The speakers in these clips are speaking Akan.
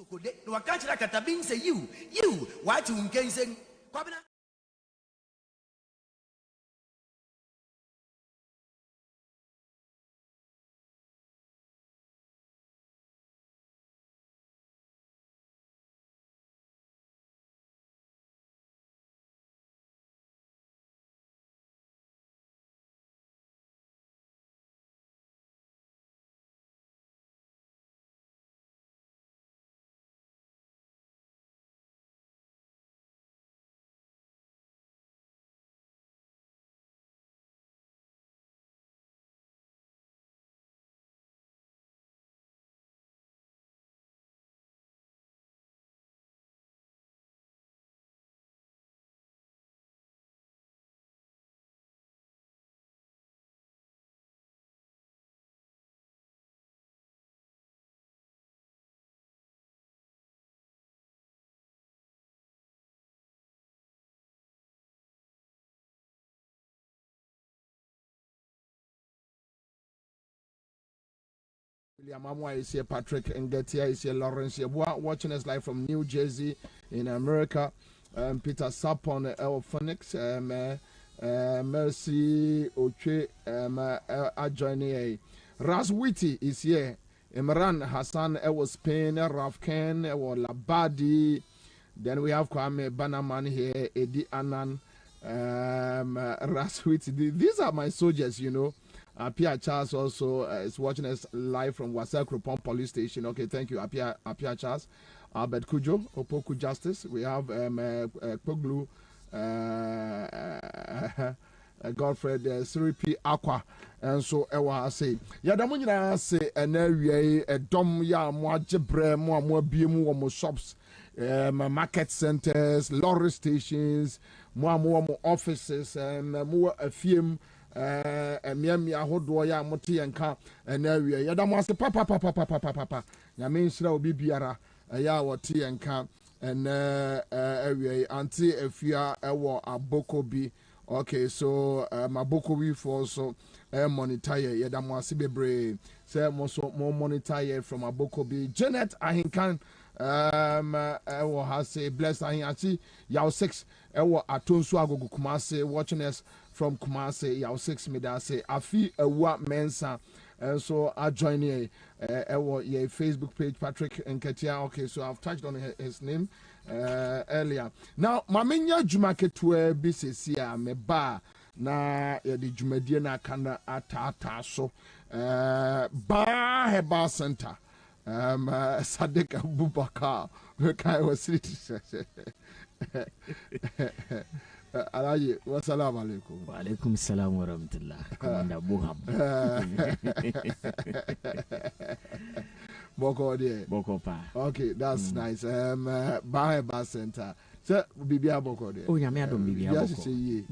So could they no catch like a tabin say you why to Kensen Kwabena. William Amwa is here, Patrick Ngetia is here, Lawrence here, watching us live from New Jersey in America. Peter Sapon, Phoenix, Mercy Oche, joining. Ras Witty is here. Imran Hassan, Spain, Rafken, Labadi. Then we have Kwame Banaman here, Eddie Annan, Ras Witty. These are my soldiers, you know. Pierre Charles also is watching us live from Wasakropon Police Station. Okay, thank you, Pierre Charles. Albert Kujo, Opoku Justice. We have Poglu, Godfred, Siripi Aqua, and so Ewa say. Yadamunya say an area, a dom ya, more jebre, more bimu, more shops, market centers, lorry stations, more offices, and more a film. Miami ahodoɔ ya mote yanka na awie yada mo ase papa ya menhira obi biara ya wote yanka na awie anti afia ewo aboko bi. Okay, so aboko bi for so monitor yada mo ase bebre say mo so mo monitor from aboko bi. Janet Ahinkan ewo ha say blessed ahinati yaw 6 ewo atonso agogo Kumase watching us from Kumase, yaw 6 mida say afi ewa mensa, and so I join ye your Facebook page Patrick Nketia. Okay, so I've touched on his name earlier. Now mamenya jumaketwe bisesia me ba na the jumadie na kana atata so ba heba center Sadiq Abubakar kai was Alaji, wassalamu alaikum. Wa alaikum salam wa rahmatullah. Commander Buham. Boko there. Boko pa. Okay, that's nice. Baheba Center. So, Bibia Boko there. Oh, Yamia don't Bibia Boko.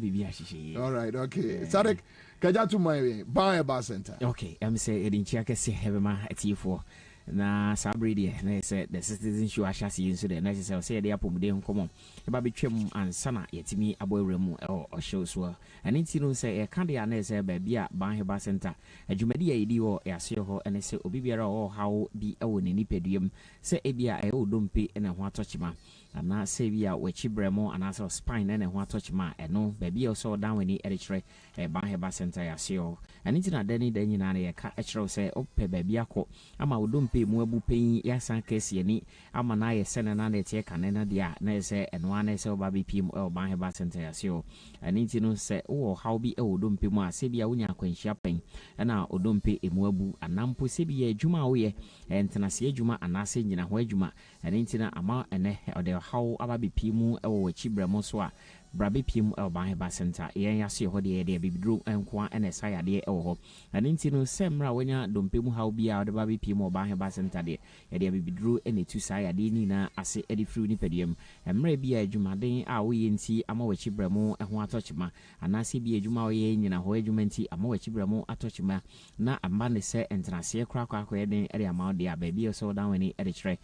Bibia Shishi. All right, okay. Sadek, Kajatu my Baheba Center. Okay, I'm saying in Chiaka say Heavema at you4. Na sabridi na say the citizenship ashasi yin so the na say dey apomde nkomo e ba betwem ansana yetimi aboweremu o show so ani ti no say e ka dey na say ba bia Banheba Center adwumadi yedi wo yase ho ene say obi biara o hawo bi e wo nani peduem say e bia e odompe ene ho atochima ana say bia wachi bremo ana say spine ene ho atochima eno ba bia so dan wani e kire Banheba Center yase ho ani ti na dani dan nyina na ye ka e kire say ope ba bia ko ama odompe mu abu pen ya san kesi ni ama na ye sene na na tie kanena dia na se eno ana se oba bpm Banheba Center ya se o ani ti no se wo how bi e odompe mu a se bia wonya kwanhia pen na odompe emu abu anampo se bia adwuma wo ye entena se adwuma anase nyina ho adwuma ani ti na ama ene ode how aba bpm e wo wachi bremo so a brabe pm Banheba Center yen ya se ho de de bibidro enko ene saya de e wo ho ani ti no se mra wonya dompe mu how bia ode ba bpm Banheba Center de ya bibidro ene tu saya de ni na ase edi fru ni pediem mra bia adwumaden a wo ye nti ama wachi bremo e ho atochima anase bia adwuma wo ye nyina ho adwuma nti ama wachi bremo atochima na amba ne se entrase kra den ere ama de abia so dan wani ere kire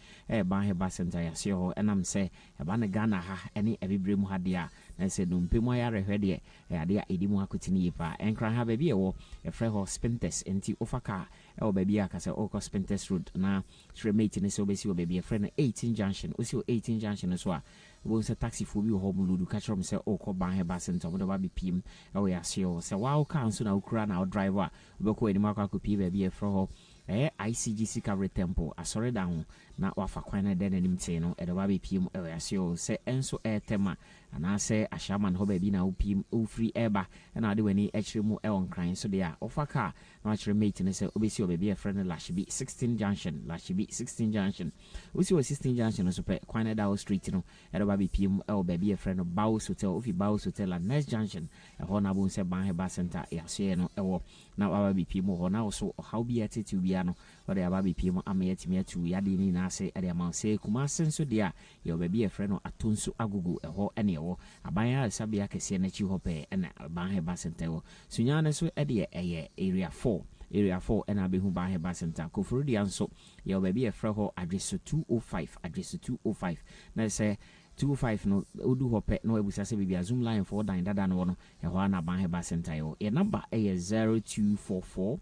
Banheba Center ya se ho enam se eba ne Ghana ha ene ebibrem ha de a na sɛ dompe mu ayarehwɛ deɛ ade a ɛdi mu akotini yipa ɛnkra ha baabi ɛwɔ ɛfrɛ hɔ Spintex nti ofa car ɛwɔ baabi a kasɛ ɔkɔ Spintex road na stremate ne sɛ wobɛsi wɔ baabi ɛfrɛ no 18 junction wosi wɔ 18 junction so a wobɛhu sɛ taxifoɔ bi wɔ hɔ mu ludu ka kyerɛ m sɛ ɔkɔ Banheba Center wode ba bɛpiem ɛwɔ yɛaseɛ sɛ waa car nso na wokura na wodrive a wobɛkɔ anim akɔ akɔpie baabi ɛfrɛ hɔ ICGC Calvary Temple asɔre da ho na wafa kwan na den anim tee no ɛde ba bɛpiem ɛwɔ yɛaseɛ sɛ ɛnso ɛɛtɛma anaasɛ ahyaman hɔ baabi na wopiem wofiri ɛba ɛna ade w'ani akyerɛ mu ɛwɔ nkran so deɛ a ɔfa car na wakyerɛ mate no sɛ wobɛsi wɔ baabi ɛfrɛ no Lashibi 16 junction Lashibi 16 junction wosi wɔ 16 junction so pɛ kwan na da wɔ street no ɛde ba bɛpiem ɛwɔ baabi ɛfrɛ no Baus Hotel ofi Baus Hotel a next junction ɛhɔ na abom sɛ Banheba Center yɛaseɛ no ɛwɔ na waba bɛpiem hɔ na wo so ɔhaw bi atete bia no wɔde aba bɛpiem ama yɛatumi atu yɛade ne nyinaa sɛ ɛde ama sɛ Kumase nso deɛ a yɛwɔ baabi ɛfrɛ no Atonso Agogo ɛhɔ ɛne ɛwɔ aban a sabea kɛseɛ no akyi hɔ pɛɛ ɛna Banheba Center wɔ sunya no so ɛdeɛ ɛyɛ area 4 ɛna abɛhu Banheba Center Koforo deɛ nso yɛwɔ baabi ɛfrɛ hɔ adreso 205 na sɛ 205 no odu hɔ pɛ na wabusa sɛ bibia Zoom line for dan dada no wɔ no ɛhɔ na Banheba Center yɛwɔ yɛ number ɛyɛ 0244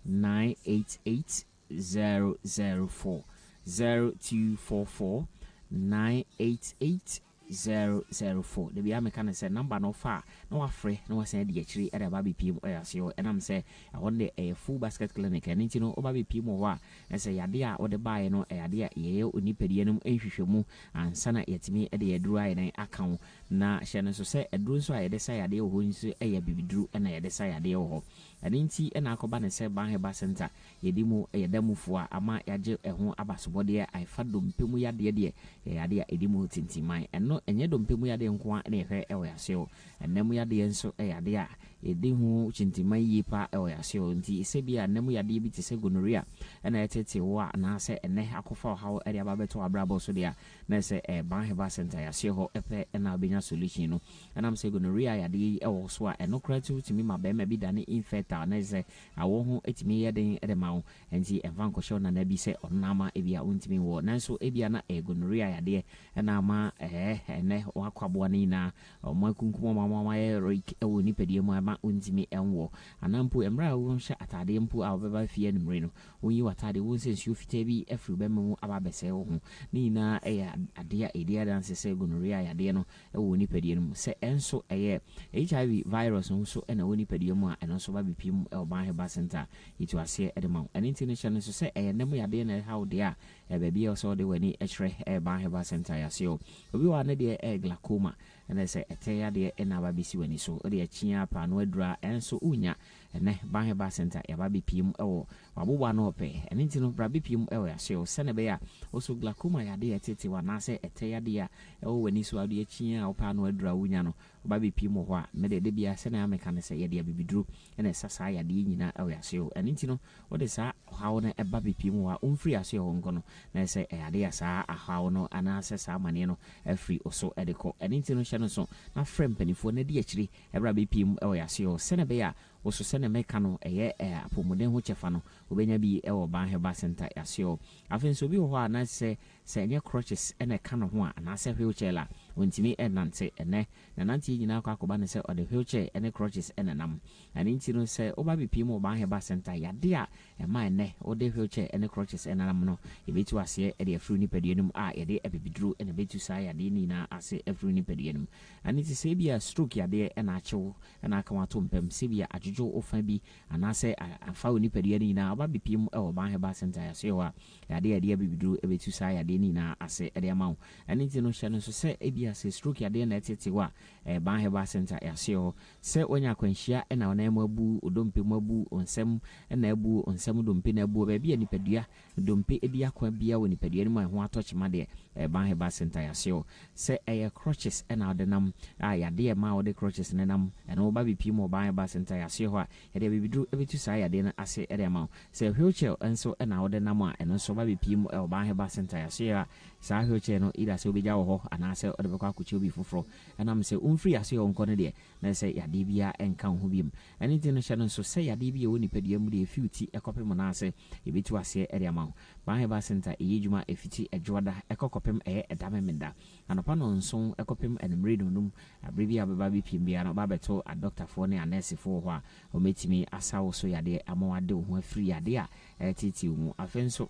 988 004 0244 988 004 de bia meka ne sɛ number no fa na wafrɛ na wasan de akyiri ɛde ba bpm ɛyaseo ɛnam sɛ ɛhɔ ne ɛyɛ full basket clinic ɛne nti no oba bpm hɔ a ɛsɛ yade a wode bae no ɛyade a yɛyɛ onipadie no nhwehwɛ mu ansa na yɛtumi ɛde yɛduru ayɛ dan aka wo na hyɛ no so sɛ ɛduru nso a yɛde sa yade wɔ hɔ nso ɛyɛ bibiduru ɛna yɛde sa yade wɔ hɔ ɛne nti ɛna akɔba ne sɛ Banheba Center yɛdi mu yɛda mufoɔ a ama yɛagye ɛho abasobɔdeɛ aifa dompe mu yadeɛ deɛ yɛade a ɛdi mu tintiman ɛno ɛnyɛ dompe mu yadeɛ nko a na yɛhwɛ ɛwɔ yɛaseɛ ɛnam mu yadeɛ nso yɛade a yɛdi ho tintiman yie pa ɛwɔ yɛaseɛ nti sɛ bi a ɛnam mu yadeɛ bi te sɛ gonorrhea ɛna yɛtete wɔ a anaasɛ ɛnɛ akɔfa ɔhaw ɛde aba bɛtɔ abrabɔ so deɛ na sɛ Banheba Center yɛaseɛ hɔ ɛpɛ ɛna abɛnya solution no ɛnam sɛ gonorrhea yadeɛ ɛwɔ so a ɛno koraa tumi ma bɛrima bi da ne infertile na sɛ awɔ ho etimi yɛ den ɛde ma wo nti ɛmfa nkɔhyɛ na na bi sɛ ɔnama ebi a wontimi wɔ nanso ebi a na gonorrhea yadeɛ ɛna ama ɛnɛ wakwaboa ne nyinaa ɔmo akunkum ɔmo ayɛ roik ɛwɔ nipadie mu ama wontimi ɛnwɔ anampo emra wo hyɛ atade mpo a wɔbɛba fie numre no wonyi watade wo sɛ nsuo fitaa bi afiri bɛma mu aba bɛsɛ wo ho ne nyinaa ɛyɛ ade a ɛdi adanse sɛ gonorrhea yadeɛ no ɛwɔ nipadie no mu sɛ ɛnso ɛyɛ HIV virus nso ɛna wɔ nipadie mu a ɛno nso ba bipim Banheba Center itu aseɛ ɛde ma wo ɛne nti no hyɛ no so sɛ ɛyɛ nam yadeɛ na ɛha wo deɛ a baabi a ɔsɛ wode w'ani ɛkyerɛ Banheba Center yɛaseɛ obi wɔ ne deɛ glaucoma ɛna sɛ ɛtɛ yadeɛ ɛna aba bɛsi w'ani so wode akyia pa no adura ɛnso wonya ɛnɛ Banheba Center yɛaba bipim ɛwɔ waboboa no ɔpɛ ɛne nti no bra bipim ɛwɔ yɛaseɛ sɛne bɛyɛ a ɔso glaucoma yadeɛ ɛtete wɔ anaasɛ ɛtɛ yadeɛ a ɛwɔ w'ani so wode akyia a wopa no adura wonya no woba bipim hɔ a mede de bia sɛne ameka ne sɛ yɛde abibiduro ɛna ɛsa saa yadeɛ nyinaa ɛwɔ yɛaseɛ ɛne nti no wode saa ɔhaw no ɛba bipim hɔ a ɔmfiri aseɛ hɔ nkɔ no na sɛ ɛyade a saa ahaw no anaasɛ saa amanneɛ no afiri ɔso ɛde kɔ ɛne nti no hyɛ no so na frɛ mpanifoɔ no di akyiri ɛbra bipim ɛwɔ yɛaseɛ sɛne bɛyɛ a woso sɛne mɛka no ɛyɛ apɔmuden ho kyɛfa no wobɛnya bi ɛwɔ Banheba Center yɛaseɛ afei nso obi wɔ hɔ a na sɛ ɛnyɛ crutches ɛna ɛka no ho a anaasɛ wheelchair la wɔntimi ɛnante ɛnɛ nanante nyinaa kɔ akɔba ne sɛ ɔde wheelchair ɛne crutches ɛna nam ɛne nti no sɛ woba bipim wɔ Banheba Center yɛade a ɛma ɛnɛ wode wheelchair ɛne crutches ɛna nam no yɛbɛtu aseɛ ɛde afiri nipadua no mu a yɛde abibiduro ɛna bɛtu saa yadeɛ no nyinaa ase afiri nipadua no mu ɛne nti sɛ bi a stroke yadeɛ ɛna akyew ɛna aka wato mpam sɛ bi a adwodwo ofa bi anaasɛ afa wo nipadua no nyinaa woba bipim ɛwɔ Banheba Center yɛaseɛ hɔ a yadeɛ yɛde abibiduro ɛbɛtu saa yadeɛ no nyinaa ase ɛde ama wo ɛne nti no hyɛ no so sɛ ebi a sɛ stroke yadeɛ na ɛtete hɔ a Banheba Center yɛaseɛ hɔ sɛ woanya akwanhyia ɛna ɔnan mu abu odompe mu abu onsɛm ɛna abu onsɛm dompe na abu baabi a nipadua dompe ebi akwa bia wɔ nipadua no mu a ɛho atɔkyema deɛ Banheba Center yɛaseɛ hɔ sɛ ɛyɛ crutches ɛna ɔde nam a yadeɛ ma ɔde crutches ne nam ɛna woba bipim wɔ Banheba Center yɛaseɛ hɔ a yɛde abibiduro ɛbɛtu saa yadeɛ no ase ɛde ama wo sɛ wheelchair nso ɛna ɔde nam a ɛno nso woba bipim wɔ Banheba Center yɛaseɛ a saa wheelchair no ida sɛ wobɛgya wɔ hɔ anaasɛ ɔde bɛkɔ akɔkyɛ bi foforɔ ɛnam sɛ umfiri aso yɛ onko no de na sɛ yade bia enka ho biem ɛne tin no hyɛ no nso sɛ yade bia wɔ nipadua mu de fiuti ɛkɔpem na sɛ yɛbɛtu aseɛ ɛde ama ho Baheba Center ɛyɛ dwuma ɛfiti ɛdwoada ɛkɔkɔpem ɛyɛ ɛdamemenda anɔpa no nso ɛkɔpem ɛnumre nonum abere bi abeba bi piem bia no ba bɛto adɔktafoɔ ne anɛsefoɔ hɔ a ɔmɛtumi asawo so yade ama wade ho afiri yade a ɛtiti mu afei nso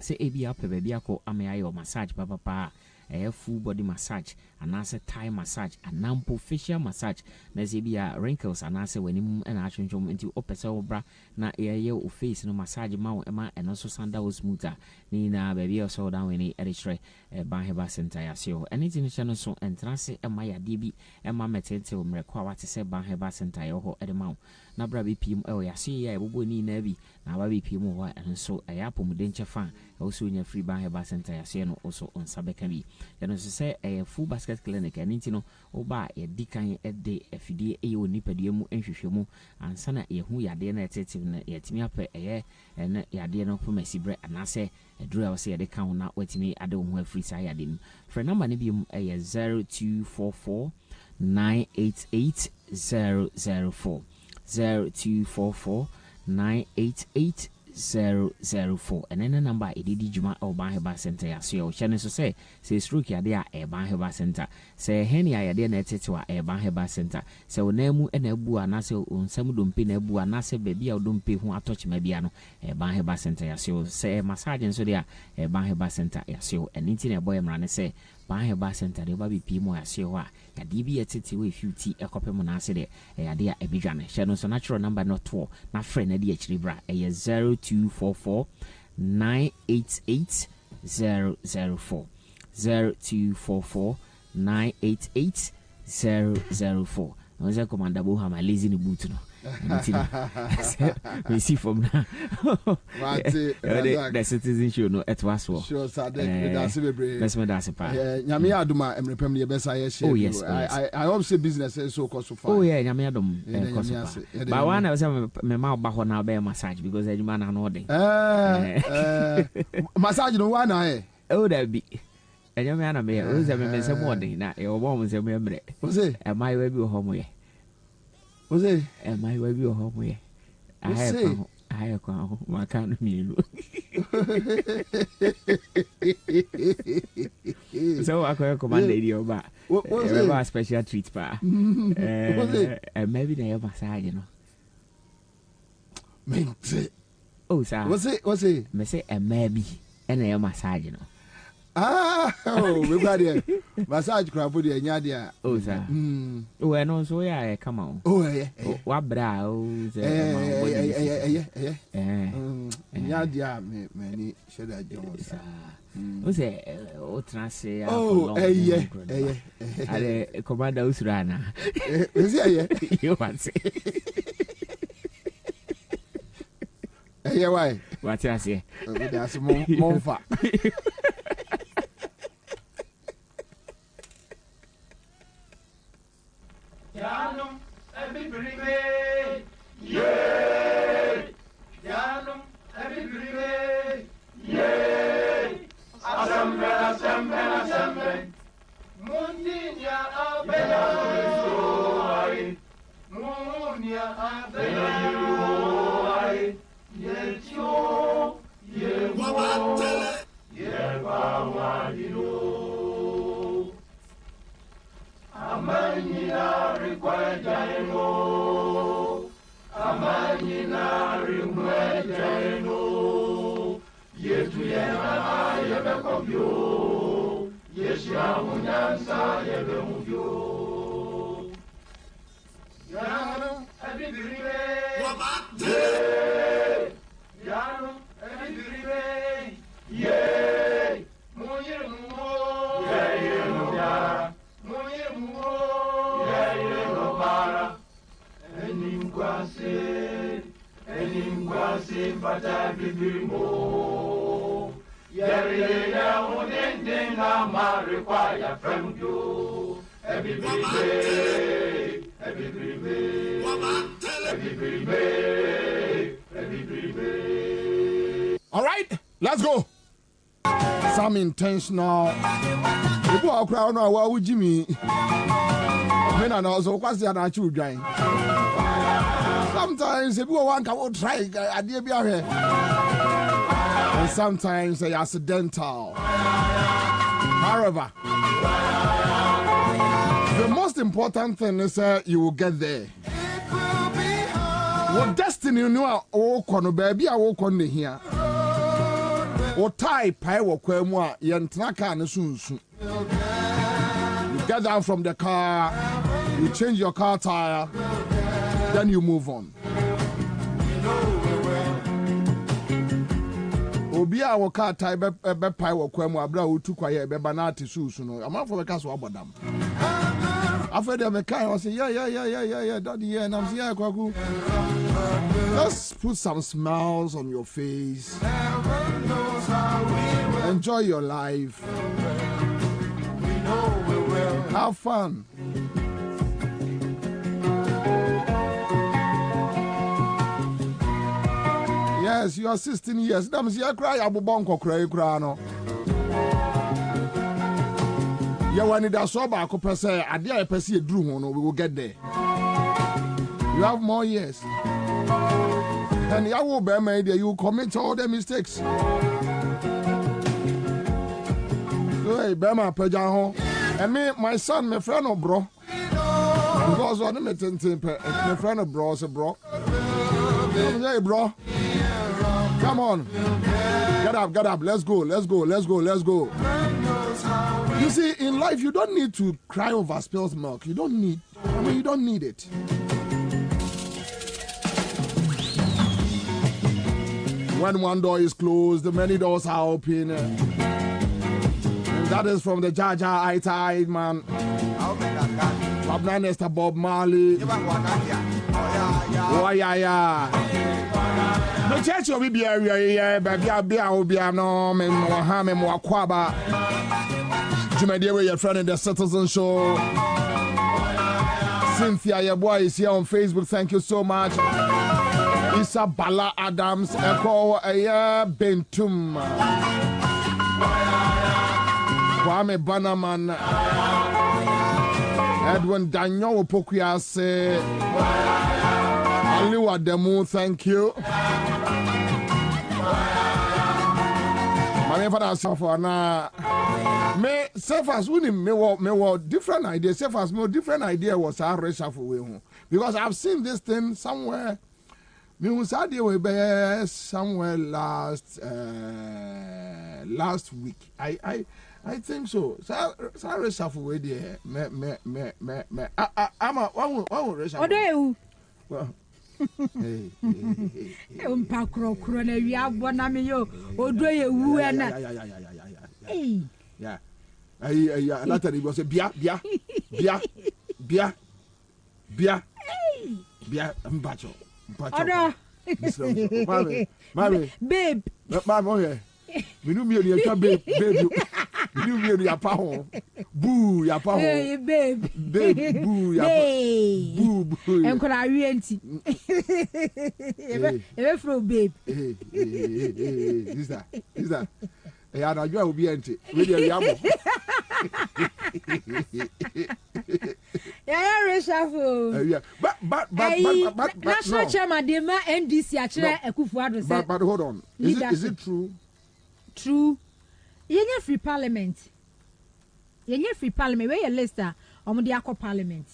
sɛ ebi apɛ baabi akɔ ama ayɛ massage papa full body massage anase thigh massage anampo facial massage na sɛ bia wrinkles anase wanim na atwentwom nti opese obra na ɛyɛ o face no massage ma ɛma ɛno so sanda wo smoother ni na baabi so down we ni ɛrekyerɛ Baheba Center yaseo anything no no so entrance ɛma yade bi ɛma metete o mreko a wate sɛ Baheba Center yɛ hɔ ɛdema na bra bi pim ɛwɔ yase yɛ ɛbobɔ ni na bi na ba bi pim hɔ ɛno so ɛyɛ apomuden kyɛfa ɛwɔ nya free Baheba Center yase no also on sabeka bi yɛno so sɛ ɛyɛ full basket clinic ɛne nti no oba yɛdi kan ɛde afidie ɛyɛ wɔ nipadua mu nhwehwɛ mu ansa na yɛhu yade na ɛtete na yɛtumi apɛ ɛyɛ ɛne yade no poma sibrɛ anasɛ ɛduru a wɔsɛ yɛde ka ho na watumi ade wo ho afiri saa yade no frɛ number no bi mu ɛyɛ 0244 988 004 0244 988 004 and then the number edidi juma o Baheba Center yasio chane so say stroke yade a Baheba Center say heni ayade na etete a Baheba Center say onamu na abu anase onsam dompe na abu anase baby a dompe ho atochima bia no Baheba Center yasio say massage nso dia Baheba Center yasio enti na boy mra ne say Baheba Center de ba bi pi mo yasio a yade bi etete we futi ekopem na ase de yade a ebidwane chane so natural number not 2 na friend na de akiri bra 0244 988 004 0244 988 004 Onza Commander Boha my lazy ni boot no we see from now the citizen show no it was well sure sir that's me that's pa nyame aduma emrepem de besa ye share. Oh yes, I hope say business is so cost so far. Oh yeah, nyame adum but one I say me ma ba ho na be massage because aduma na no dey massage no one na oh that be nyame ana me o say me say mo dey na e obo mo say me emre o say e mai we bi ho mo ye o say e mai we bi ho mo ye I have my kind meal. So I could command lady over a special treat bar. And maybe they have massage, you know. Mint. Oh, sir. What's it? May say a maybe and a massage, you know. We got it. Massage crab with the Yadia. Oh, sir. Oh, and also, yeah, come on. Oh, yeah. What brow? Yadia, many should I do? Who's a old transit? Oh, yeah. Commander Usrana. You want to say? Why? What I say? That's more fat. Yanum, everybody, yay! Yanum, everybody, yay! Assembly. Mundinya abena yuai. Munya abena yuai. Yetio, yewa, yewa wadino. Amanyina rekwajano Amanyina rimwejano Yetu yena yebe kopyo Yeshia munyansa yebe muvyo Yanu ebibiribe Wabate Yanu ebibiribe Ye Munyir mumo Ye muya Eningwase fata bibirimo Yere ya unende na marequire from you Everybody All right, let's go. some intentional. People are crowding out, why would Jimmy? Men are also quite an children. Sometimes people want to try a dear beer. And sometimes they are accidental. However, the most important thing is you will get there. What destiny you know, oh, kono baby, I walk on the here. Or tie pie or quemwa, yantraka and soon. You get down from the car, you change your car tire, then you move on. Obia wo car tie be pie wo kwam abra wo tu kwaye be banati susu no amafo be kaso abodam after them kai I say yeah daddy and I'm here kwaku. Let's put some smiles on your face. Enjoy your life. Have fun. Yes, you are 16 years. Damn, see, I cry. I will bonk cry no. Yeah, when it is so bad, I say, I dare a drew no, we will get there. You have more years. And you will be made, you commit all the mistakes. So, hey, Bema Pejaho. And me, my son, my friend of bro. Because one of my friend of bro, say bro. Hey, bro. Come on. Get up. Let's go. You see, in life, you don't need to cry over spilled milk. You don't need it. When one door is closed, many doors are open. And that is from the Jaja Eye man. Kwabena Bob Marley. Oh, yeah. The church will be area, baby. I'll be no, Mohammed Kwaba. Jumedia, your friend in the Citizen Show. Cynthia, your boy is here on Facebook. Thank you so much. Isabella Adams, Echo, Bentum. Kwame Banaman. Edwin Daniel Pokuase. Aliwa Demu, thank you. My father said for now. Me Cephas winning me different idea. Cephas me different idea was our reshuffle because I've seen this thing somewhere. Me was idea we be somewhere last week. I think so. So reshuffle we there. Me. I'm a one reshuffle. Well. Hey. Pakro na wi abona me yo odo ye wu na. Hey. Yeah. Lately was a bia. Mbacho. Odo. Mami. Babe. Mami. We knew me your babe. We knew me your paho. Boo, your paho. Hey, babe. Boo, your boo. And could I reenti? Ever from babe. Is that? Yeah, I will be empty. Really, yeah, reshuffle. Yeah, but national chairman de ma NDC actually Ekufuado said. But hold on. Is it true? True. Yenye free parliament. Where your list on the Aqua Parliament.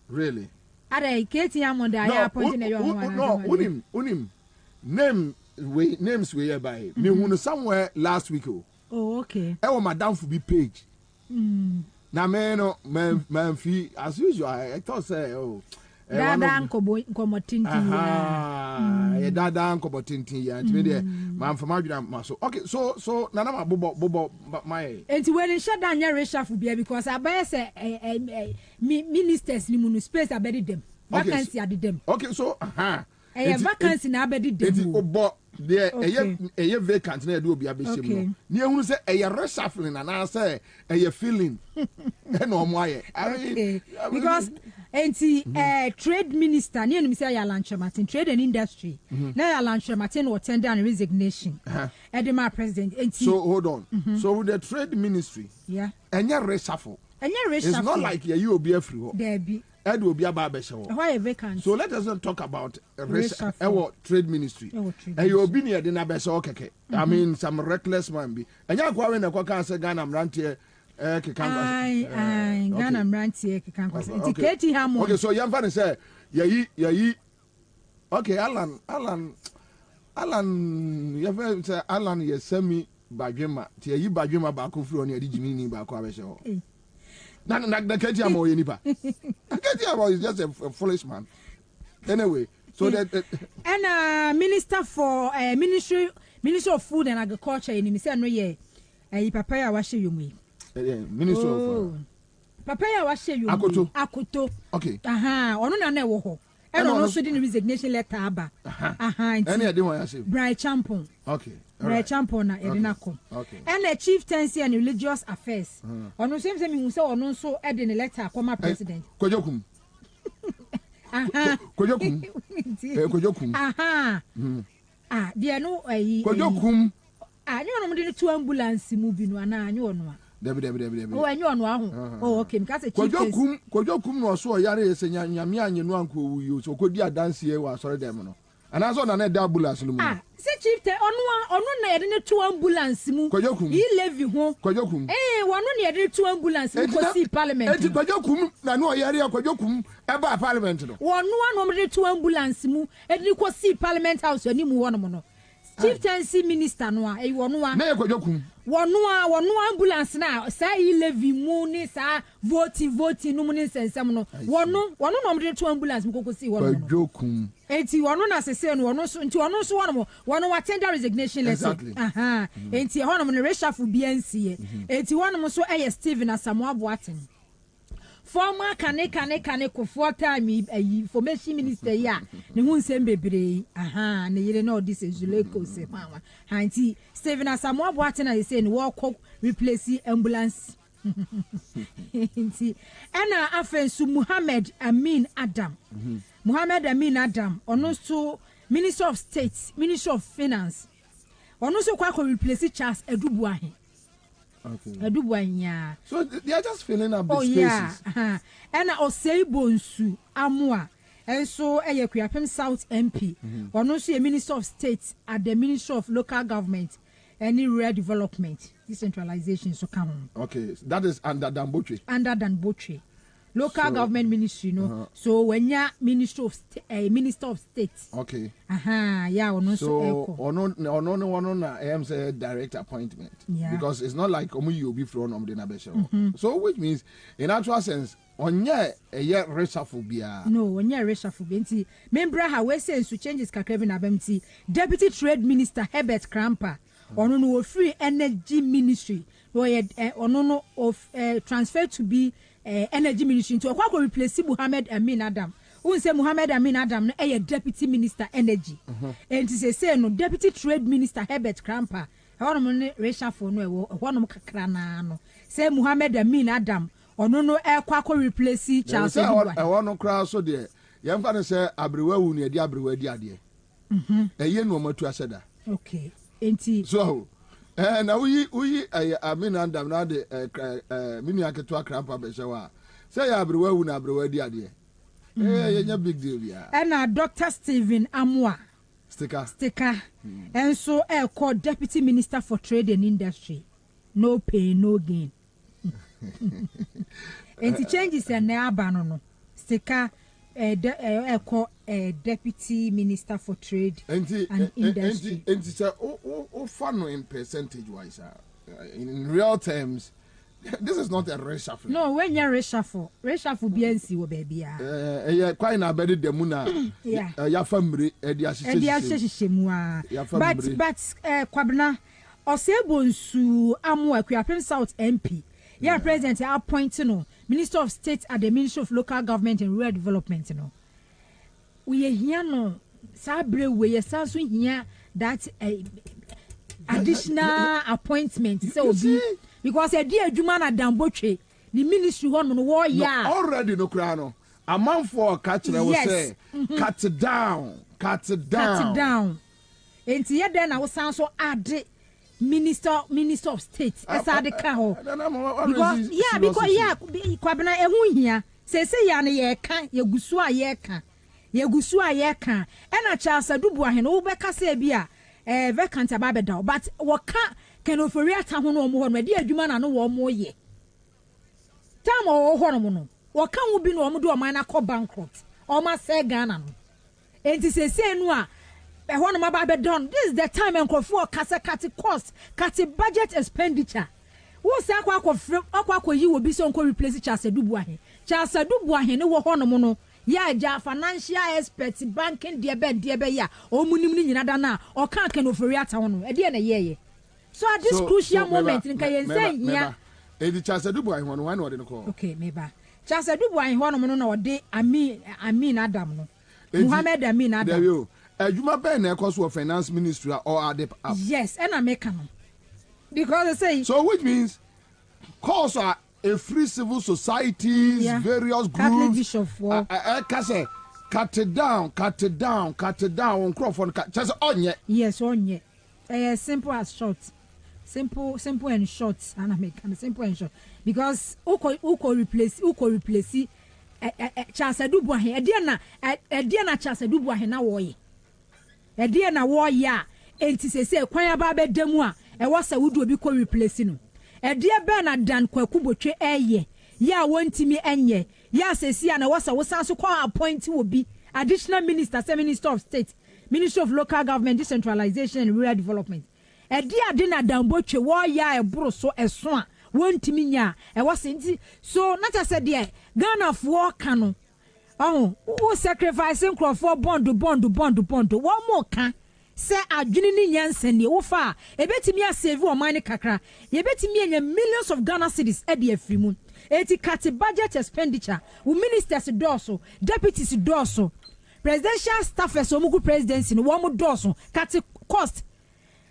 Really? Are Katie Amanda appointing a young one? No, unim. Names we by. Me who somewhere last week. Oh, okay. I madam for be page. Na man fee as usual. I thought say Dada Uncle Comotinti. Dada Uncle Botinti. Yeah, man from Madrid. So okay, so Nana Bobo my. And when it shut down your reshuffle because I buy say ministers ni munu space I buried them. Vacancy I did them. Okay, so a vacancy na buried them. There a vacant na do be abeshim no near who say a reshuffling and I say a feeling no more because enti trade minister ne enu say Yalanche Martin trade and industry na Yalanche Martin will tender and resignation edema president enti so hold on so with the trade ministry yeah enya reshuffle it's not like you will be a free there be Ed will be a barber show. Why a vacant? So let us not talk about trade ministry. And you will be near the Nabes okay. I mean, some reckless man be. And you're going to go and say, Ghana, rant here. Ghana, rant here. Okay, so young fan say, yeah. Okay, Alan, you say Alan, you send me Bajima. Tia you Bajima back of on your Jimmy back of show. The Ketiamo is just a foolish man. Anyway, so that and minister for ministry of food and agriculture in Mr. Noye, papaya washe yumi. Minister of papaya washe yumi. Akoto. Okay. Ono na newo. And also the resignation letter aba. Any idea what I say? Bright Champon. Okay. Right. Champon na edinako. Okay. And the chieftaincy and religious affairs. Ono same say me say ono so ed in letter akoma president. Kojokum. Kojokum. Kojokum. Dia no Kojokum. Anyo no de two ambulance mu bi no ana anyo no. Debi. Oh anyo no aho. Oh okay, because Kojokum no so yare yese nyame anye no anko wuyo so kodi adanse e wa sore dem no. Ana so na na da ambulance no mu. Se chieftain ono na yede ne two ambulance mu. Kojokum. He levy ho. Kojokum. Wono na yede two ambulance mu ko see parliament. Enti Kojokum na no yare Kojokum e ba parliament no. Wono no de two ambulance mu e de ko see parliament house ani mu wono mo no. Chieftaincy minister no a wono a. Na Kojokum. Wono ambulance na sa he levy mu ni sa voting no mu ni sensem no. Wono no de two ambulance mu ko see wono. Kojokum. Enti wono na sese no wono so nti wono so wono wa tender resignation letter. Enti hono mo reshuffle BNC enti wono mo so Stephen Asamoah Boateng former kane kofo time information minister ya ne hu nsem bebre ne yire na odi se Zuleko se mama enti Stephen Asamoah Boateng na say ne wo replace ambulance enti ana afensu Muhammad Amin Adam ono so Minister of State, Minister of Finance. Ono so kwa replace Charles Edubuahin. Okay. Edubuahin. So they are just filling up the spaces. Yeah. And Osei Amua. And so Kwabena South MP. Ono so a Minister of State at the Ministry of Local Government and Rural Development, Decentralization so come. Okay, that is under Danboche. Local government ministry, no. So when you Minister of State. Okay. Yeah. So ono na am say direct appointment. Yeah. Because it's not like you be from the Nabesha. So which means in actual sense onye reshuffle bia. No, onye reshuffle bia. Membra ha we say so changes kakrevi na bemti. Deputy Trade Minister Herbert Krampa. Ono no free energy ministry. Ono no of transfer to be energy ministry to akwa replace Muhammad Amin Adam. Who say Muhammad Amin Adam no deputy minister energy. And to say no deputy trade minister Herbert Krampa. Ono mo ne reshuffle no e wo no kakra na no. Say Muhammad Amin Adam ono no akwa replace Charles Edward. E wo no kra so de yem fa no say abrewa wu ne di abrewa di ade. Eye no matu aseda. Okay. Enti so na we Amin Adam na de mini aketo akrampa be shewa say ya abrewa wu na abrewa di ade nya big deal ya na Dr. Stephen Amua sticker and so called Deputy Minister for Trade and Industry, no pain no gain. And the changes and no sticker called Deputy Minister for Trade and Industry. And it's fun in percentage wise. In real terms, this is not a reshuffle. No, when you're reshuffle BNC will be yeah, quite a better demuna. Yeah, your family, but Kwabena Osebonsu Amua Kwabena South MP. Yeah, President appointing Minister of State at the Ministry of Local Government and Rural Development. We are here no sabre we are so here that additional appointment so be because a dear Jumana Damboche the ministry one no war ya already no crano A man for catch will say, cut it down. Cut it down. And yet then I was so add Minister of State. As I because Kwabena ehu here. Say ya na ye kan ye gusua ye kan e na Charles Adubu ahe no wo beka say bia vacant ababeda but wo ka kenofori ata ho no mo ho no de adwuma na no wo mo ye tam wo ho no no wo ka wo bi no mo do man na call bankrupt o ma say Ghana no enti say no a ho no ma babeda this is the time enkrofo kase cut cost cut budget expenditure wo say akwa yi wo bi so nko replace Charles Adubu ahe Charles Adubu ahe ne wo ho no mo no ya ja financial experts banking de be ya o munim ni nyina da na o kan ofori ata ho no e de na ye so at this crucial moment nka ye say ya e di Charles Adubu ahe ho no wan o de no call okay meba Charles Adubu ahe ho no mo no de Amin Adam no Muhammad Amin Adam there you adwuma be na ekoso of finance ministry or adep up yes and I make am because I say so which means calls are a free civil societies, various groups. Cut it down. On Crawford, just on yet. Yes, on yet. Simple as short. Simple and short. And I make simple and short. Because who could replace Charles Adubu ahe. Ediana Charles Adubu ahe na woye. Ediana woya. Enti se kwan ba be demu a e wasa wudu obi ko replace no. Edia Bernard Dan Kwaku botwe eye ya wontimi enye ya sesia na wasa wosanso kwa appoint will be additional minister of state ministry of local government decentralization and rural development edia de na Dan botwe wo ya eboro so eso a wontimi nya e wasa nti so na ta se de Ghana fo ka no wo sacrificing crop for bond wo mo ka se adwini ni nyansa ni wo fa ebetimi a save o man kakra ye betimi anya millions of Ghana cedis e de afrimu eti cut budget expenditure wo ministers doso deputies doso presidential staffers omugu presidency no wo mo doso cut cost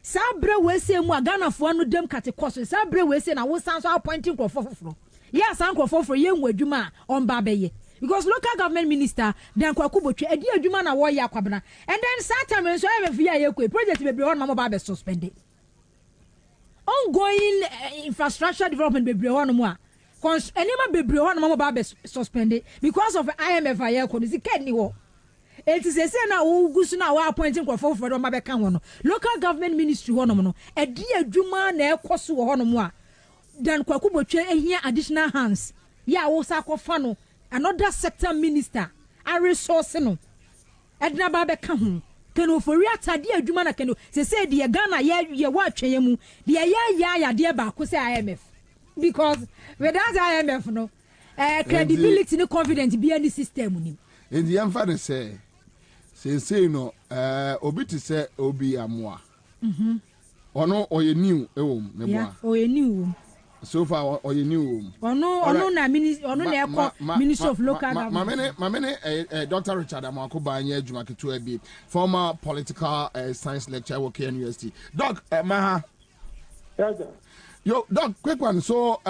sabre we se mu Ghana fo no dem cut cost sabre we se na wo sanso appointing crofofoforo ya san crofoforo ye nwu adwuma on ba beye because local government minister Dan Kwaku botwe edi adwuma na wo ya Kwabena and then Saturday so e fia ye kwe project bebre ho na mo ba be suspended ongoing infrastructure development bebre ho no mo a enema bebre ho na mo ba be suspended because of IMF aye ko ni ka ni wo eti se na wo gusu na wo appointing kwafo for do ma be ka ho no local government ministry ho no mo no edi adwuma na ekoso ho no mo a Dan Kwaku botwe ehia additional hands ya wo sa kofa no another sector minister a resource no edna ba be ka ho keno ofori atade adwuma na keno se de Ghana ye wa atweye mu de ya de ba ko se IMF because without IMF no credibility and confidence be any system ni in the emphasis say no obi to say obi amoa ono oye new ewom me boa oye new so far or you knew ono na minister of local government mamene Dr. Richard Amakoba anya adwuma keto abi former political science lecturer at University doc maha yo doc quick one so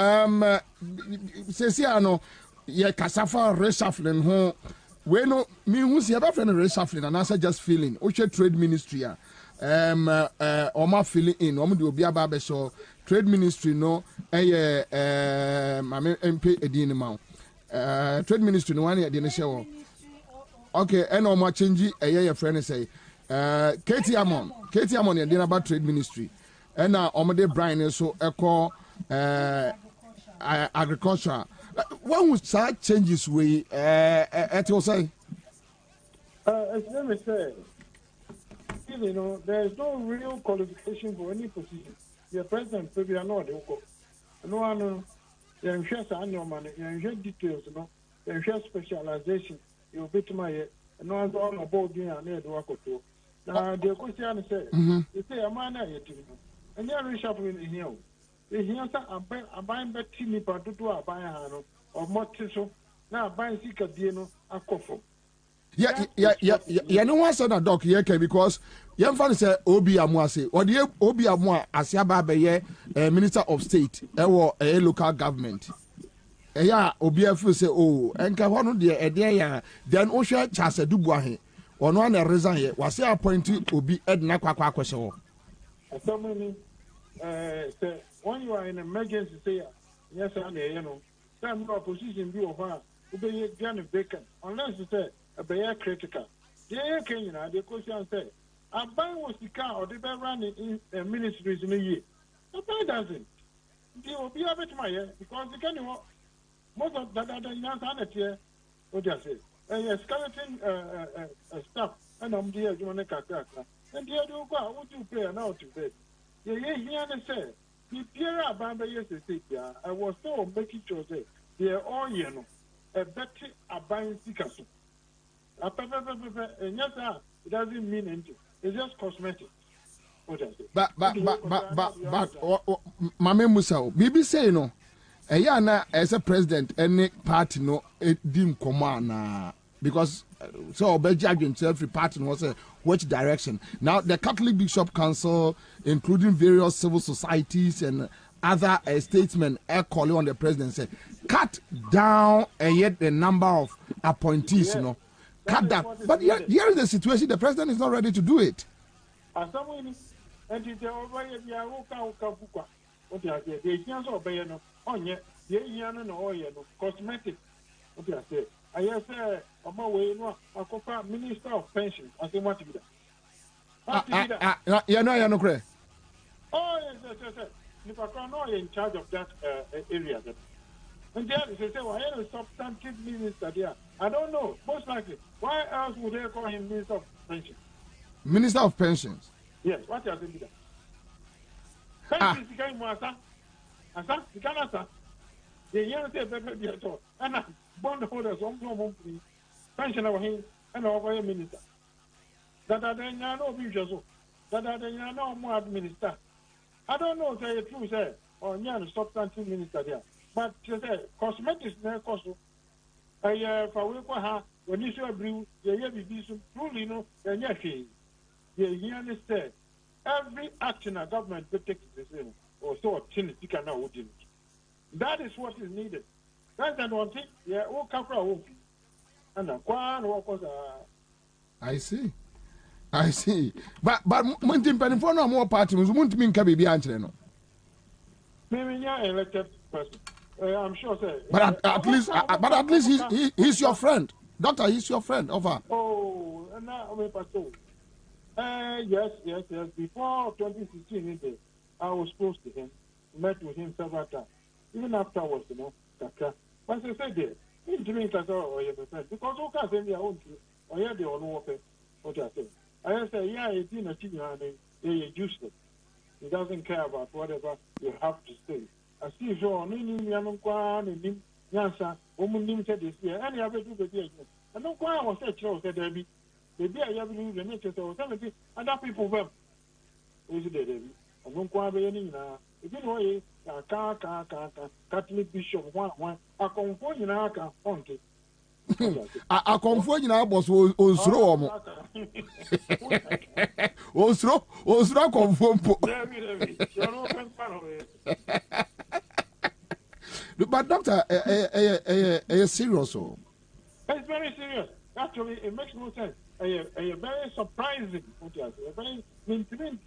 say no ye kasafa reshuffling ho we no me hu see about friend reshuffling and answer just feeling o trade ministry oma feeling in omo de obi aba be so trade ministry no mame MP edin ma trade ministry no one edin shewo okay and omo change your friend say Katie Amon edin about trade ministry and na omo de Brian so eco agriculture what was that changes we at you say let me say you know there is no real qualification for any position. The president maybe are not no one share annual money, share details, share specialization, you bit my no one's all about being a near work or two. Now the question says, you say a man and you're reshuffling in here. The here are buying better me part to a buy or more tissue. Now buying sick a dino a coffee. Yeah, no one said that doc here because young fan say Obi Amwase or the Obi Amwa Asiaba Beye minister of state or a local government. yeah, Obiafu say, oh, and Kawano dear, a dear, then Osha Chasa Dubuahe, or no one a resign, was appointed Obi Edna Quaquaso. So many, say, when you are in emergency, say, yes, I'm you know, some opposition view of her, who be Johnny Bacon, unless you say, a bear critical. Yeah, can you know, the question say, I buy was the car or the bear running in ministries in a year. The buy doesn't. They will be a bit my year because the can you most of that other Ansah here, what do I say? A skeleton stuff, and I'm dear, you want to cut that. And dear, do go, would you pay an out to bed? Yeah, here and say, the Pierre Abamba yesterday, I was so making sure that they are all, you know, a better abiding stickers. And yes, it doesn't mean anything. It's just cosmetic. What I say. But, Mame Musa, Bibi say no. Ayana as a president, any party no dim command because so Beji himself every party was a which direction. Now the Catholic Bishop Council, including various civil societies and other statesmen, are calling on the president say cut down and yet the number of appointees, you know, cut down. But here is the situation: the president is not ready to do it. As someone and it's over what I say, they can't obey no. Oh, yeah, no, cosmetic. What I say, I say, I'm away, no, I call Minister of Pensions. I say, what to do that? Yeah, no, correct. Oh, yes. If I can know in charge of that area. And there they say, well, I am a substantive minister there. I don't know, most likely. Why else would they call him Minister of Pensions? Minister of Pensions? Yes, what does it mean? Pensions, you can't Ansah, you can't answer. The young say, baby, at all. And bondholders, pension over him, and over a minister. That I don't know, Bishop, that I don't know more minister. I don't know, say the truth, say, or near the substantive minister there. But you say, cosmetics, no cost. For we go, when you show a brew, you be truly no, and yes, you understand. Every action a government will take the same. Or so you can now do it. That is what is needed. That's the one thing. Yeah, all come from and I see. But Muntin Penifona more party was won't mean Kabi answer. No. Maybe you're elected person. I'm sure, sir. But at least he's your friend. Doctor, he's your friend. Over. Oh, and now we pastor. Yes. Before 2016, I was close to him, met with him several times. Even afterwards, you know, Kaka. But I said, there, he didn't Kaka or your friend. Because who can send their own to, or yeah, they all know what I said. I say, yeah, he didn't achieve it, they useless. He doesn't care about whatever you have to say. I see, so, Yaman, Ansah, woman said this year, any other do the day. I don't quite was said, said Debbie. The day I have been the nature of other people, well, is it Debbie? I don't quite be any now. If you know, Catholic Bishop, one, I conform in our country. I conform in our boss was slow. Osro conform. But doctor, serious. It's very serious. Actually, it makes no sense. Very surprising. Very intimate.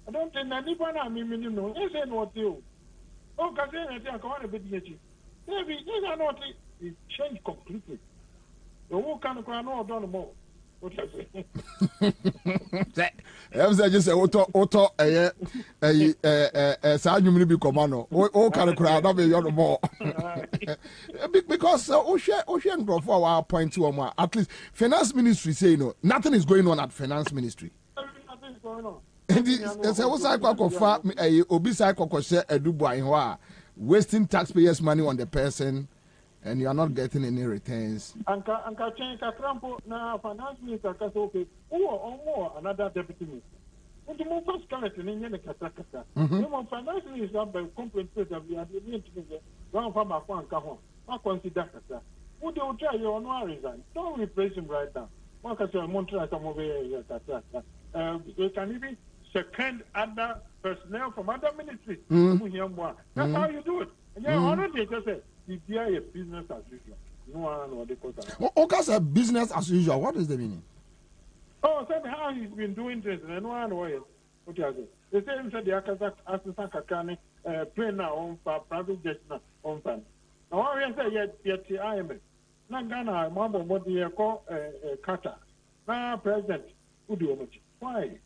I don't think anyone I mean, no, yes, and what you. Oh, because I can't a bit yet. Maybe these are not it changed completely. The whole kind of crown or done more. What I say? I just say, Otto, San be commando. All kind of crowd, I'll be your more. Because Ocean Grove for our point to at least finance ministry say no, nothing is going on at finance ministry. Nothing is going on. And it's also like Obi Saiko share a Dubai wasting taxpayers' money on the person, and you are not getting any returns. And Krampo now finance minister can say okay, or more another deputy minister. And the more skeleton in the Katakata. The finance minister by compensate that we are doing to one from our one Kahon. I consider that. Would you try your no resign? Don't replace him right now. One can say Montreal come over here. They can even second other personnel from other ministries. That's how you do it. And you already just say be a business as usual. No one or the cosa. Okay, sir, business as usual. What is the meaning? Oh, said how he's been doing this, and no one way. What you say? The same said the assistant Kakani, plane now on private jet now on fan. Now, I say, yet, I am. Now, Ghana, Mambo, what do you call Qatar? Now, President, who do you Why?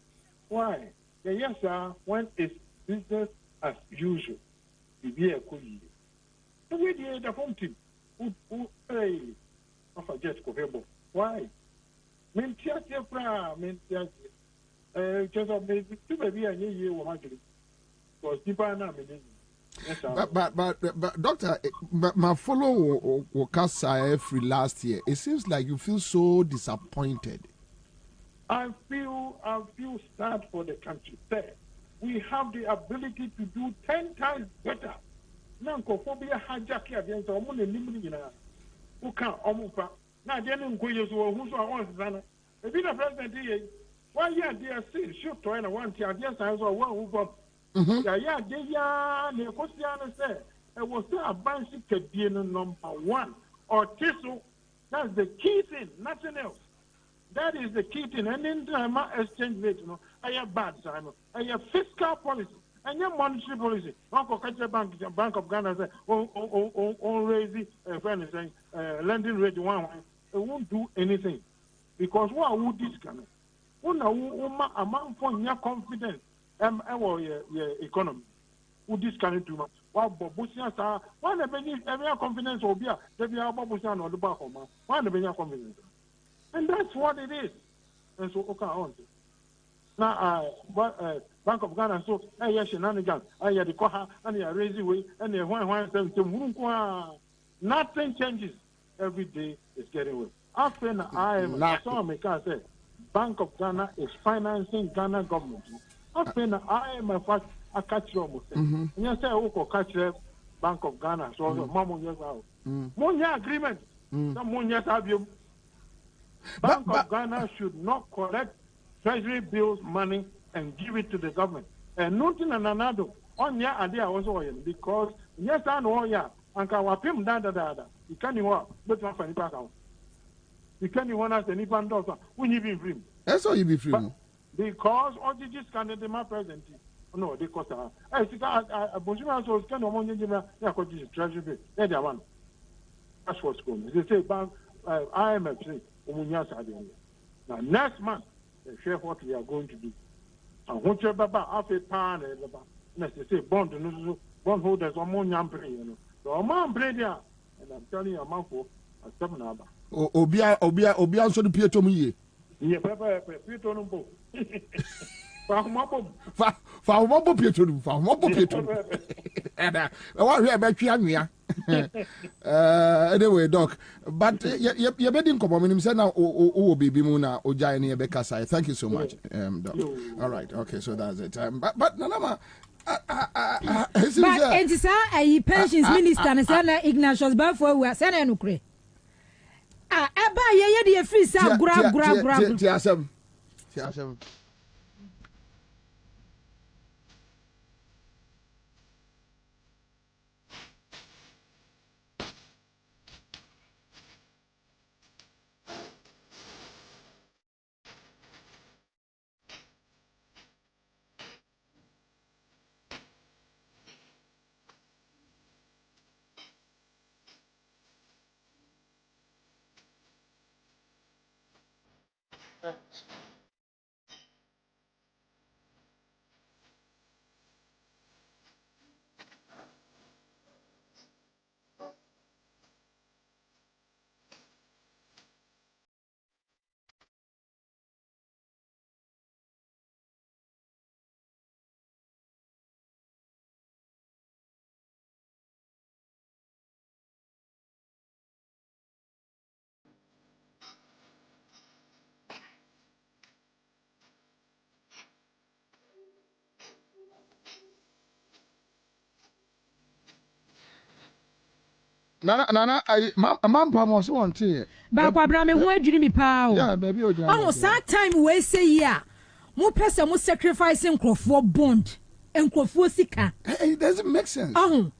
Why? Yes, sir, when it's business as usual, you be a good year. The way the home team, who pay, I forget, why? Mentia, just of maybe two baby a year or actually. Because deeper now, but doctor, my follow Okasa free last year. It seems like you feel so disappointed. I feel sad for the country. We have the ability to do 10 times better. Nankophobia hijack against our money limiting who can't almost now then go use who's on Zana. If the president here, why yeah, dear say shoot to anyone to against us or one who got yeah, the question said it was a basic number one or tissue. That's the key thing, nothing else. That is the key thing. And in time, exchange rate, I have bad, I have fiscal policy. And your monetary policy, Uncle Catcher Bank of Ghana said, raise lending rate one, it won't do anything. Because what would this come? Amount for your confidence, your economy. Would this come too much? What Bobusians are, one of the confidence will be a Bobusian or the back of one of the confidence. And that's what it is. And so, okay, on. Now, Bank of Ghana, so I hear shenanigans, I hear the Koha, and I raise away, and the one, nothing changes. Every day is getting worse. After I saw me say, Bank of Ghana is financing Ghana government. After I am a fact, I catch you almost. And you say, oh, catch Bank of Ghana, so Mamma years out. Monia agreement, some Monia have you. Bank of Ghana should not collect treasury bills money and give it to the government. And nothing and another on your idea also because yes I know yeah and can wapim da. You can't even but one for account. You can't even ask any band also when you be free. That's all you be free. Because all the candidate my president. No, they cost I think I Bonjour so can no money yeah got this treasury bill. Yeah one. That's what's going. They say bank IMF now next month, share what we are going to do. And what you're about after pan and say bond holders or more young so a man play there, and I'm telling you a month for a 7 hour. Obia so the Pietro me. Yeah, Papa, Pietro no boat. For Pietro. And I want to bet you. Anyway, Doc, but you're betting Kobomin said now, oh, baby Muna, or Giant Bekasai. Thank you so much, Doc. All right, okay, so that's it. But Nanama, but it's a pensions minister and Sana Ignatius Bafo, we are Sana Nucre. Abba, ye free some grab. Tiasem. Nana, a man promise one tea. But Kwabena, who are dreaming power? Yeah, baby, almost that time we say, yeah, more person was sacrificing for bond and Sika. It doesn't make sense. Oh,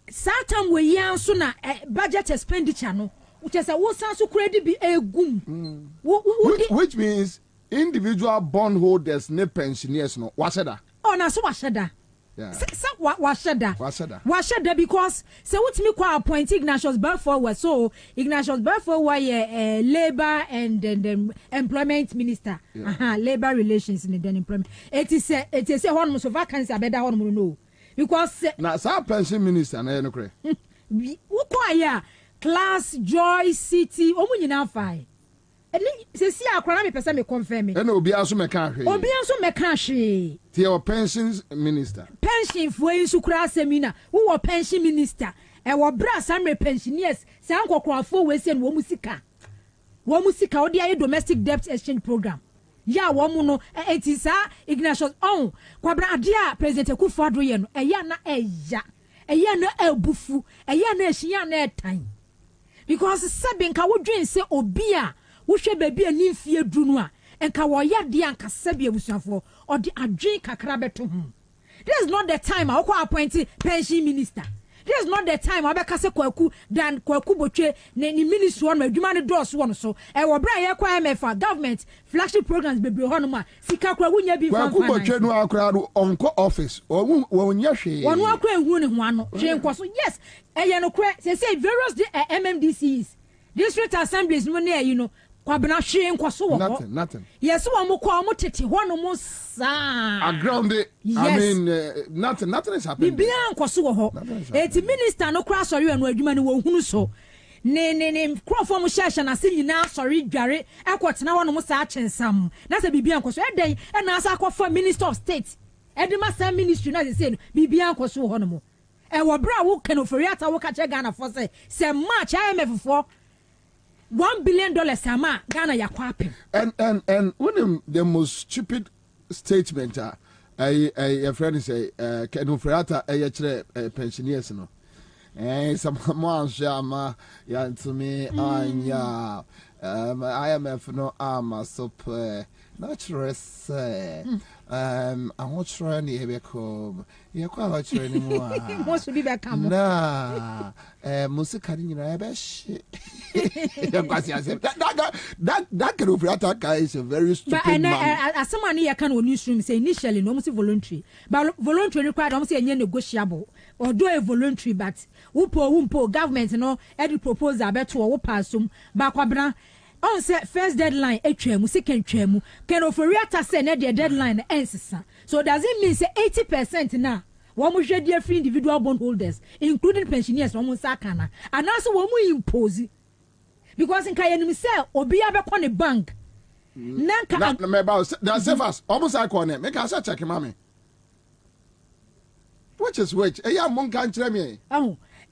Satam we yan so na budget expenditure no which is a wo san so credit be egum which means individual bondholders ne pensioners no washeda oh na so washeda yeah washeda because say wutimi kwa appoint Ignatius Belfort so Ignatius Belfort was labor and then employment minister labor relations and then employment it is a one so vacancy abeda one no because na sa pension minister na no kre ukwa class joy city omu nyina fai eni se si akra na me pese me confirm e na obi aso me kan hwe tie o pensions minister pension for insu kra semina wo pension minister e wo bra samre pensioners se ankokrafo we se no wo musika odi aye domestic debt exchange program ya wo mu no etisa Ignatius on kwabra adia president Akufo-Addo ye no eya na eya na ebufu eya na ehia na etan because sabin ka wodwen se obi a wo hwe baby ani mfie du no a enka wo ya de anka sabi abusuafo odi adwen kakra beto ho. This is not the time I will appoint pension minister. This is not the time I will kase kwaku dan kwaku botwe ni ministry one adwuma ne doors one so e wo bra ye kwa MFA government flagship programs bebre ho no ma sika kwa wunya bi fan kwaku botwe no akra no onko office wo nya hwe wonu akra ehu ne ho ano hwe nkoso yes ye no kra say various MMDCs district assemblies no na you know Kwabena hwe nkoso wo nothing yes wo mo kwa mo tete ho no mo sa ground yes. I mean nothing is happening bibia nkoso wo ho eti minister no kra sori anu adwuma ne wo hunu so ne crofo mo shasha na se nyina sori dware ekotena ho no mo sa achensam na se bibia nkoso eden e na asa akọfa minister of state edima sa ministry na se no bibia nkoso ho no mo e wo bra wo kanofori ata wo ka che Ghana for se match IMF for $1 billion ama Ghana yakwapem and one of the most stupid statement a friend say kanoforiata e kire pensioners no some more shama ya to me anya IMF no ama sop natural say I want to try ni hebeko ye kwa wa try ni mo most be back am na musika ni nyina e be shi that kind of attack is a very stupid but man as someone here can on newsroom say initially no almost voluntary but voluntary required almost say negotiable although a voluntary but who government no every proposal beto wo passum ba Kwabena on say first deadline etwemu second twemu can oforiata say na the deadline ensesa so does it mean say 80% now one mo hwede free individual bondholders including pensioners one mo sakana and also one mo impose because in kayenim say obi abekọ ne bank nanka na me ba that savers almost I call them make us check mama which is which eya mo kan kire me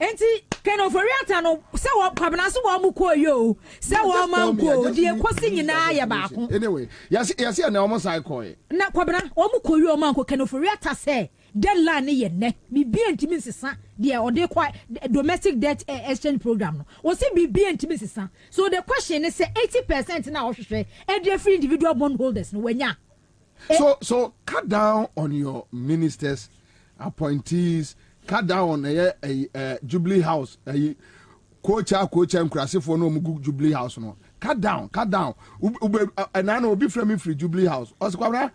enti ken oforiata no se wo Kwabena so wo mko yo se wo manko die kosi nyina ya baako anyway yes na almost I call na Kwabena wo mko yo manko ken oforiata se deadline ye ne bibia ntimi nsesa de ode kwa domestic debt exchange program no wo se bibia ntimi nsesa so the question is say 80% na ohwehwe e free individual bondholders no wanya so cut down on your ministers appointees cut down on a Jubilee House coach nkrasefo no mugu Jubilee House no cut down and I know be from free Jubilee House also Kwabena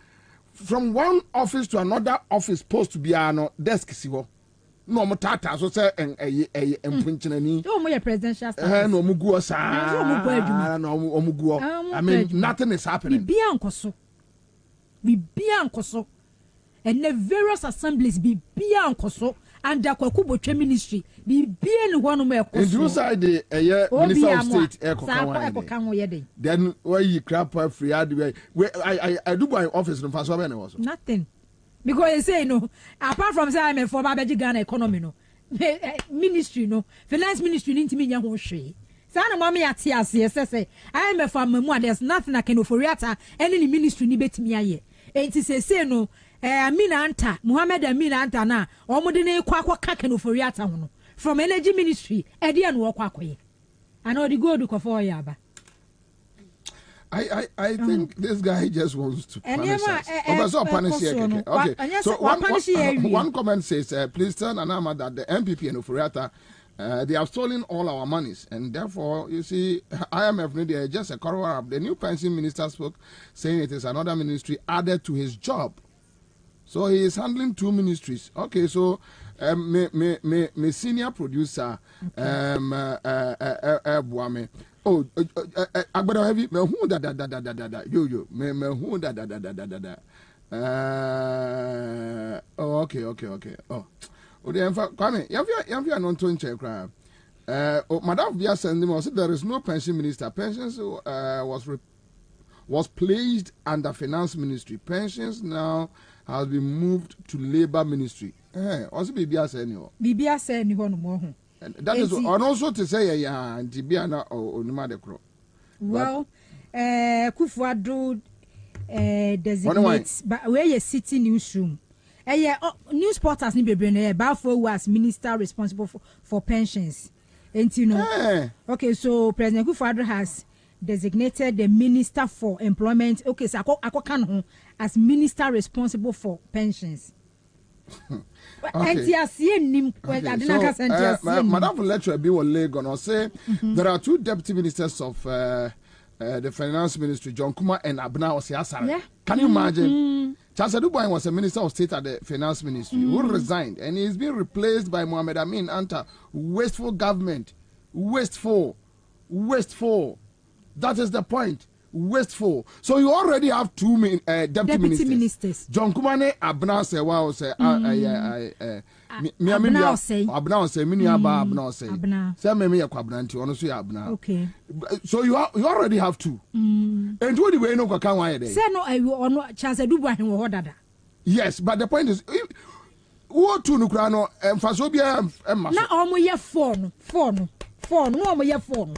from one office to another office post to be ano desk siwo no mo tata so say empunchinani no mo presidential staff no mugu osa no mugu I mean nothing is happening bibia nkoso and the various assemblies bibia nkoso and the Kwaku ministry bibia ne ho no mo ekoso inside the minister of state eko then why you crap free I do my office no faso be ne was nothing because you say no apart from say I'm for Babji Ghana economy no ministry no finance ministry ntimi nya ho hwe sana mama ya tia say I'm for mamu there's nothing I can oforiata any ministry ni betimi aye enti say no Amina Anta Muhammad Amina Anta na omude ne kwa kaka no oforiata ho no from energy ministry e dia no kwa akoye ana odi go do ko for ya ba I think this guy just wants to punish us. Okay. So one comment says, please tell Anama that the MPP and Ofuriata, they have stolen all our monies, and therefore, you see, IMF they are just a cover up. The new pension minister spoke, saying it is another ministry added to his job. So he is handling 2 ministries. Okay, so me senior producer, Buame. Oh, Agbada heavy. Me who da. Yo. Me who da. Oh, okay. Oh, the Kwame. Yamfi non to check crime. Madam Bia send him. Said there is no pension minister. Pensions was placed under finance ministry. Pensions now has been moved to labor ministry. Also Bibia said no. Bibia said no more. That is also to say Tibiana or Nimadekro. Well, Kufuado designates, but where you sitting newsroom. News portals ni bebrene Balfour was minister responsible for pensions. And you know. Okay, so President Kufuado has designated the minister for employment. Okay, so Akokano as minister responsible for pensions. Okay. So, Madam Lecture be Legon say there are 2 deputy ministers of the finance ministry, John Kuma and Abna Osiasara. Yeah. Can you imagine? Charles Adubai was a minister of state at the finance ministry who resigned, and he's been replaced by Mohamed Amin Ansah. Wasteful government. Wasteful. That is the point. Wasteful. So you already have 2 deputy ministers. John Kumane Abna say wow say Abna say mini Abna say me Kwabena nti ono so ya Abna. Okay. So you already have 2. And what the way no kwa kan why dey? Say no ono chance do bua hin wo dada. Yes, but the point is wo tu no kura no emfaso bia emma. Na omo ye phone no omo ye phone.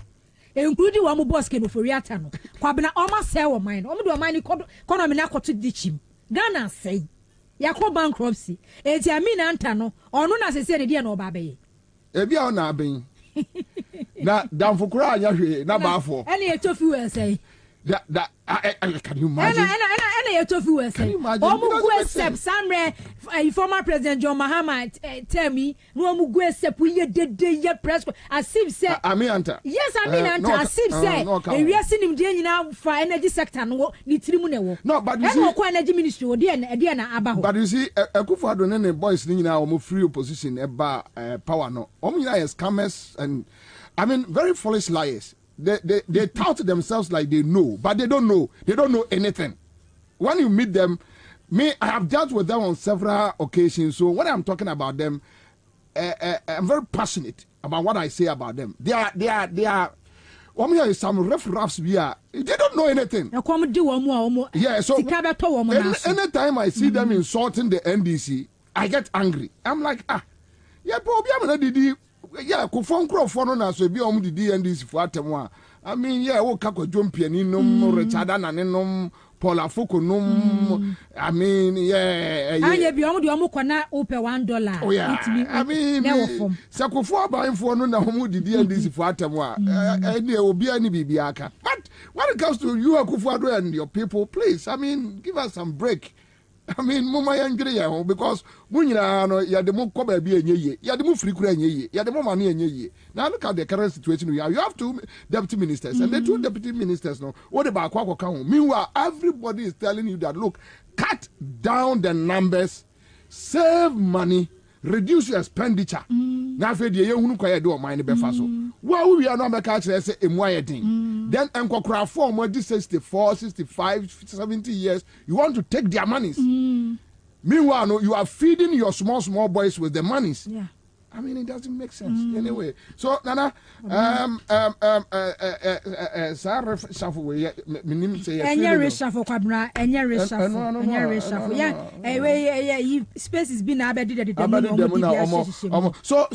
Including one boss can for Riata no. Kwabena almost say one mine. Omo do mine kono me na koto dichim. Ghana say. Yakọ bankruptcy. Eti Amina Anta no. Ono na se ne dia na obabe. Ebia o na aben. Na damfokura anya hwe na baafo. Ene etofi we say. That can you imagine? And etofi we say. Omo go step Samre former president John Mahama tell me no omo go step ye de press as if say Anta. Yes, Anta as if say e wi asinim de nyina fa energy sector no ni tirimu ne wo. No, but you see ko energy ministry o de na aba ho. But you see Akufo-Addo ne boys ni nyina omo free opposition eba power no. Omo nyina is scammers and I mean very foolish liars. They tout themselves like they know, but they don't know. They don't know anything. When you meet them, I have dealt with them on several occasions. So when I'm talking about them, I'm very passionate about what I say about them. They are. Some riff-raffs they don't know anything. Yeah, so anytime I see them insulting the NDC, I get angry. I'm like, Bobie, yeah, Kufon na so bi the DNDC for atemwa. I mean, yeah, wo kako jompiani nom Richard Ananenom Paula Foko nom. I mean, yeah. Anya bi omo de omo kona ope $1. Oh yeah. I mean, se Kufo abanfo no na omo the DNDC for atemwa. E obi ani bibiaka. But when it comes to you Akufo-Addo and your people, please, I mean, give us some break. I mean, mama yangire ya because munyina no ya de mo ko ba bi enye ya de mo free kura enye ya de mo mane enye now look at the current situation you have 2 deputy ministers and the 2 deputy ministers no what about kwakwa ho meanwhile everybody is telling you that look, cut down the numbers, save money, reduce your expenditure. Na fe de yehunu kwa ye de o mine be fa so wa we are no make kire say emu ayedin then enkokora form of 64 65 70 years you want to take their monies. Meanwhile no, you are feeding your small boys with the monies. Yeah, I mean, it doesn't make sense anyway. So Nana, shuffle we minim say any reshuffle Kwabena, any reshuffle. Yeah, space is been added. So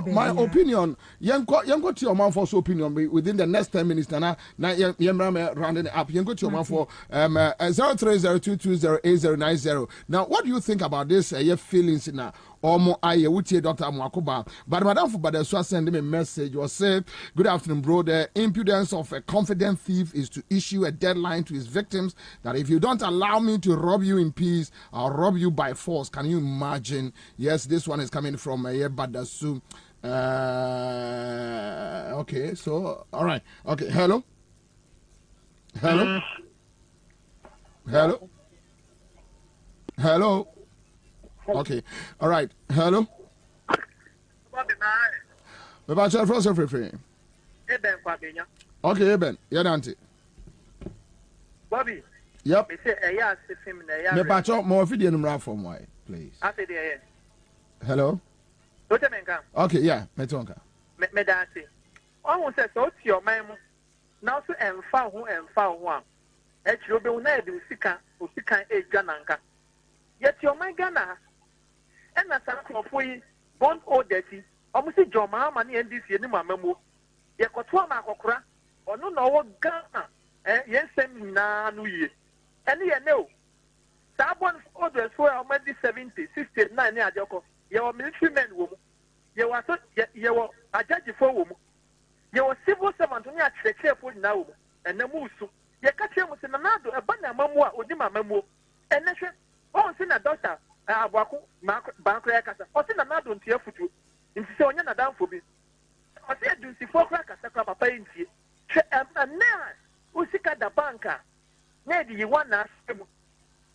my opinion, yango to your man for opinion within the next 10 minutes. Nana, yemra rounding up. Yango to your man for 0302208090. Now, what do you think about this? Your feelings now? Omo aye wutie Dr. Mwakoba. But Madam Fubadeswa send me a message or said, good afternoon, bro. The impudence of a confident thief is to issue a deadline to his victims that if you don't allow me to rob you in peace, I'll rob you by force. Can you imagine? Yes, this one is coming from Badasu. Okay, so all right. Okay, hello. Okay, all right. Hello. About your first free. Kwabena. Okay, Ben. Yeah, Dante. Bobie. Yep. Me say eya sefim na eya. Me patcho more video number from why, please. I say there. Hello. What menka? Okay, yeah, me tonka. Me da say. Who say so ti o man mu. Now so emfa ho a. E chiro be una e de usika e dwa nanka. Yet your man Ghana. And na san krofo yi bond odeti. Omo si joma ma ne NDC ni mama mu. Ye koto ma akokora. Ono na wo Ghana. Yen sem na no ye. Ene ye ne o. Sa bon odres for already 70, 69 ni ajoko. Ye wo military men wo mu. Ye wo so ye wo ajaji fo wo mu. Ye wo civil servant ni akyerɛkyerɛ fo nyina wo mu. Ene mu su. Ye ka kyerɛ mu se na nado eba na mamu a odi mama mu. Ene hwɛ on se na doctor abwako bankra ya kasa. O se na nado ntia futu. Nti se onya na danfo bi. O se edunsi fo kra kasa kra papa ntie. Hwɛ na usika da banka. Na di yi wana asemu.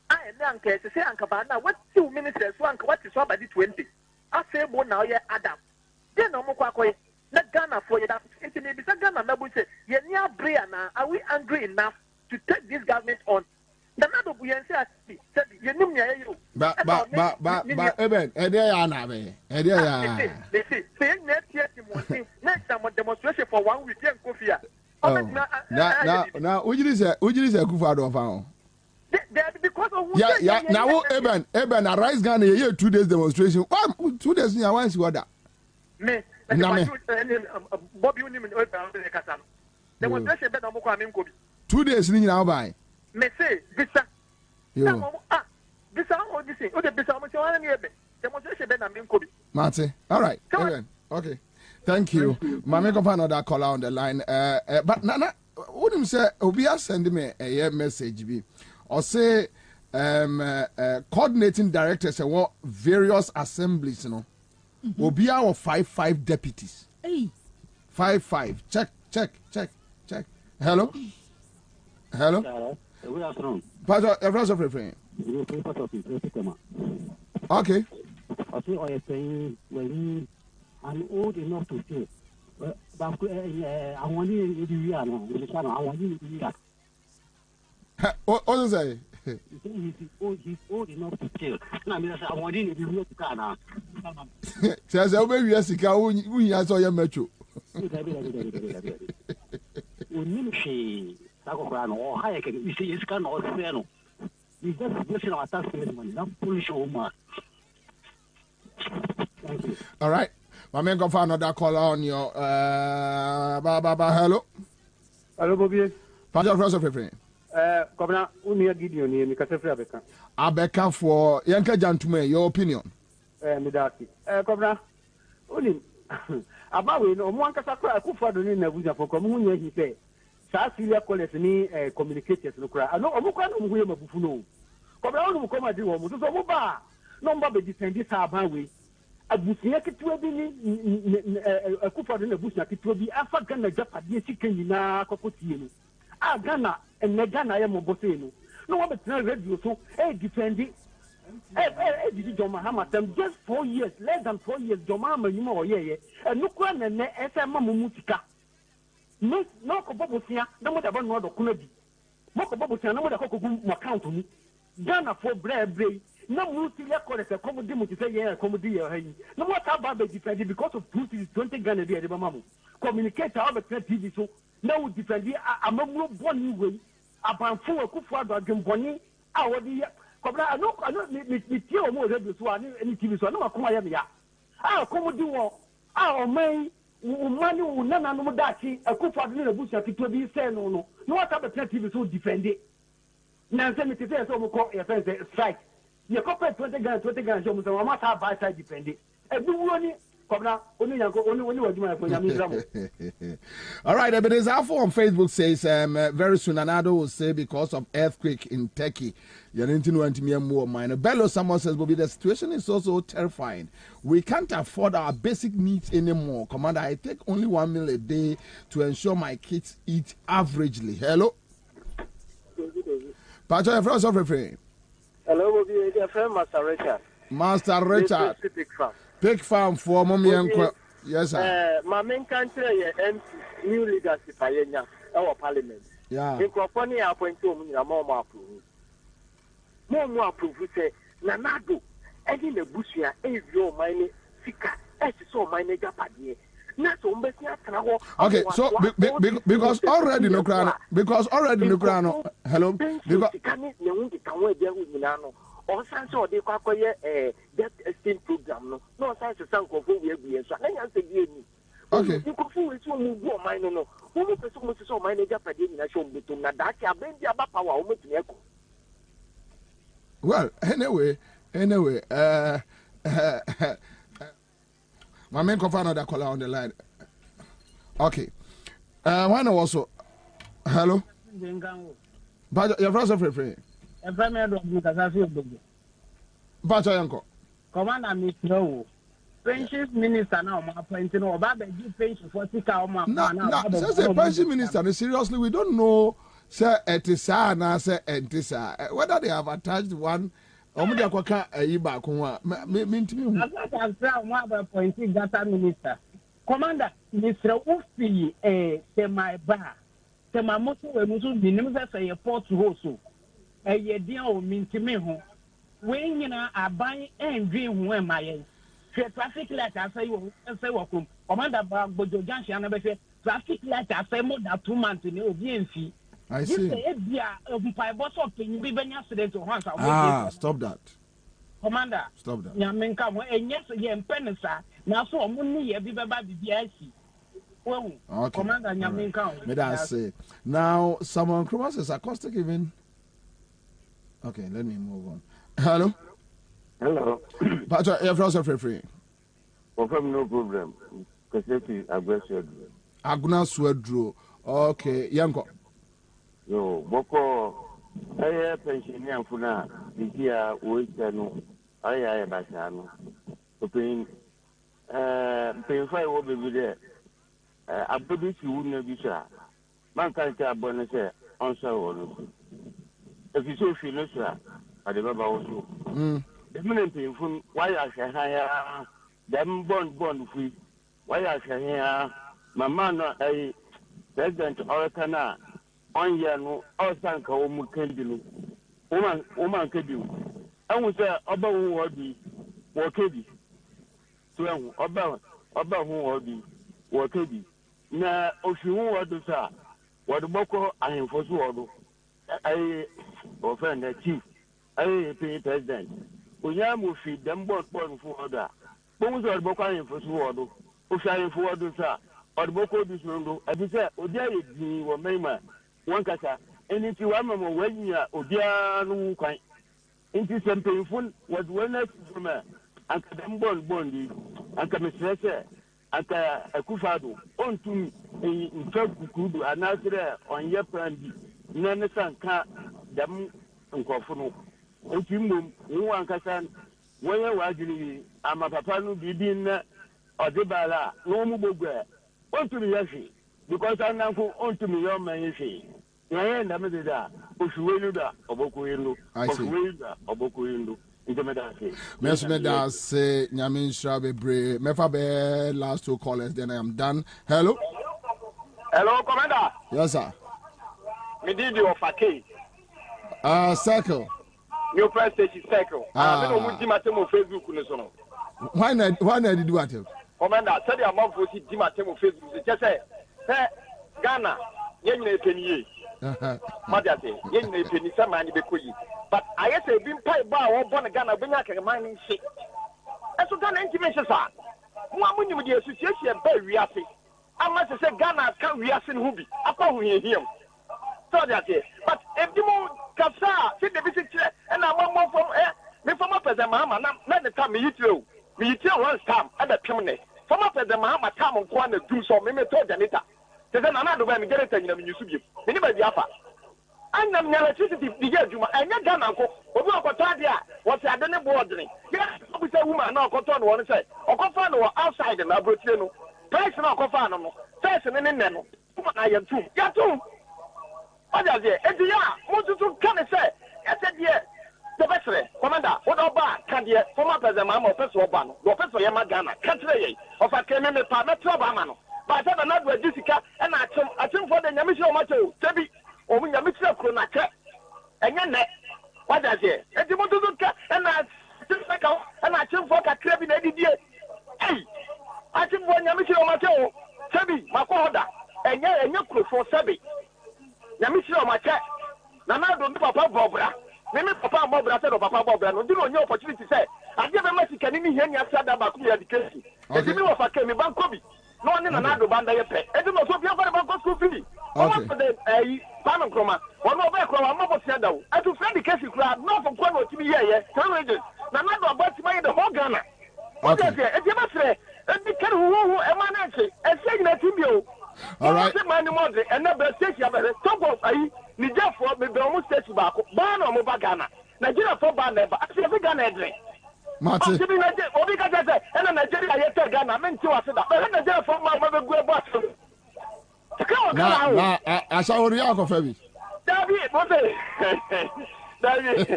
I anka say anka ba na what 2 ministers so anka what is so about 20 afebo na ye adam then no mokwa koye na Ghana for you that it may be Ghana na bu say ye ni abre na are we angry enough to take this government on na na do bu yen say ye nim nya ye ba eben ede ya na be ede ya they say next year next time demonstration for 1 week in Kofia na ujiri say kufa do fa on because of yeah now Eben arise Ghana here 2 days demonstration 2 days ni awan si order me Bobie uni me kasa demonstration be na mo ko amen ko bi 2 days ni nyina buy me say visa visa o di say o de visa mo se wan ni ebe demonstration be na amen ko bi Marty all right Eben okay thank you mama go find another caller on the line but na what him say obi send me a message bi or say coordinating directors and what various assemblies, you know, will be our 5 deputies. Hey. 5. Check. Hello. Good afternoon. Pastor, everyone's of refrain. Okay. I think I saying when I'm old enough to say, but I want you to be I want you to be what does say? He's old enough to kill. I mean, I want him to be real to Ghana. Says, I'll be a cigar when you saw your metro. Nimshi, Sagoran, or Hayek, you see, it's kind of Seno. He's just listening to our tax money, not foolish woman. Thank you. All right. My man go find another caller on your hello. Hello, Bobie. Pastor, first of everything. Kwabena, uni Gideon ni mikasefra abeka. Abeka for Yanka Jantume, your opinion. Midaki. Kwabena, uni abawe no mo ankasa kra akufo do ni na buja foko mo nya hi se. Sa Syria college ni communicators no kra. Ano omo kwa no mo hu mabufu no. Kwabena onu mo koma di wo mo so mo ba no mba be defend sa ban we. Abusia ketewa bi ni akufo do na busia ketewa bi afa Ghana japade sika nyina kokotie no. Ghana and Ghana ya mobose no one between radio so defending John Mahama just 4 years, less than 4 years, John Mahama you know and no kwan and SMA Mumutika. No Kobosia, no more about no Kunabi. Moko Bobosia, no more the account to me. Ghana for bread, no multi-year college, a comedy to say, yeah, comedy. No more about the defending because of 20 Ghana at the Mamu. Communicate our TV so. No defend a mamu born way about 4 Kufa Gimboni. I would be I know me tell more radio so any TV so no come here. I'll come do our may money will none no dachi a Kufa in the bush to be say no. No what about TV so defend it. Now send me to say so call a friend strike. You copy 20 guns, so we must have by side depending. And do only Kwabena, only what you might put. All right, Ebenezer Afo on Facebook says very soon Anado will say because of earthquake in Turkey. You're not want me more minor. Bello someone says, Bobie, the situation is also terrifying. We can't afford our basic needs anymore. Commander, I take only 1 meal a day to ensure my kids eat averagely. Hello? Pacho, your friend, refrain. Hello, Bobie, your friend, Master Richard. Master Richard. Big farm for mommy and yes, sir. My main country is new leadership in our parliament. Yeah. In Kwabena, I point to me, I'm more approved. More approved, say, Nanado, and in the bush, your money, Sika, as you saw my nigga paddy. Okay, so because already no crown, hello, because or sans or they acquire a death esteem program, no sense of some of who will be, so I answer you. Okay. You could fool it to move your mind, no. Who will so much so my nigga paddy, I show me to Nadaka, bring the other power almost in echo. Well, anyway, my main confirm that caller on the line. Okay. One also. Hello. But your friends are free. But uncle. Commander Mr. Pensions Minister now, my appointing or Baba give pension for 6 hours. No, says the pension minister. Seriously, we don't know. Sir, Etisa and say Etisa. Whether they have attached one. Omudia kwaka ayiba kunwa mintimi I'm appointing data minister. Commander Mr. Ufi my bar. Tema moto we musu dinimza say port hoso. Ye dia o mintimi ho. We nyina aban endwi ho e maye. Hwe traffic light asay wakum. Commander ba bojo junction na be hwe traffic light asay more than 2 months ni obi enfi. I see. Stop that. Commander. Stop that. Okay. Commander, may that say. Now, someone cross is acoustic even. Okay, let me move on. Hello? Hello. Patrick, your friends are free. Confirm no problem. Kaseti aggression. Aguna Swedro. Okay, Yanko. Yo, Boko, I pensioner Funa, the year Western, I Basano. To pay 5 will be there. I believe you wouldn't be sure. Man can't have bonus answer or if you so feel sir, I remember also. The minute you why I shall hire them bond free. Why I shall hear my man, a president or cana. On Yano, or Sanka, Mukendi, woman Kedu. I was there about who would be, or Kedi. So about who would be, or Kedi. Now, if you want to say, what the Boko I am for Swallow, I offend the chief, I pay president. We are will feed them both born for other. Bones are Boko I am for Swallow, who shine for others, or the Boko this window, I said, oh, there is me or Mayman. One kasa, and if you are when you are Odiano kind, into some painful was when I from a them bondi, and come a and a kufado, on to me in Kudu, and answer on your brandy, none san can't them and Kofuno. And you one kasa, when you are getting, I'm a papa no be in or the bala, no more on to me, Yashi, because I'm now on to me, your man, I say, Nyamin Shabe Bre, Mefabe, last 2 callers, then I am done. Hello? Hello, Commander. Yes, sir. Me did you of a case. Circle. New press station circle. I don't know what Timothy Facebook. Why did you do it? Commander, said your mom was Timothy Facebook. Just say, Ghana, you penny. Madate, yen may penny some money be quick. But I have been paid by or born a gun of Binaka mining shit. As to Ghana intimation, sir. One when you with the association, very reactive. I must say Ghana can't react in Hubi. I call him. So that is. But if you move Kasa, sit the visit and I want more from Me former president Mahama na the time me yitio one time at the pimne. Former president Mahama time on kwana do so me to Janita. Te say na do ba me get nyina me nyusu bi. Ni ba biafa. Annam nya electricity di ge adwuma. Enya Ghana nko. Obi okoto dia what say ade ne board ni. Yes, obi say woman na okoto no won say. Okofa no outside na brotire no. Price na okofa no. Price ne ne no. Woman na yentum. Yatum. Oja je ediya mo tutu kan say. Ese die the best commander what about can the former president Mahama person oba no the person yema Ghana country ye of a keme me pa metro ba ma no but say na do adisika e na atim for the nyamisi o macho tebi o mu nyamisi akro na che enye ne what does it e di mo do ka e na atim e na atim for kakra bi na didie ei atim for nyamisi o macho tebi makohoda enye kro for sebi nyamisi o macho na na do papa bobra me papa bobra say do papa bobra no dino nye opportunity say ade be masika ni here ni asada ba ku education e di mi wo fa me ban kobi no ni na do banda ye pe e di no so bia fa ban ko school fee o ma de pan kroma won oba kroma ma bo sia dawo e to friend case kura no for kwa no timi ye challenges na do about my the whole Ghana okay e di ma sre e di kere hu e ma na che e se na timbio all right man ni mo de e na be state ya be top of ayi ni jafo me be almost state back ban no mo ba Ghana Nigeria for ban never I say Ghana edre Mate obi ka say e na Nigeria ye te Ghana me nti wa se da be Nigeria for ma be go ebo aso na asa ori akofa bi David mo say David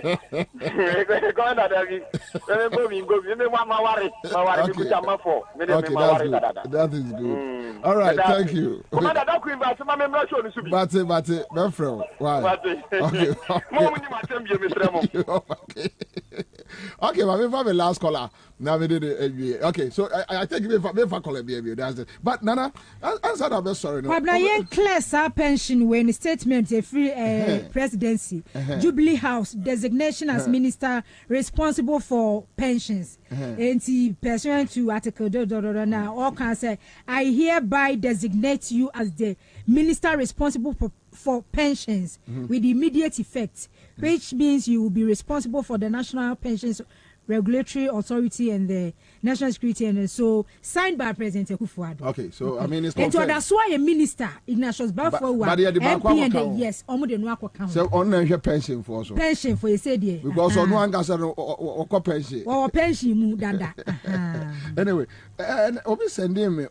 go na David me go me ma wari me kuta ma for me de me ma wari that is good all right thank you commander that queen ba ma me mra show ni subi Mate my friend why okay mo ni ma tem bi me tremo okay but we have a last caller now we did it okay so I think we have caller be that's it but Nana answer that best sorry no Kwabena yen class our pension when statement a free presidency Jubilee House designation as minister responsible for pensions and pursuant to article now all can say I hereby designate you as the minister responsible for pensions with immediate effect, which means you will be responsible for the National Pensions Regulatory Authority and the National Security, and so signed by President Kufuor. Okay, so I mean it's and so that's why a minister Ignatius Balfour MP and yes, almost the no account. So on your pension for so pension for you said yeah because on one gas or pension or pension mu dada. Anyway, and obi sending me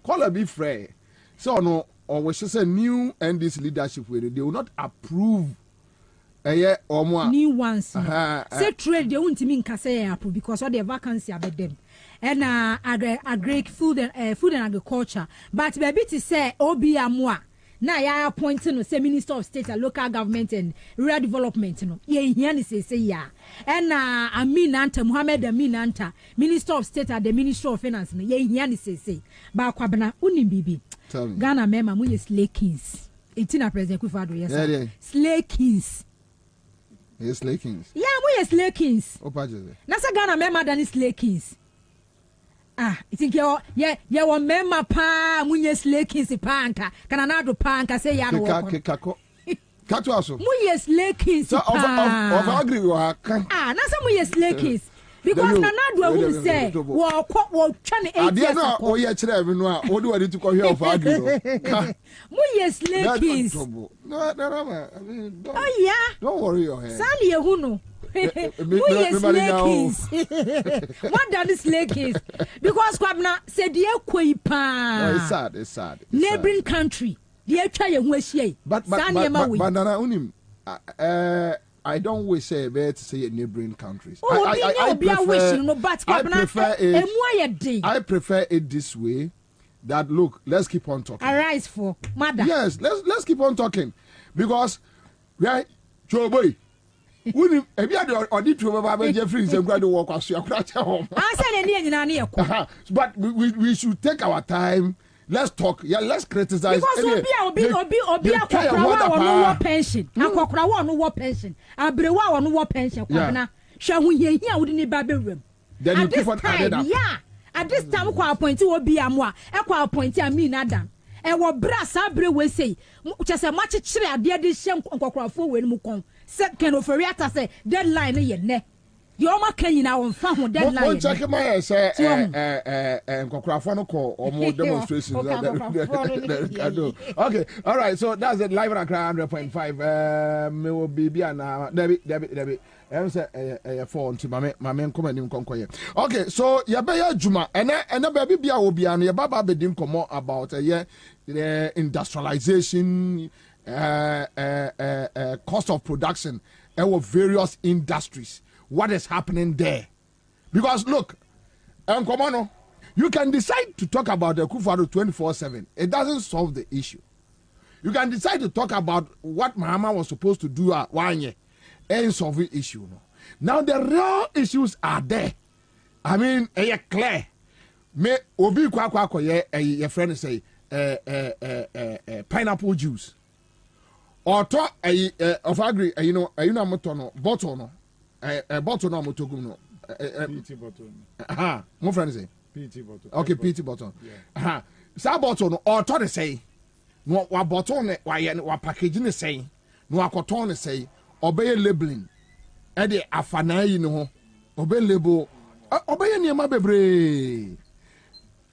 call a be free. So no. Or we should say new and this leadership they will not approve new ones. Say trade they won't mean kase approve because all the vacancy about them. And agri food and agriculture. But baby to say obi amwa. Now ya appointing say Minister of State and Local Government and Rural Development no. Ye here say ya. And Amin Anta Mohammed Amin Anta Minister of State and the Minister of Finance no. Ye here say. Ba Kwabena uni bibi. Ghana mema mu ye slay kings. Itina President Kufuor yes. Yeah. Slay kings. Yes, slay kings. Yeah, mu ye slay kings. Opaje. Nasa Ghana mema than slay kings. I think you mema pa mu ye slay kings panka. Kana na do panka say ya no. Kako. Kato aso. Mu ye slay kings. So of agree with her. Nasa mu ye slay kings. Because Nanadu will say, "Well, trying to I did not. Oh, yeah, what do I need to call here for agri? Yes, ladies. No, I mean, oh yeah. Don't worry your head. Sally, who know? Yes, ladies. What done is ladies? Because Kwabena said, "Dear Kwaipa." It's sad. Neighboring country. Dear Chaya, who is she? But Nana Unim. I don't wish to say neighboring countries. I prefer it this way. That look, let's keep on talking. Arise for mother. Yes, let's keep on talking because right, Joe boy. But we should take our time. Let's talk. Yeah, let's criticize. Because Obi pension. Akokra no pension. Abrewa no pension. Kwabena. Shahu here wouldn't be room. Then you keep on adding up. Yeah. At this time, kwa appointee Obi amwa. Ekwa appointee Amin Adam. E wo bra sabre we say. Chese machi chire ade de hyem nkokra fo we mu kon. Second of Riata say deadline ye ne. The Oma Kenya on found deadline. One check my say Kokra call or more demonstrations. Okay, all right. So that's it. Live at 100.5. Me will be now. Debbie. I'm say a phone to my men come and conquer. Okay, so Yabaya Juma and baby Bia will be on your Baba Bedim come more about the industrialization, cost of production, and various industries. What is happening there? Because look, Nkomono, you can decide to talk about the Kufado 24/7. It doesn't solve the issue. You can decide to talk about what Mahama was supposed to do at 1 year and solve the issue. No? Now the real issues are there. I mean, clear. Me obi kwa your friend say pineapple juice. Or talk of agree, motono bottle no. Bottle no motogum no. PT bottle. My friend say PT bottle. Okay, PT bottle. Sa bottle no or to say no wa bottle ne wa package ne say no akoton ne say obey labeling e de afana yi ne ho obey label obey niam bebre.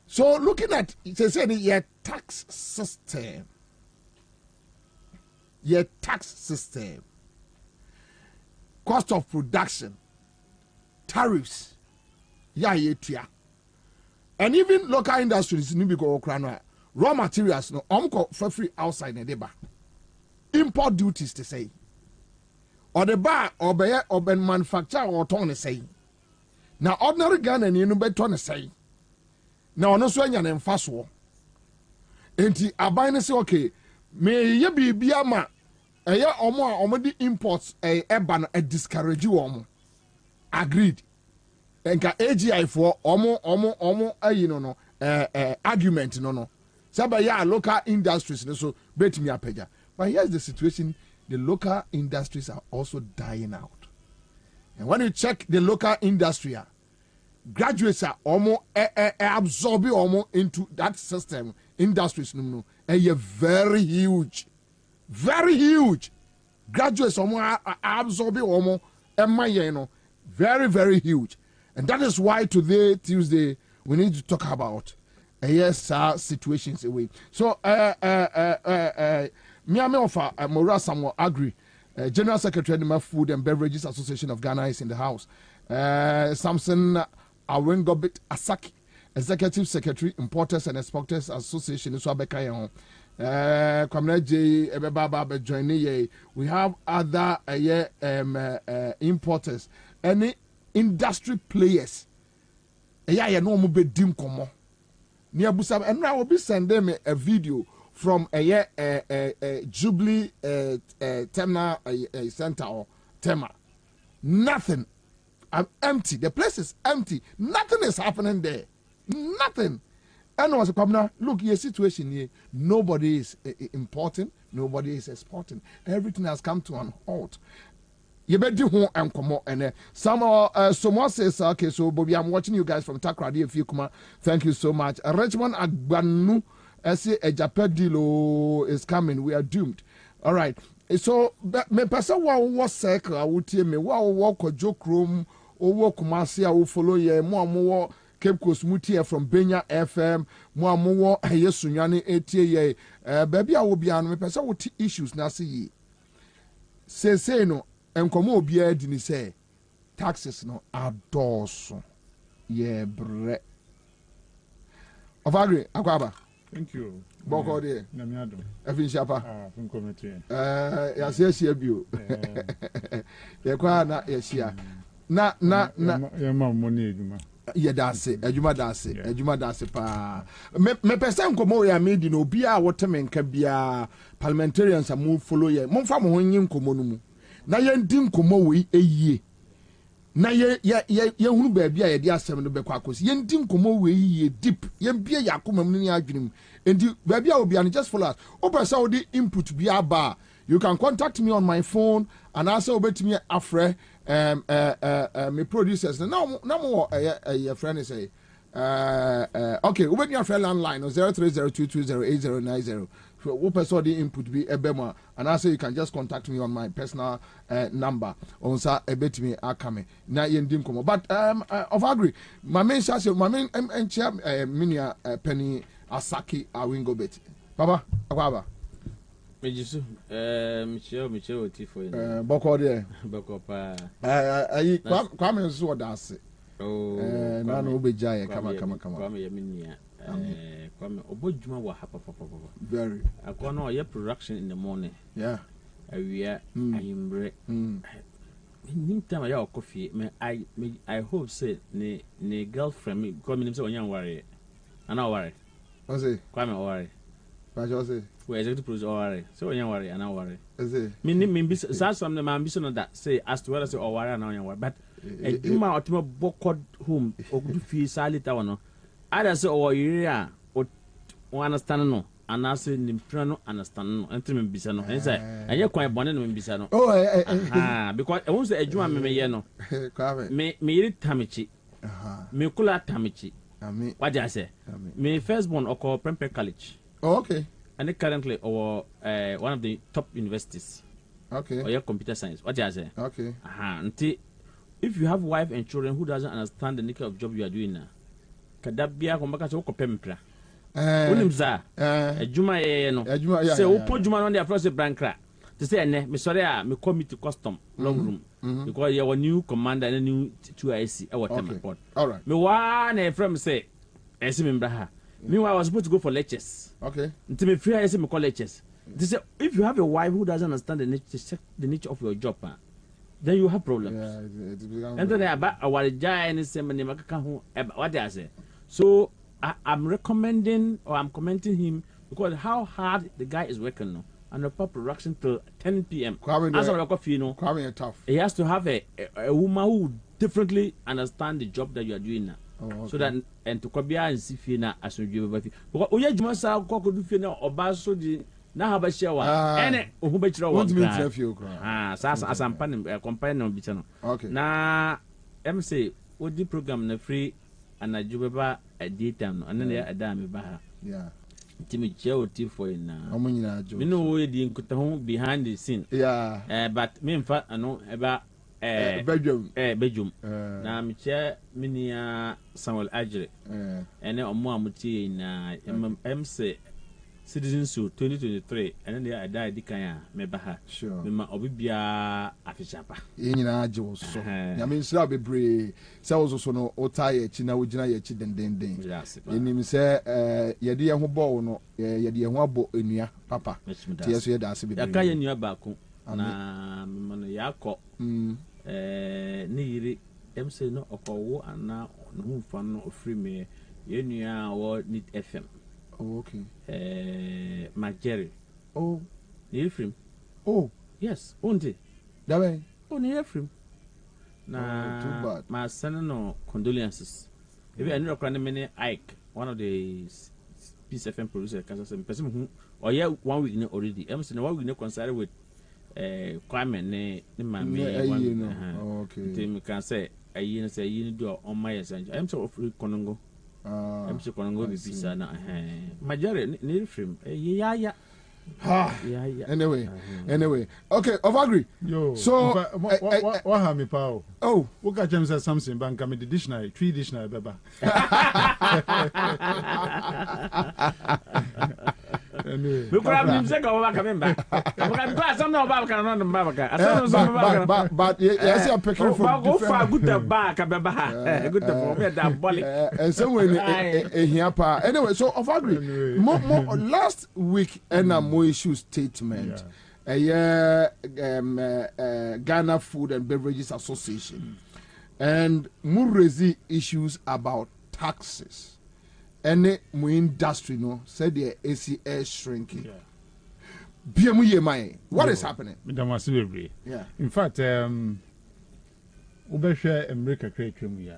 So looking at say your tax system, cost of production, tariffs, and even local industries, raw materials, no, for free outside the deba. Import duties to say, or the bar or buyer or ben manufacture or tone say. Now ordinary gun and you know better say. Now no so yan and fast war. Enti abine say okay, may ye be biama. Eya omo the imports ban a discourage you agreed. Enka AGI for omo no argument no. Saba ya local industries no so bet me apeja. But here's the situation, the local industries are also dying out. And when you check the local industry, graduates are almost absorbing almost into that system. Industries no very huge. Very huge. Graduates almost absorbing almost very, very huge. And that is why today, Tuesday, we need to talk about situations away. So Miami offer Mora Samuel Agri, General Secretary of the Food and Beverages Association of Ghana is in the house. Samson Awengobit Asaki, Executive Secretary, Importers and Exporters Association is Wabeka. We have other importers, any industry players. No more be dim komo. Near Busam, and I will be sending them a video from Jubilee Terminal Center or Tema. Nothing. I'm empty. The place is empty. Nothing is happening there. Nothing. And was a Kwabena, look, your situation here, nobody is importing, nobody is exporting. Everything has come to an halt. You better do and come on. And someone says, okay, so Bobie, I'm watching you guys from Takrady. If you come, thank you so much. Richmond Agbanu, I say a Japedilo is coming. We are doomed. All right. So, me person was circle, I would tell me, walk or joke room, or walk Kumasi, I will follow you more. Cape Coast Mutia from Benya FM, more Yesunyani ATA. Baby, I will be on me person with issues now. See, say no, and come over here, didn't say taxes no are dorsal. Yeah, bre. Of agree, Akwaba. Thank you. Boko de. Namiado. Efin Shapa. From committee. Yes, you. Yakwana, yes, yeah. Na. Your mom money, Yeah, that's it. Ejuma that's it. Me person komo ya made no bia watermen ka bia parliamentarians are move follow ye. Mon fa mo yin komo no mu. Na ye ndin komo we eyie. Na ye hunu ba bia ye de asem no be kwa kosi. Ye ndin komo we eyie deep. Ye bia yakoma mu ni adwenem. Enti ba bia obi an just follow us. Obrasa wo di input bia ba. You can contact me on my phone and also obetimi afre me producers now more a friend say Okay, we your friend landline 0302208090. What person the input be ebema, and I say you can just contact me on my personal number. On sa ebet me akame. Na yendim komo. But of agree, my main shashe, my main minia penny asaki awingo bet. Papa, akwaba. Mejisu, Michelle Tifo. Boko there. Boko pa. Kwame nso dase. Oh, na no be jaya kama. Kwame yeminia. Kwame obojuma wa hapa papa. Very. Akwa your production in the morning. Yeah. Awia ayimbre. Meantime I coffee. I hope say ne girlfriend me because me say onyan worry. Ana worry. What's it? Kwame worry. What you say? We executive producer worry. So onyan worry ana worry. Is it? Me be some the man be so that say as to whether say or worry ana onyan worry. But Juma otimo bokod home ogudu fi salita wono. Ada say o yiri o understand no and I say nimpra no understand no enti me bisa no ense enye kwan bone no me bisa no because I won't say Juma me ye no me yiri tamichi me kula tamichi what I say me firstborn oko Prempeh College. Oh, okay. And currently one of the top universities. Okay. Or your computer science. What I say? Okay. Until if you have wife and children who doesn't understand the nature of job you are doing now, kadabia kombaka so ko pempra. Unimza. Ejuma no. Say opo juma no dey first brankra. To say me sorry me committee custom long room because you are new commander and new 2IC our time report. All right. Me one a friend say esi me braha. Meanwhile I was supposed to go for lectures. Okay. Until me free esi me call lectures. They say if you have a wife who doesn't understand the nature of your job, then you have problems. Yeah, and then about our giant ceremony, what I say. So I'm recommending or I'm commenting him because how hard the guy is working now. And the production till 10 p.m. As a coffee, tough. He has to have a woman who differently understand the job that you are doing now. Oh, okay. So that and to Kwabena and Sifina as you do everything. Because Oya Jumasa Koko do Fina or Baso na have a share one. And who bet you want me as I'm companion bitano. Okay. Na MC, what the program na free and a jubeba at daytime and then they are dame baha. Yeah. Timmy Joe T for you now. You know, we didn't behind the scene. Yeah. But me in fact, I know about Belgium. Na me chair minia Samuel Ajre. And then on Muamuti in MC Citizens 2023. And then they died Dikaya, Mebaha. Sure. Mema Obibia Afishapa. In Ajo. So, I mean, Sir Bebre, Sells also no Otai, China, Ujina, Chiden. Yes. In him say, Yadia Hobo, Yadia Wabo, Unia, Papa. Yes, we had asked me. Yakaya Nia Baku. Na Yako. Niri MC no Okowo and now no fun no free me. Yenia or Need FM. Oh, okay. Jerry. Oh, near film. Oh, yes, won't it? That way. Oh, near film. Nah, too bad. My son, no condolences. If I know a Ike, one of the Peace FM producer, can person who, or yeah, 1 week already. Emerson, 1 week concerned with Kwame, ne, my man. Okay. Tim can say, a year say, you do on my essential. I'm so free Conongo. I'm so Conongo be pizza now. Majority near film. Yeah. Anyway. Okay, of agree. Yo. So, what have me power? Oh, what can James say something? Bank me the dictionary, 3 dictionary, baba. Anyway, we grab him second over coming back. I'm glad some no back can run the back. But yes, I'm picking from go for good back, baba. Good for me that bolly. And so when anyway, so of agree. More last week and more issue statement. Ghana Food and Beverages Association and Murrezi issues about taxes. And my industry no said the ACS shrinking. What is happening? Yeah. In fact, Ubesha America created me,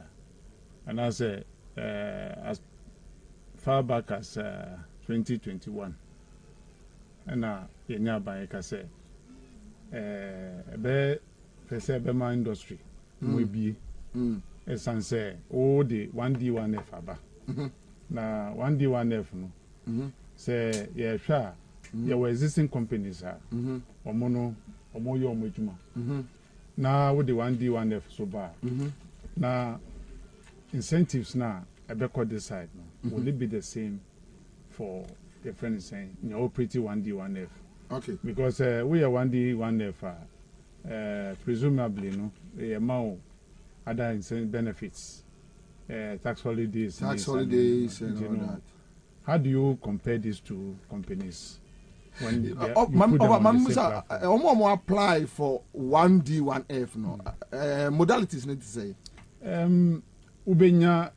and I say as far back as 2021, and now nearby I say be my industry, maybe esanse o de 1D1F aba na 1D1F no say ye hwa ye were existing companies omo no omo ye omo adwuma na wo de 1D1F so ba na incentives na ebeko this side no will it be the same for the friends saying you operate 1D1F? Okay, because we are 1D1F presumably no amount other incentive benefits, tax holidays and all that. How do you compare these two companies when you put them on the same platform? Apply for 1D1F no modalities need to say ubenya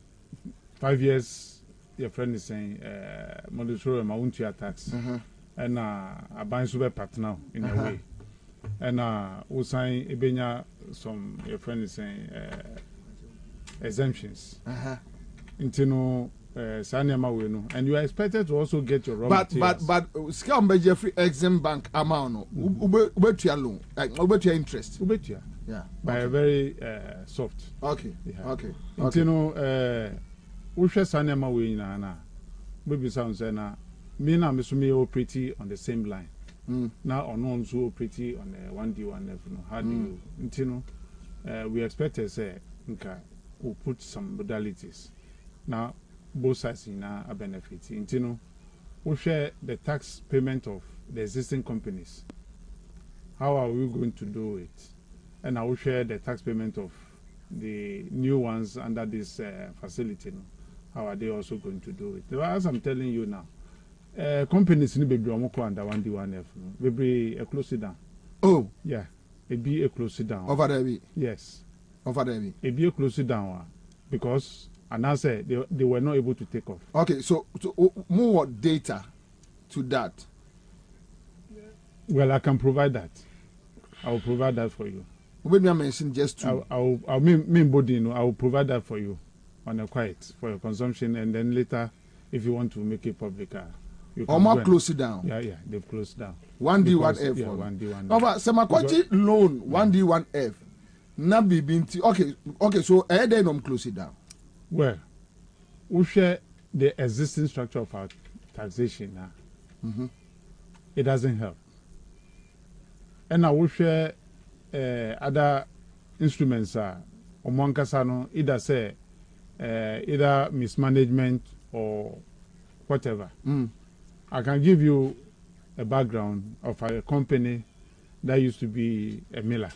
5 years your friend is saying mandatory amount tax and a bank super partner in a way and usain ebenya some your friend is saying exemptions into Sanyama we know, and you are expected to also get your raw materials. But scam by Jeffrey Exim Bank amount ubetia loan, like ubetia interest. Ubetia, yeah, by a very soft. Okay, yeah. Okay. You know, ushe Sanyama we na baby sounds na me na misumi operate on the same line. Now on also operate on the 1D1F. How do you? You know, we expect to say nka we put some modalities now. Both sides in a benefit. You know, we share the tax payment of the existing companies. How are we going to do it? And I will share the tax payment of the new ones under this facility. How are they also going to do it? As I'm telling you now, companies need to be under 1D1F. Be close it down. Oh, yeah, it be a close it down. Over there, yes. Over there, it be a close it down because. And I said they were not able to take off. Okay, so more data to that. Well, I can provide that. I will provide that for you. When you mention just two, I'll mean body. I will provide that for you on a quiet for your consumption, and then later, if you want to make it public, you can. Or more close it down. Yeah, they've closed down. 1D1F. Yeah, 1D1F. Over Semakochi loan 1D1F. Nabi binti. Okay. So then close it down. Well, we share the existing structure of our taxation now. It doesn't help. And I will share other instruments either say either mismanagement or whatever. I can give you a background of a company that used to be a miller.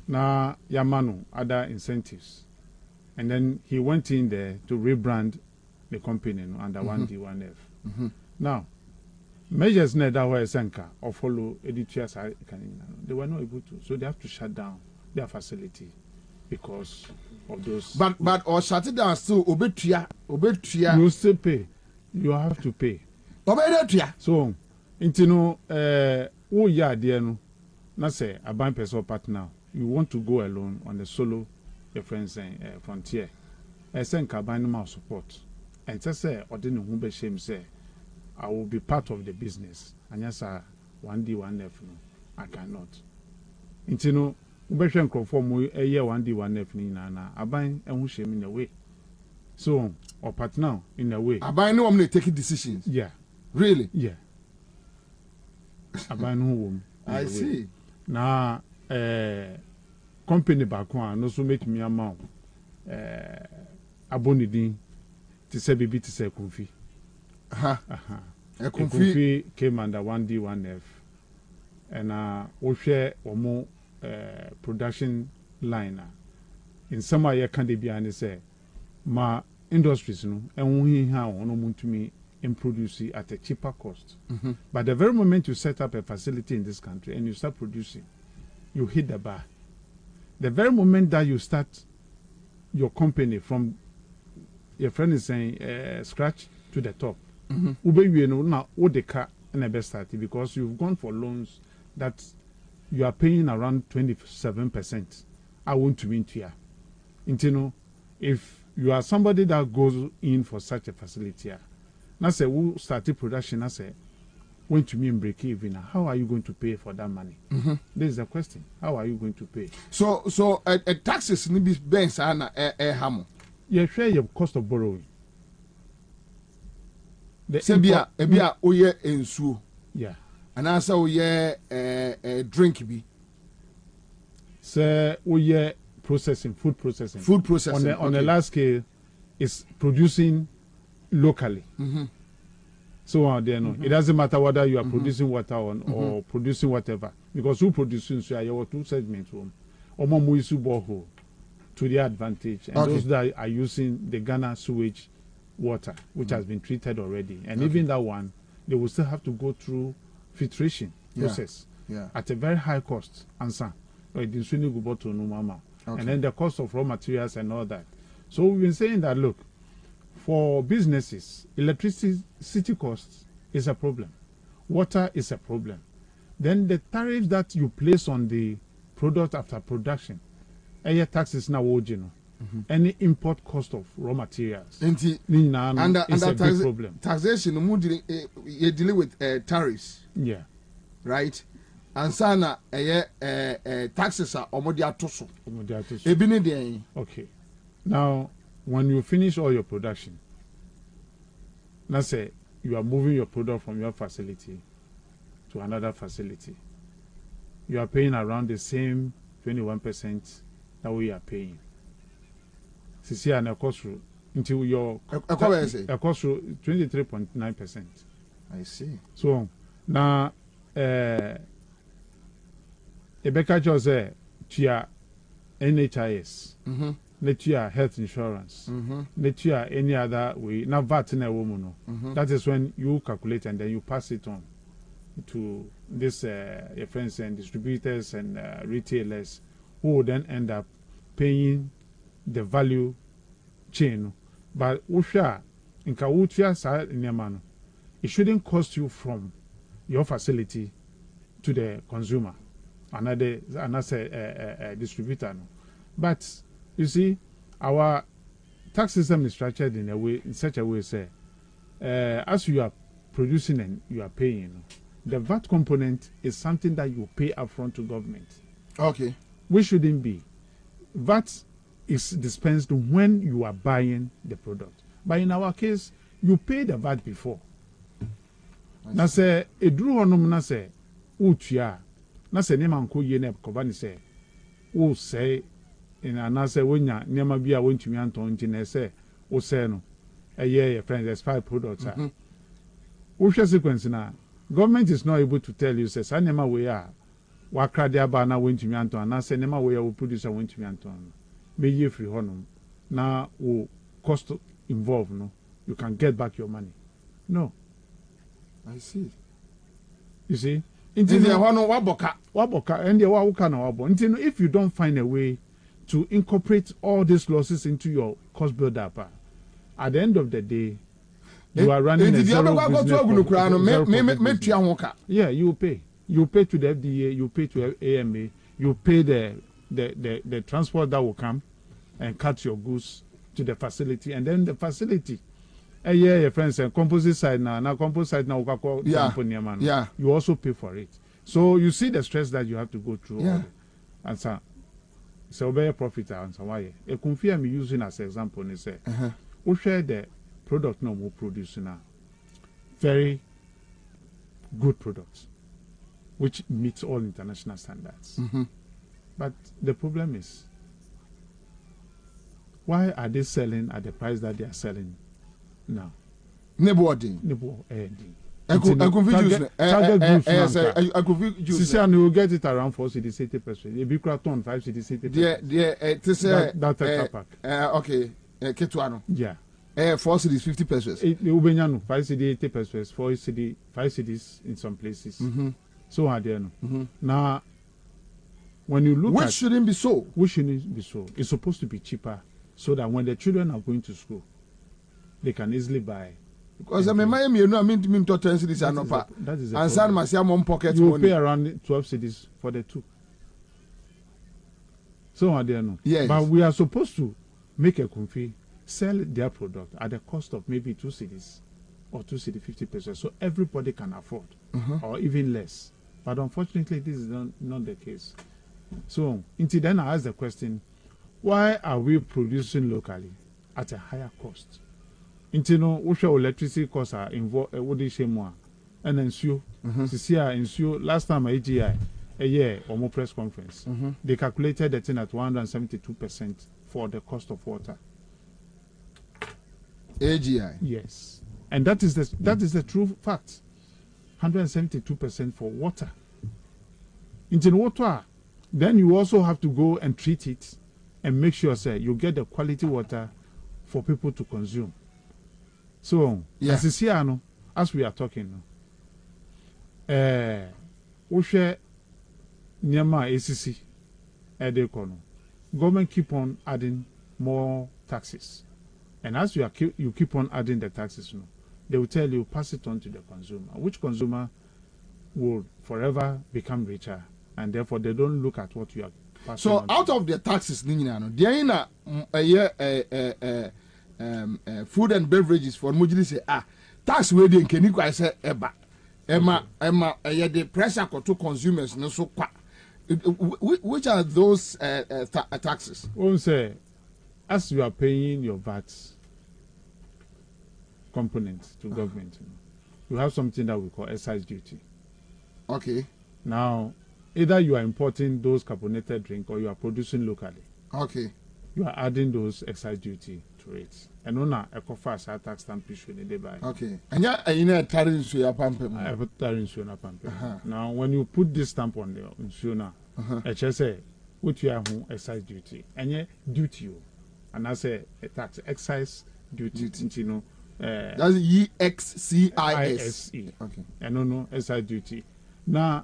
Now Yamano, other incentives. And then he went in there to rebrand the company under 1D1F. Now, measures that were Senka or follow editors, they were not able to. So they have to shut down their facility because of those. But or shut it down still, obetia. You still pay. You have to pay. So, oh yeah, dear no. Not say a bank person partner. You want to go alone on the solo. Your friends saying frontier. I send Kwabena support. And just say, or didn't who be shame say, I will be part of the business. And yes, 1D1F. No, I cannot. You know, we be conform a year 1D1F ni na. I buy and who shame in a way. So, or partner in a way. I buy no one taking decisions. Yeah. Really? Yeah. I buy no one. I see. Now, company back one also make me amount abonidin to say baby to say Kumfi. Kumfi came under 1D1F and we share or more production line in some year can they be and say my industries no and we have on to me in producing at a cheaper cost. But the very moment you set up a facility in this country and you start producing, you hit the bar. The very moment that you start your company from your friend is saying scratch to the top, you know now what the car and the best start because you've gone for loans that you are paying around 27%. I want to mean to you. You know, if you are somebody that goes in for such a facility, now say who started production, I say when to mean break even, how are you going to pay for that money? This is the question. How are you going to pay? So taxes need be banks and ham. You share your cost of borrowing. Sebia oye ensuo. Yeah. And answer oye drink be. Say oye processing, food processing. Food processing. On a large scale, is producing locally. So there no, it doesn't matter whether you are producing water or producing whatever, because who producing so you have two segments home. Omo muisu borehole to their advantage, and those that are using the Ghana sewage water, which has been treated already, and even that one, they will still have to go through filtration process at a very high cost. Ansah, and then the cost of raw materials and all that. So we've been saying that, look, for businesses, electricity costs is a problem. Water is a problem. Then the tariffs that you place on the product after production, taxes now, any import cost of raw materials. Is a big problem. Taxation, you deal with tariffs. Yeah. Right? And sana taxes are omodiatoso. Okay. Now, when you finish all your production, let's say you are moving your product from your facility to another facility, you are paying around the same 21% that we are paying. See, and a cost until your cost 23.9%. I see. So now, Rebecca Jose, Chia NHIS. Let you health insurance, let you any other way, not VAT in a woman. That is when you calculate and then you pass it on to this your friends and distributors and retailers, who will then end up paying the value chain. But Usha in Kawutia side in Yamano, it shouldn't cost you from your facility to the consumer, another distributor. But you see, our tax system is structured in such a way, say, as you are producing and you are paying, the VAT component is something that you pay upfront to government. Okay. Which shouldn't be. VAT is dispensed when you are buying the product. But in our case, you pay the VAT before. Now say, a drew on na say, utia, na say, nemanko yene kobani say, say, in an answer when ya never be a went to me Anton Jinese or Seno, a year, friends, there's 5 products. Which sequence now? Government is not able to tell you, says, I never we are. Wakra de Abana went to me Anton, and I say, never we will produce a went to me Anton. May you free honum. Now, cost involved, no? You can get back your money. No. I see. You see? Into the Waboka, and the Wawukana Wabo. If you don't find a way to incorporate all these losses into your cost build-up, at the end of the day, you are running a zero business. Yeah, you pay. You pay to the FDA, you pay to AMA, you pay the transport that will come and cut your goods to the facility, and then the facility. Your friends, composite side now composite now, you also pay for it. So you see the stress that you have to go through. Yeah. And so very profit and so why a confirm me using as example and say we share the product no more producing now very good products which meets all international standards. But the problem is, why are they selling at the price that they are selling now? Nobody. I could you get it around 4 cities, 80%. A big ton 5 cities, 80%. That's a pack. Okay, Ketuano. Yeah. 4 cities, 50 pesos. Ubeniano 5 cities, 80 pesos. 4 cities, 5 cities in some places. So are there no. Now, when you look which shouldn't be so. Which shouldn't be so. It's supposed to be cheaper, so that when the children are going to school, they can easily buy. Because I mean, you know, I mean to 10 cities and not. That is a and San Masiam pocket. You will pay around 12 cities for the 2. So are there no. Yes. But we are supposed to make a config, sell their product at the cost of maybe 2 cities or 2 cedi 50 pesos. So everybody can afford, or even less. But unfortunately, this is not the case. So until then, I ask the question, why are we producing locally at a higher cost? Until no, which electricity costs are involved, what they say more, and ensure, last time AGI, a year or more press conference, they calculated the thing at 172% for the cost of water. AGI. Yes, and that is the true fact. 172% for water. In water, then you also have to go and treat it and make sure, say, you get the quality water for people to consume. So, as we are talking, we share Nyama ACC, government keep on adding more taxes, and as you keep on adding the taxes, they will tell you pass it on to the consumer, which consumer will forever become richer, and therefore they don't look at what you are passing on. So out of the taxes, food and beverages for Mujili say tax wedding can you say Emma the pressure to consumers no so which are those taxes? One say as you are paying your VAT component to government, you have something that we call excise duty. Okay. Now, either you are importing those carbonated drink or you are producing locally. Okay. You are adding those excise duty to it. And on a fast tax stamp issue in the buy. Okay. And you tarin so your pump. I have tarin so your pump. Now, when you put this stamp on the insurance, say what you have excise duty, and yet duty you, and I say a tax excise duty. That's EXCIS. Okay. And no excise duty. Now,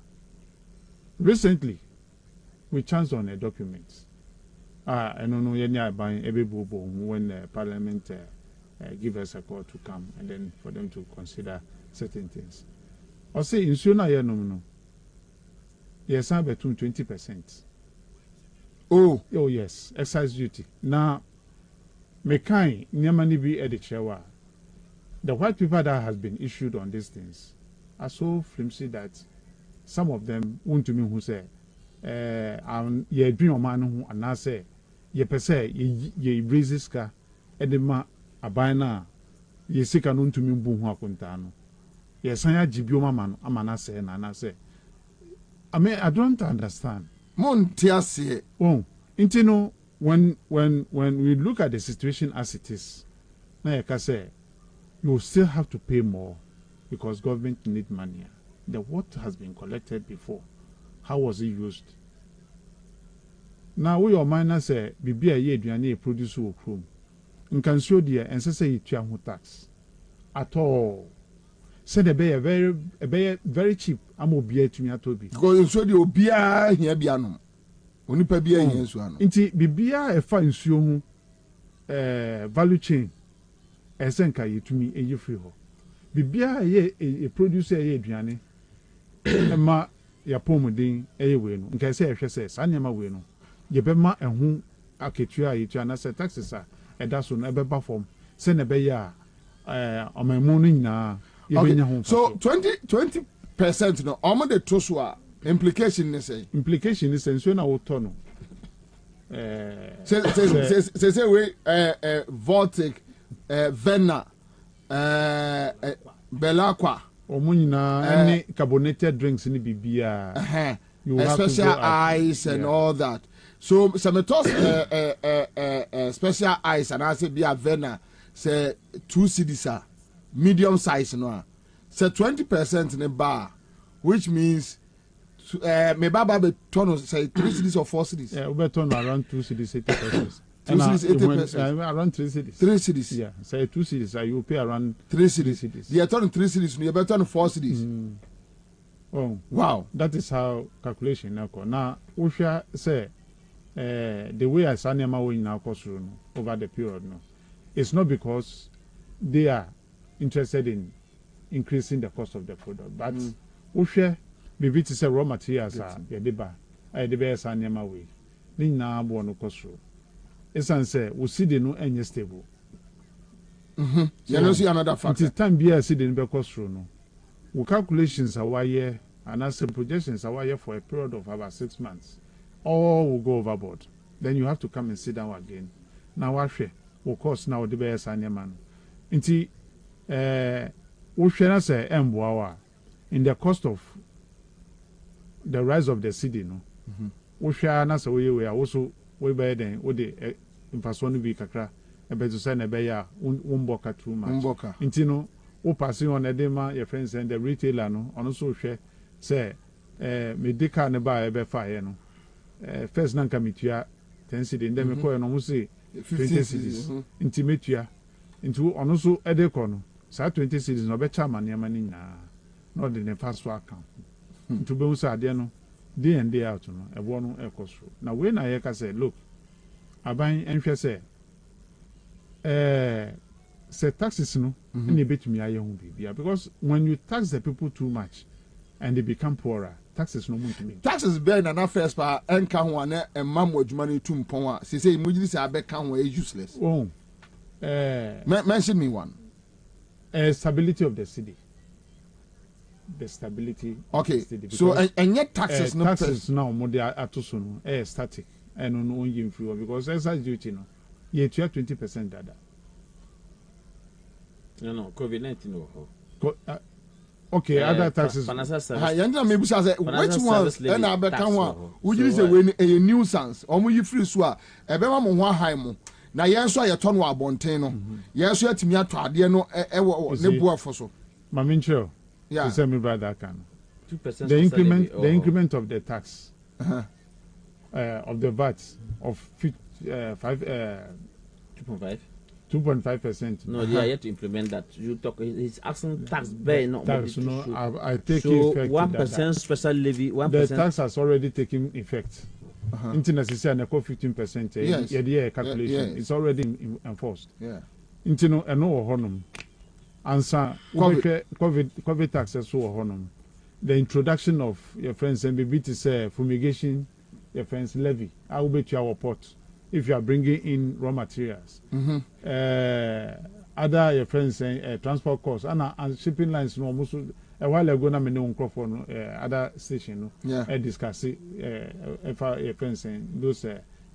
recently, we chanced on a document. I don't know buying every bobo when Parliament give us a call to come and then for them to consider certain things. I say insurance no. Yes, I'm between 20%. Oh yes, excise duty. Now, mekai nyamani be at the chair. The white paper that has been issued on these things are so flimsy that some of them want to me who say, ye dream of man who and I say, ye per se, ye raises car, edema, a bina, ye sick and to me boom wakuntano. Yes, I jibioma man, amana say, and I say, I don't understand. Montia say, oh, intino, when we look at the situation as it is, I can say, you still have to pay more because government need money. The what has been collected before, how was it used? Now we your miners say bibi a ye aduane produce wo krom. Nkan show there and say you tua ho tax at all. Say the be very cheap. Am obi atumi atobi. Because so the obia hia bia no. Onipa bia hia nsu ano. Nti bibia e fa nsuo ho value chain. Esenka yetumi eyi free ho. Bibia ye producer ye aduane. Ema ya pomodin we no. Nka say ehwe say sanema we no. Ye be ma ehu aketua yetua na say taxes a eda so no e be ba form. Say na be ya omemu no nyina ye benya ho. So 20% no omo de to so a implication is say nso na wo to no. Say we Voltic Vena Belaqua any carbonated drinks in the BBA. Special ice and all that. So some special ice and I say be a Vena say 2 cedis medium size no. Say 20% in a bar, which means me baba be turn say 3 cedis or 4 cedis. Yeah, we turn around 2 cedis 80 pesos. 2 cedis 80 pesos. Around 3 cedis. 3 cedis. Yeah, say 2 cedis. You pay around 3 cedis. They are turning 3 cedis. You better turn 4 cedis. Oh wow! That is how calculation now go. Now we shall say the way I say Nema we now cost over the period no, it's not because they are interested in increasing the cost of the product, but we shall maybe to say raw materials are the bar. I the best Nema we. Ni na abo no cost. It's say we see the no any stable. You know, see another factor. Until time be a city in Becosro, no. We calculations are why year and as projections are why for a period of about 6 months. All will go overboard. Then you have to come and sit down again. Now, what share? Of course, now the best and your man. Until we share say Mboawa in the cost of the rise of the city, no. We share na say we are also we better than we the infrastructure be kakra. Ebe to say na be ya umboka too much. Until no, we passing on edema your friends and the retailer no. On also share say me deka ne ba ebe fire no. First nanka mitua 10 cities then me call no mo say 20 cities. Intimatua into on also edeko no. Sa 20 cities no be chairman ya mani na. No the ne fast account. To be used there no day and day out no e no e cost. Now when I hear say look aban enhwe say taxes no na betumi aye hu bibia because when you tax the people too much and they become poorer taxes no mun to me taxes be na first pa enka ho ana emam adwuma no tu mpon a say imagine say abeka ho is useless. Mention me one. Stability of the city. The stability. Okay. Of the city So and yet taxes no taxes now more they are no static and no only free because excise duty no you 20% dada. No COVID-19 okay, other taxes. Yanda maybe say which ones and abeka ho would you say when a nuisance or you free so a ebema mo ho high mo na yen so ayeto no abonten no yen so atimi ato ade no ne buafo so mamincho. Yeah. To me brother can 2% the increment of the tax of the VAT of 2.5%. No, they are yet to implement that. You talk. It's asking tax by not tax. No, I take so effect. 1% special levy. 1%. The tax has already taken effect. International say 15%. Yeah, calculation. Yes. It's already enforced. Yeah. Intino and no honum. Ansah COVID taxes so honum. The introduction of your friends MBB to say fumigation, your friends levy. I will bet you our port if you are bringing in raw materials. Other your friends saying transport costs and shipping lines no almost a while ago na me no for other station no discuss if your friends saying those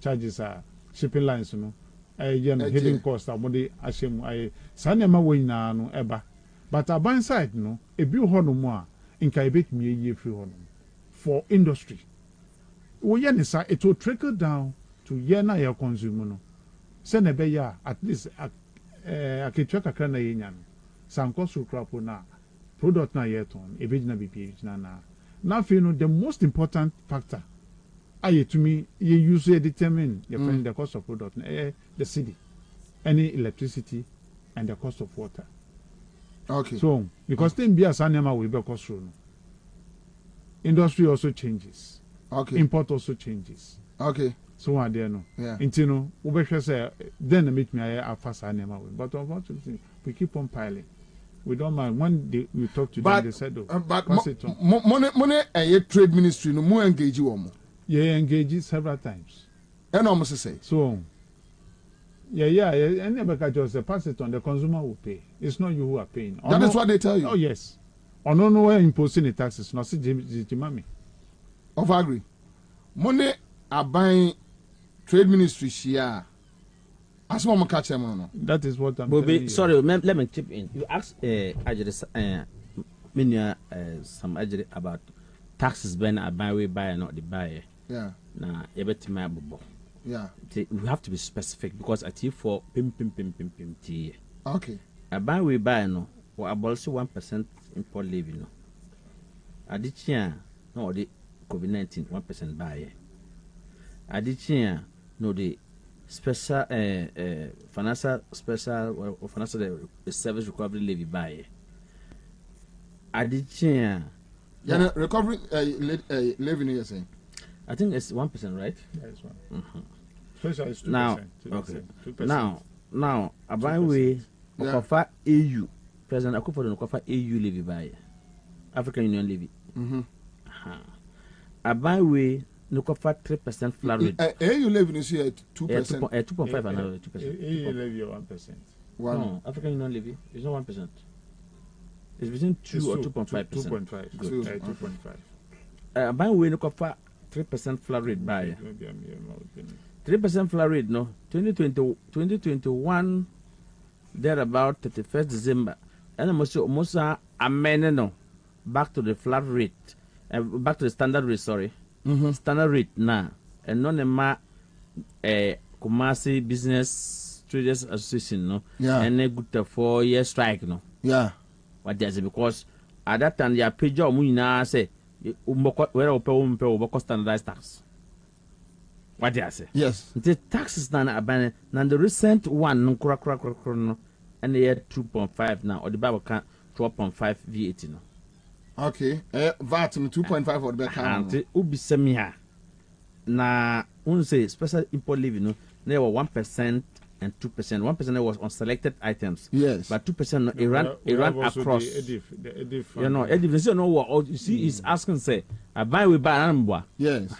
charges are shipping lines no hidden cost amode ashemu sanema wo nyina no eba but aban side no ebi ho no mu a nka ebetumi eyi free ho no for industry wo ye ne sa it will trickle down to ye na your consumer no se na be ya at least aketwa kakra na yenya no sanko so krapo na product na ye ton ebejina bibi na fe no the most important factor to me, you usually determine the cost of product, the city, any electricity, and the cost of water. Okay. So, because then be as animal will be cost room. Industry also changes. Okay. Import also changes. Okay. So I there no. Yeah. Intino, we say then meet me a fast animal, but unfortunately we keep on piling. We don't mind when we talk to them. They said, but money a trade ministry no more engage you. Yeah, engage several times. And almost say. So, and never just pass it on, the consumer will pay. It's not you who are paying. That is what they tell you. Oh, yes. Or no way imposing the taxes, not see Jimmy. Of agree. Money are buying trade ministry share. As one catch them on. That is what I'm Bobie, you. Sorry, let me chip in. You asked some about taxes ben a buy way buy not the buyer. Yeah. Nah, you bet me abo. Yeah. We have to be specific because at for pim tea. Okay. A buy way buy no or abolish 1% import levy no. Adichia no the COVID-19 1% buy. Adichia no the special financial special or financial service recovery levy buy. Adichia yeah, recovery levy you're saying. I think it's 1%, right? Yeah, it's 1. Special is 2%. Now, 2%, okay. 2%. Now, a buy way of AU. President Akufo no offer AU levy by African Union levy. A buy way no offer 3% flat rate. AU levy is here 2%. 2.5 and 2%. AU levy 1%. No, African Union levy is not 1%. It's between 2 or 2.5%. 2.5. By way no cover 3% flat rate by 3% flat rate no 2021 there about 31st December and almost amended no back to the flat rate back to the standard rate standard rate now and non ma Kumasi Business Traders Association no and a good 4-year strike no what does it because at that time your page job say where open standardized tax. What do I say? Yes. The taxes now are now the recent one no and they had 2.5 now or the Bible can 12.5 VAT no. Okay. VAT 2.5 for the back. Ubi semia. Na one say special import levy no there were 1% and 2%. 1% was on selected items. Yes. But 2% it ran across. The you know, Edif, you know what? You see, he's asking say, I buy we buy an Yes.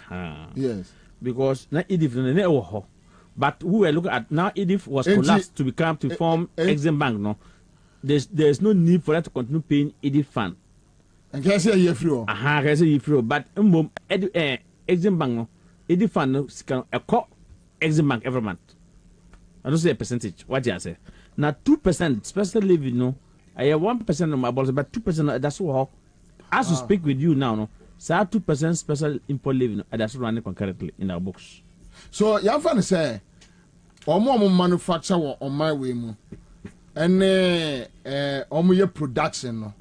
Yes. Because now Edif no but we were looking at now Edif was collapsed to become to form Exim Bank. No, there's no need for that to continue paying Edif fund. And can I say you free? Can I say you free? But Exim Bank no, Edif fund no can a cut Exim Bank every month. I don't say a percentage. What do you say? Now 2% special levy no. I have 1% on my balls, but 2% that's what. As we speak with you now, no. So 2% special import levy no. That's running concurrently in our books. So you have say, omo manufacture on my way mo, and omo ye production no.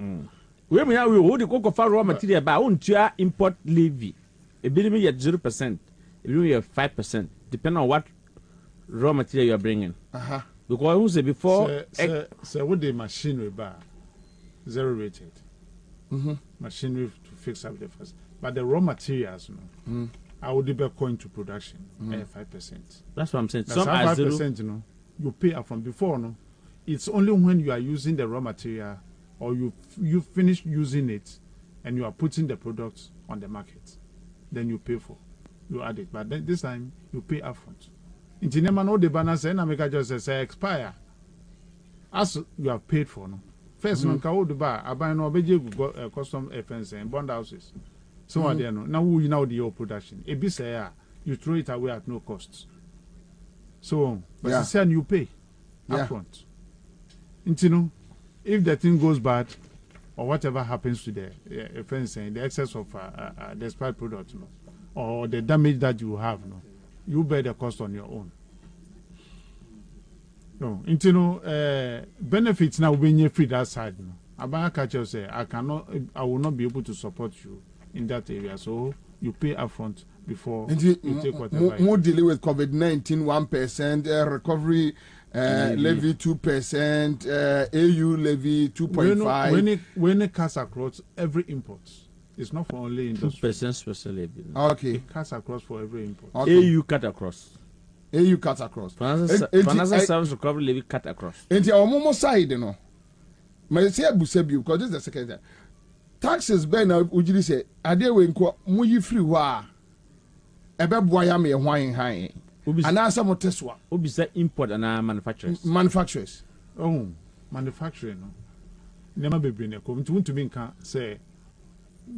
We mean we hold the cocoa for raw material, but on to import levy. A bit me at 0%, a bit me at 5%, depending on what raw material you are bringing. Because who say before so what the machinery bar 0 rated. Machinery to fix up the first. But the raw materials no. I would be going to production 5%. That's what I'm saying. Some 5%, you know, you pay up from before, no. It's only when you are using the raw material or you finish using it and you are putting the products on the market, then you pay for. You add it. But then this time you pay upfront. In Tinema no the banner say America just say expire. As you have paid for no. First no ka the bar, I buy no beje go custom offense and bond houses. So what there no. Now we now the your production. It be say you throw it away at no cost. So but you say you pay upfront. You if the thing goes bad or whatever happens to the offense the excess of the expired product no, or the damage that you have no. You bear the cost on your own. No, benefits now when you free that side. No, Abaya catcher say I will not be able to support you in that area. So you pay upfront before you take whatever. More dealing with COVID-19 1%, recovery levy 2%, AU levy 2.5. When it cuts across every import. It's not for only industry. 2% special levy. Okay. It cuts across for every import. Okay. AU cut across. AU cut across. Financial service recovery levy cut across. And our momo side, you know. My say Busebu, because this is the second time. Taxes ben ujiri say, Ade we nko muyi free wa. Ebe boya me hwan han. And answer moteswa. Obi say import and manufacturers. Manufacturers. Oh, manufacturing no. Never be bring come to me can say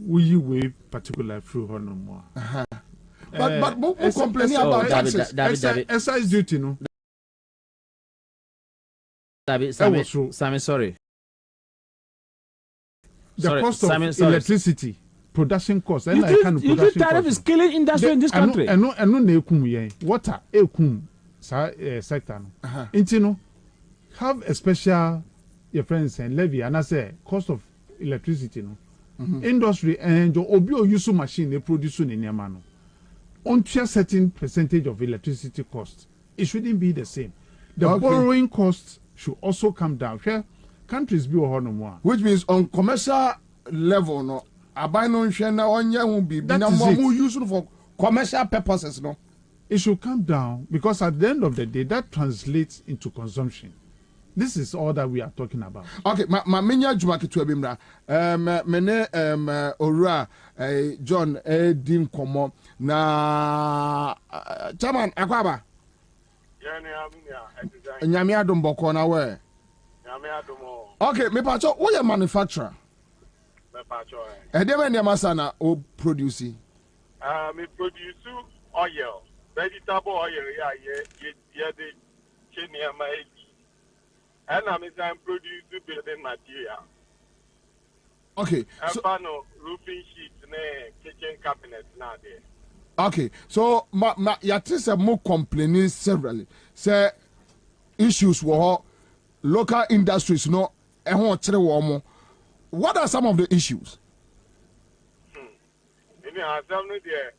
we waive particular through her no more. But complaining about taxes. Excise duty, no. Sammy, sorry. The cost of electricity, production cost. You tariff is killing industry in this country. I know water, sector. No. Have a special your friends and levy, and I say cost of electricity, no. Industry and your obio use machine they produce in Yamano. On to a certain percentage of electricity cost, it shouldn't be the same. The borrowing costs should also come down. Where countries be no more. Which means on commercial level, no, abino shena onya will be more useful for commercial purposes, no. It should come down because at the end of the day that translates into consumption. This is all that we are talking about. Okay, ma menya juma kitu ebimra. Mene Ora John Dim Komo na chairman Akwaba. Nyame adom boko na we. Okay, me pacho, who you manufacturer? Me pacho. When you masana o produce? Me produce oil, vegetable oil. Yeah, the chini my. And I'm produce building material. Okay. So, roofing sheets, kitchen cabinets now there. Okay, so yati say more complaining severally. Say issues were local industries no what are some of the issues? Ini asam no there.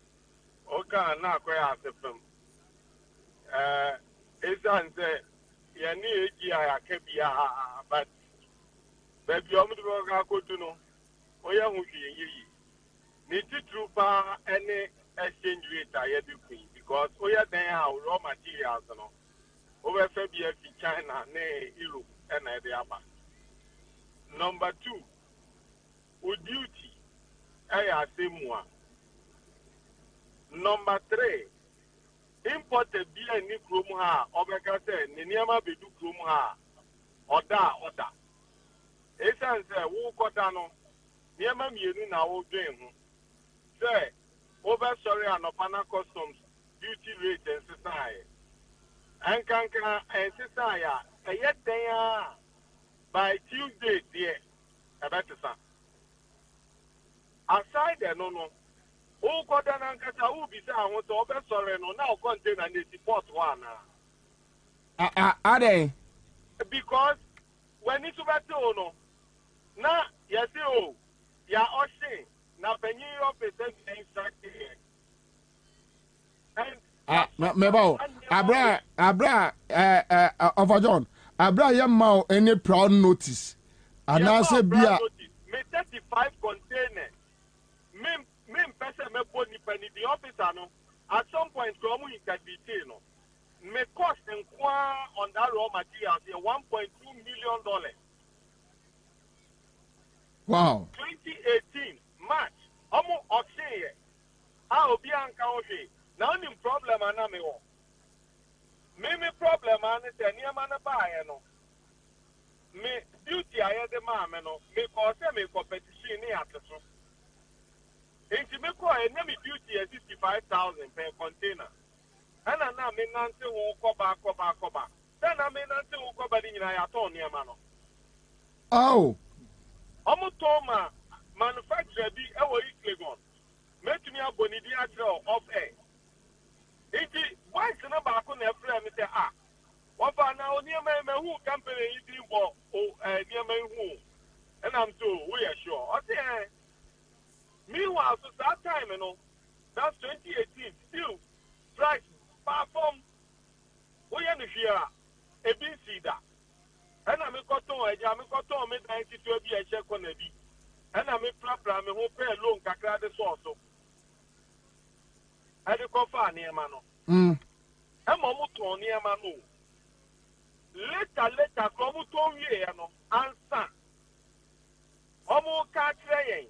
Oka na kwaya asefem. Esan say yani eji ayake bia but baby omu do ka kotu no. Oya hu hwe yi. Ni titru pa any exchange rate ayedu queen because oya den raw materials no. Over Febia China, ne Europe, and the Abba. Number 2, with duty, I say more. Number 3, imported beer ni krumha, Obekase, Niama Bedu krumha, Oda. Esan say, who kotano, Niama Mienu na o dream. Say, over sorry and Opana customs, duty rate and society. And Kanka and Sisaya, a yet they are by Tuesday, dear, a better son. Aside the no, who got an Ankasa who be sound with over sorry, no now contain and they support one. Are they? Because when it's about to know, now, yes, you, ya Oshing, now penny of a sentence and Mebo, Abra, over John, Abra Yamau, any proud notice. And I say, Bia, me 35 containers. Me person me put the officer no. At some point, come in that detail. Me cost and on that raw materials $1.2 million. Wow. 2018 March, almost October. How be uncounted. Now, the problem I know me problem I say near man buy no. Me duty I had the man no. Me cause me competition near the so. Into me call a name duty 65,000 per container. And I now me nancy who cover. Then I me nancy who cover in I atone near man. Oh. Almost told my manufacturer be our Legon. Make me a bonidia of air. Iti why is na ba ko na frame me say what for now near me who company is in for near me who and I'm so we are sure okay meanwhile so that time that's 2018 still price perform we are here a bit see that and I'm got to me 92 be a check on a bit and I'm a plan me who pay loan kakra the source I do cover near man. I'm a near man. Later, come to me, Ansah. Almost catch rain.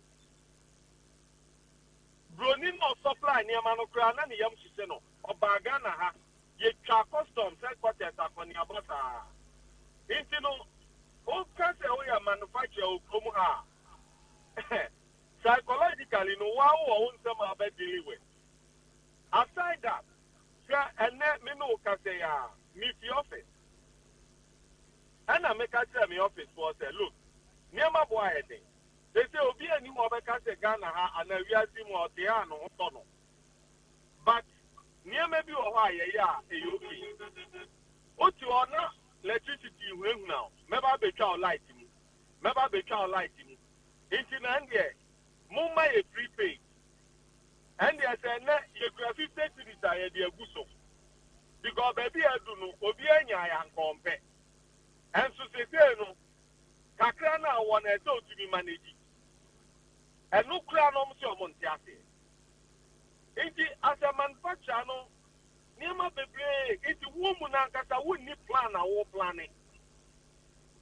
Bronin of supply near Manocran and Yam Siseno, or Bagana, ye customs, headquarters upon your butter. Intino, all cats away a manufacturer of Kumuha. Psychologically, no one won't some of it dealing with. Aside that, and let me know, Kaseya, meet the office. And I make a tell me office for say, look, near my boy, they say, Obi and you over Kasegana and a real or Tiano, but near maybe a while, you what you are not electricity ring now, never be child lighting, never be child lighting. Into Nandia, Mumma a prepaid. And they say, you could have 50 cities I had a because baby, I do know, Obiania and compare. And so say, no, Kakrana one I told to be managed. And no crown on Montiasi. As a manufacturer, no, near my baby, it's a woman that I wouldn't plan our planning.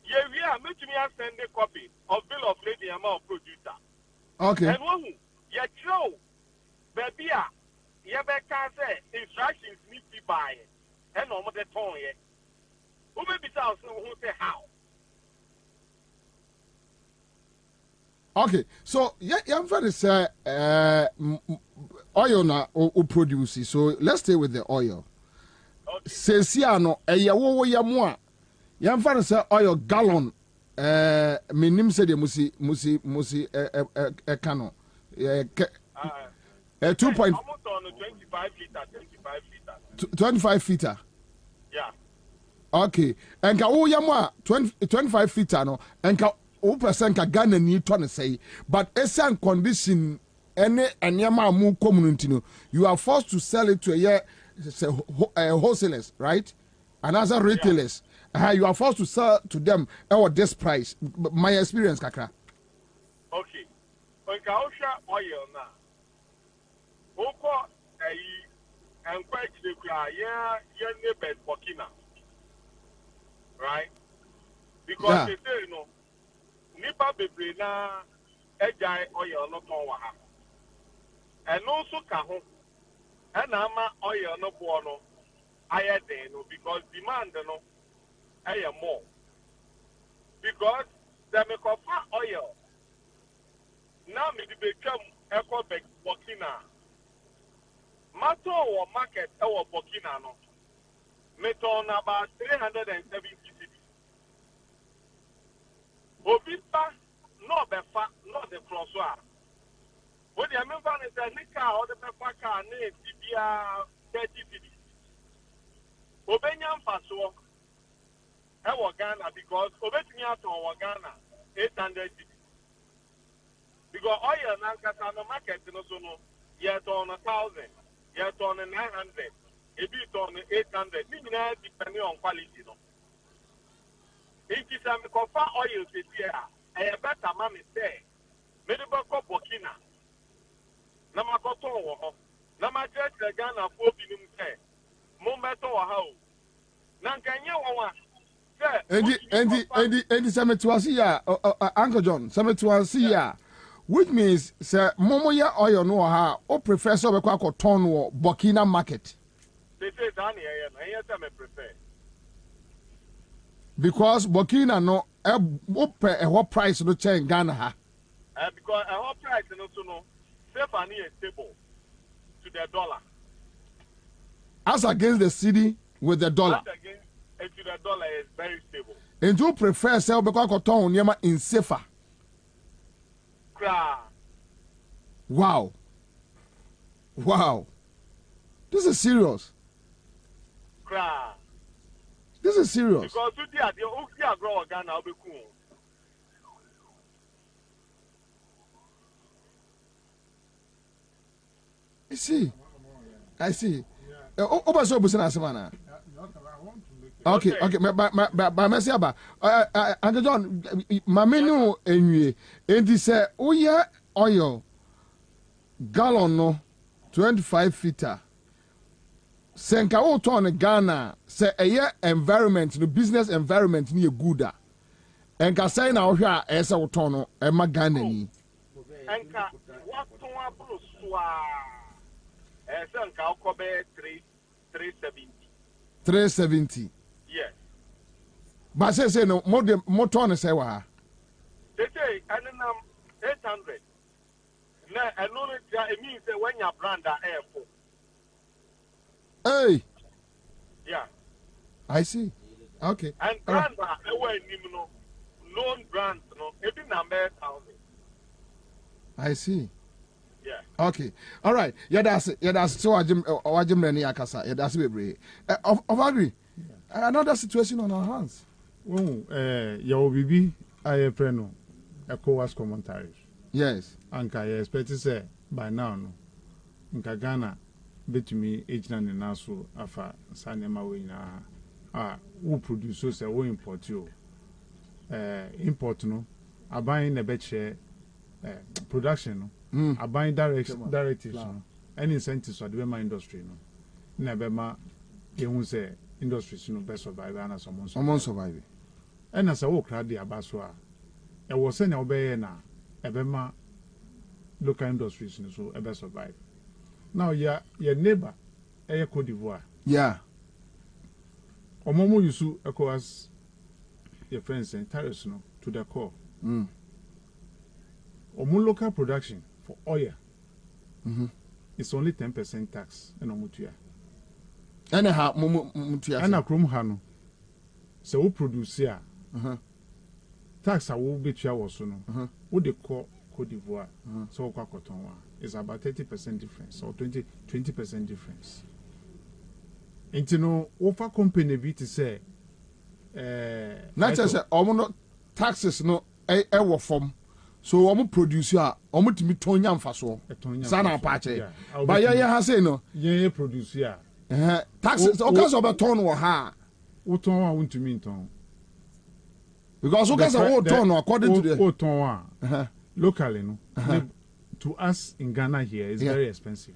Yeah, make me send a copy of Bill of Lading amount producer. Okay. And one, yeah, true. Baby, you better say instructions need to buy and no more the tone yet. Who may be who say how? Okay, so I'm very say oil na o produce. So let's stay with the oil. Okay. Sesiano wo ya mo a yam very say oil gallon minim say de musi kano 2 point almost on 25 liter. 25 liter. Yeah. Okay, and ka wo ya mo a 25 liter no and ka 0% ka Ghana ni to ne say, but esan condition any anyama mu community no, you are forced to sell it to wholesalers, right? And as a retailers, you are forced to sell to them at this price. My experience, kakra. Okay, when kausha oil na, oko and quite the cry, yeah, Burkina, right? Because they say no. Nipa bebre na ejai oil no ton wa ha eno so ka ho na ama oil no bo no aye den no because demand no aye more because the me kofa oil na me di betwam eko Burkina mato wo market e wo Burkina no me ton about 370 Obita no befa no the crossoir. When the member is a nika or the befa car name Tibia 30 cedis. Obenian Faso Ghana because Obetinia to Ghana 800 cedis. Because oil Nankasa no market no so no yet on 1,000, yet on 900, a bit on 800, depending on quality no. It is a cofa oil this year. I better mammy say, Medical Burkina. Namakoto, Namajet the Ghana for Binum say, Mombato how. Nankanya one. And Sametuasia, Uncle John, Sametuasia, which means, sir, Momoya oil no ha, or Professor Bequaco Ton or Burkina market. They say, Danny, I prefer. Because Burkina no what price no change Ghana ha. Because a whole price no safe and stable to the dollar. As against the city with the dollar. As against to the dollar is very stable. And you prefer sell because cotton nyama in safer. Wow. This is serious. This is serious. Because today the grow Ghana will be cool. I see. Over so busina semana. Okay. By Messiaba. Uncle John, my menu enwie. And he said, oh yeah, oil gallon no 25 liter. Senka o ton Ghana say a environment no business environment ni good enka say na ohwa e say o ton no e ma Ghana ni enka what ton abro so a senka ko be 370 yes but say no mo ton say wa they say anam 800 na eno it means say when your brand are airport. Hey. Yeah. I see. Okay. And brand known brands, no, every number 1,000. I see. Yeah. Okay. All right. Yeah, that's it. Yeah, that's so wajim reni akasa. Yeah, that's bebre. Of agree. Another situation on our hands. Your bibi aye preno. ECOWAS commentaries. Yes. Anka I expect to say by now no. Nka Ghana betumi ejina ne naso afa sanema we na who produce so say we import you import no aban na be che production no aban directives no any incentives for the industry no na be ma ehun say industries no be survive and someone survive and as wo kra de abaso a e wo se na obeye na e be ma local industries no so e be survive. Now, your neighbor, Cote d'Ivoire. Yeah. Omomo yusu ECOWAS, your friends and tariffs no to the core. local production for oil. It's only 10% tax and omutua. Anyhow, mutia. And a chrome hano. So we produce here. Tax I will be also no. What they call Cote d'Ivoire. So cotton is about 30% difference or 20% difference. And you know, offer company be to say not just say taxes no ever from. So omu producer omu timi tonya mfaso sana pache ba ya ha say no ye producer taxes o ka so be ton wo ha wo ton wa untimi ton because o ka say wo ton according to the wo ton wa locally no to us in Ghana here is very expensive.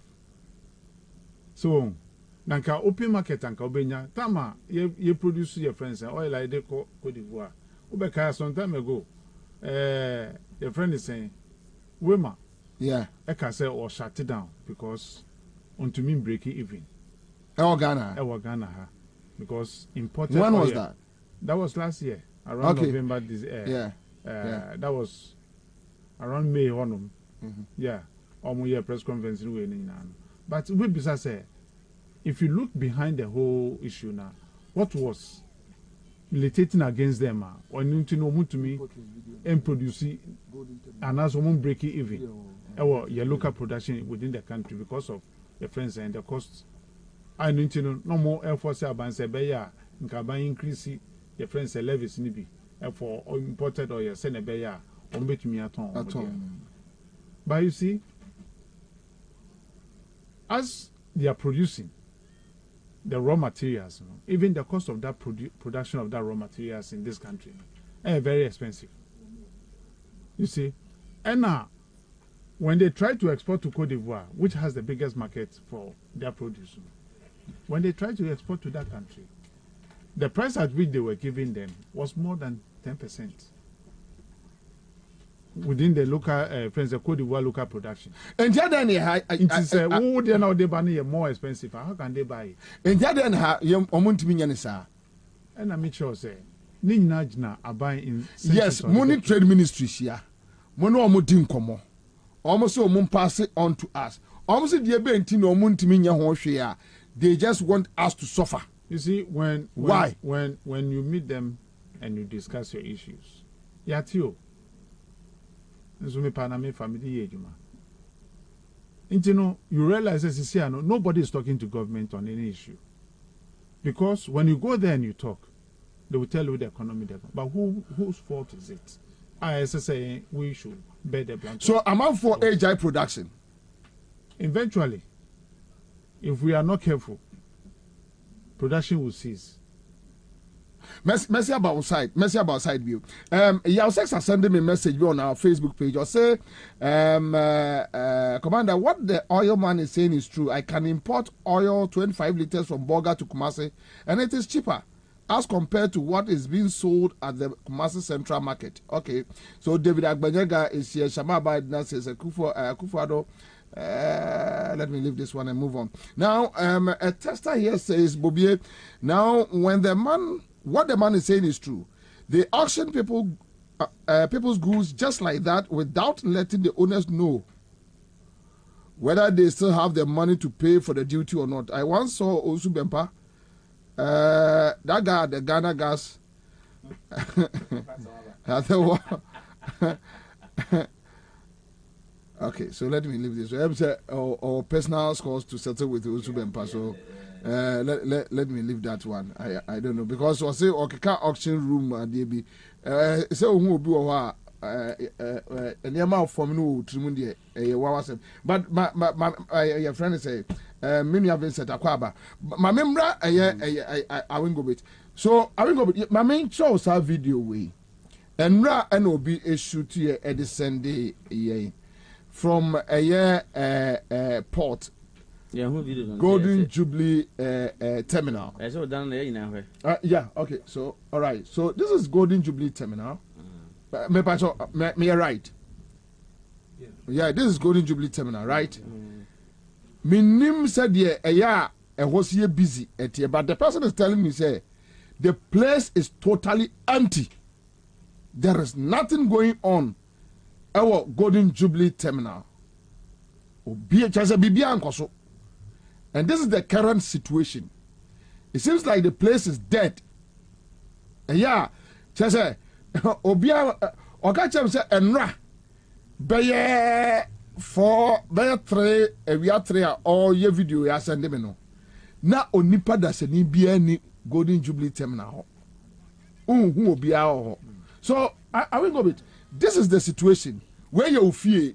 So nanka open market anka obenya tama ye produce your friends oil like they Cote d'Ivoire ubeka some time ago your friend is saying, Wema, I can say or shut it down because on to me breaking even. Ghana, because important. When was that? That was last year, around November. That was around May. Almost year press conference. But we besides say, if you look behind the whole issue now, what was militating against them or need to know to me and produce and as someone break it even or your local production within the country because of the friends and the costs. I need to know no more Air Force and say beya in increase your friends levies nibi for imported or your send a beya on bet me at home. But you see, as they are producing the raw materials, even the cost of that production of that raw materials in this country, very expensive. You see, and now when they try to export to Cote d'Ivoire, which has the biggest market for their produce, when they try to export to that country, the price at which they were giving them was more than 10%. Within the local, friends, the Cote d'Ivoire local production. And then who they now they buy more expensive. How can they buy it? And then omuntimi and I'm sure say, Ninajna are buying in. Yes, money trade ministries here. Mono omudin komo. Almost so pass it on to us. Almost the bentino omuntimi nya ho hwe they just want us to suffer. You see, when you meet them and you discuss your issues, yatio. Family you realize as nobody is talking to government on any issue. Because when you go there and you talk, they will tell you the economy. But whose fault is it? I say we should bear the blame. So I'm out for AGI production. Eventually, if we are not careful, production will cease. Mercy about side view. Your sex are sending me a message on our Facebook page. Or say, Commander, what the oil man is saying is true. I can import oil 25 liters from Boga to Kumasi, and it is cheaper as compared to what is being sold at the Kumasi Central Market. Okay, so David Agbanyega is here. Shamaba Idna says Kufado. Let me leave this one and move on. Now, a tester here says, Bobie, now what the man is saying is true. They auction people's goods just like that without letting the owners know whether they still have the money to pay for the duty or not. I once saw Osu Bempa, that guy at the Ghana Gas. Okay, so let me leave this. I'm saying our personal scores to settle with Osu Bempa. So let me leave that one. I don't know because I say okay auction room and they be say who will be or and the amount for me no trimundi but my your friend say many have been set akwaba my member I won't go bit so I will go bit my main shows our video way and ra and obi a shoot here at the Sunday from a year port. Yeah, who video Golden Jubilee Terminal. So down there, you know. Yeah, okay. So, all right. So, this is Golden Jubilee Terminal. Me right. Yeah, this is Golden Jubilee Terminal, right? Me nim said yeah, I was here busy at here, but the person is telling me say the place is totally empty. There is nothing going on our Golden Jubilee Terminal. Obi chase bibia nkoso. And this is the current situation. It seems like the place is dead. And yeah, chase obia okachem say enra beye 4 beye 3 ewia 3 all your video ya send me no. Na onipa da se ni bia ni Golden Jubilee Terminal. Who obia ho. So I will go with this is the situation where you fear.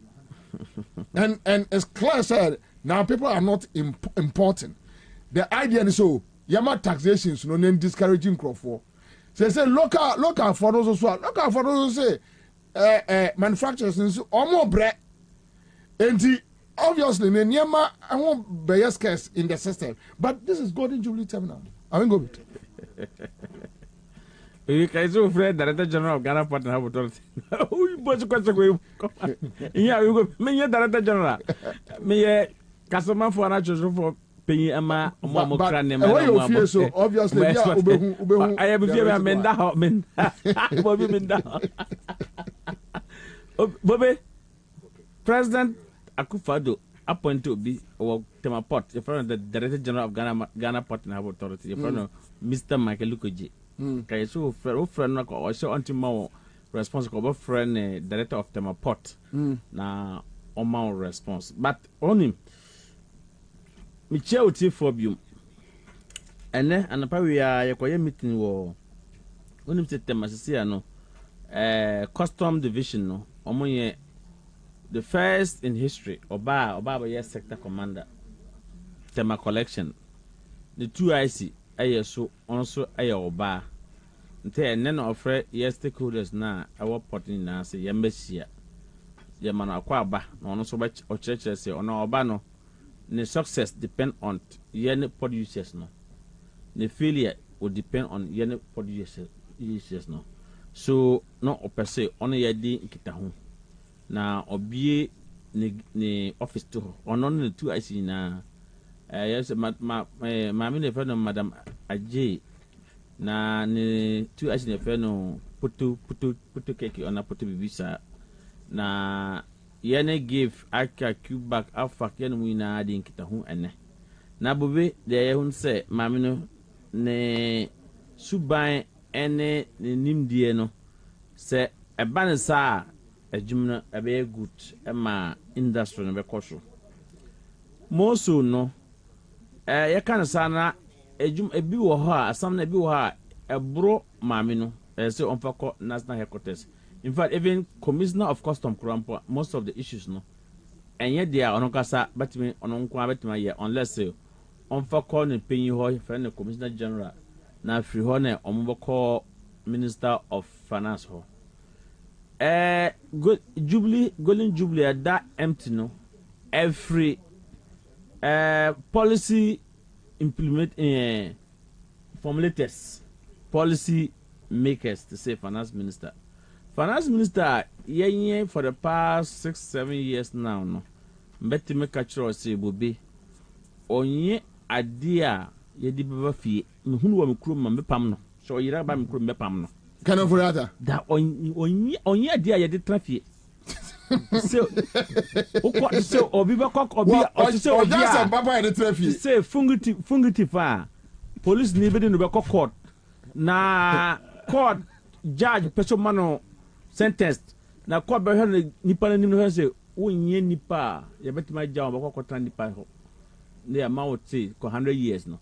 and as Claire said, now people are not important. The idea is so yama taxations no name discouraging crop for. So say local for those also local for those say manufacturers or more bread. And obviously the yama I won't be scarce in the system. But this is Golden Jubilee Terminal. I will go with you can so afraid Director General of Ghana Port and Harbour Authority. Who was a question? Yeah, we go. Me, Director General. Me, customer for an actual for paying a man. But so obviously, I have a fear. Men that men. Bobie men that. Bobie, President Akufo-Addo appointed to be or Tema Port, in front of the Director General of Ghana Port and Harbour Authority, in front of Mr. Michael Lukoji. Kay so friend na ko so anti-ma responsible friend director of Tema Port na on response but on him me cheuti phobium ene anapa we ya koye meeting wo onim se Tema sisi no custom division no omonye the first in history oba yes sector commander Tema collection the 2IC aye so also aye oba nte enne na ofre yes stakeholders na our port na say yembehia ye man akwa aba na ono so ba ochechese say ono oba no the success depend on yen producers no the failure will depend on yen producers no so no opese ono ye di nkita ho na obie ne office to ono ne 2IC na yes mami ne friend Madam Ajay na ne 2IC ne friend no putu keke ona putu bibisa na yene give aka back afa ken mu na adi nkita ho ene na bobe de ye hun se mami no ne suban ene ne nimdie no se ebane sa ejumna ebe good ema industry no be koso moso no ye kan sana ejum ebi wo ha asam na ebi wo ha ebro mami no say on fako national headquarters. In fact, even commissioner of custom krampo most of the issues no enye dia onokasa batimi ononkwa batima ye unless say on fako ne penyi ho friend commissioner general na free ho na omoboko minister of finance ho Golden Jubilee that empty no every policy formulators, policy makers to say finance minister yeah for the past 6-7 years now no mbeti me catch say Bobie onye idea ye di baba fie me hunu wa me kuro ma me pam no so yira ba me kuro me pam no kana for that da onye idea ye di trafie so obi ba kok obi so obi just baba ye di trafie say fungiti fa police ni be no be court na court judge person mano sentenced na court be he nipa na nim no say wonye nipa ye betima jaw ba kokota nipa ho ne amount say 100 years no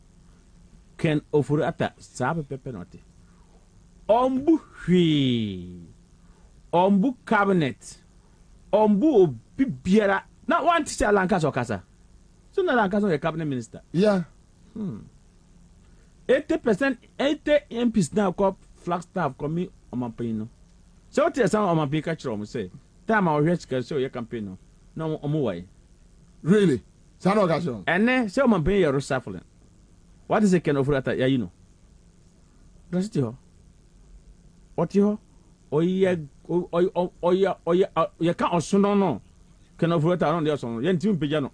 ken ofuru ata sa pepe note ombu hwi ombu cabinet ombu obi biara na one teacher Lancaster okasa so na Lancaster your cabinet minister yeah 80% 80 MPs now call Flagstaff coming on my pay no so tell some on my pay catch from say time I watch can show your campaign no way really so no catch and then say on my pay your shuffling what is it can offer that yeah you know that's it what you ya can also no can offer that on the so yen team pejano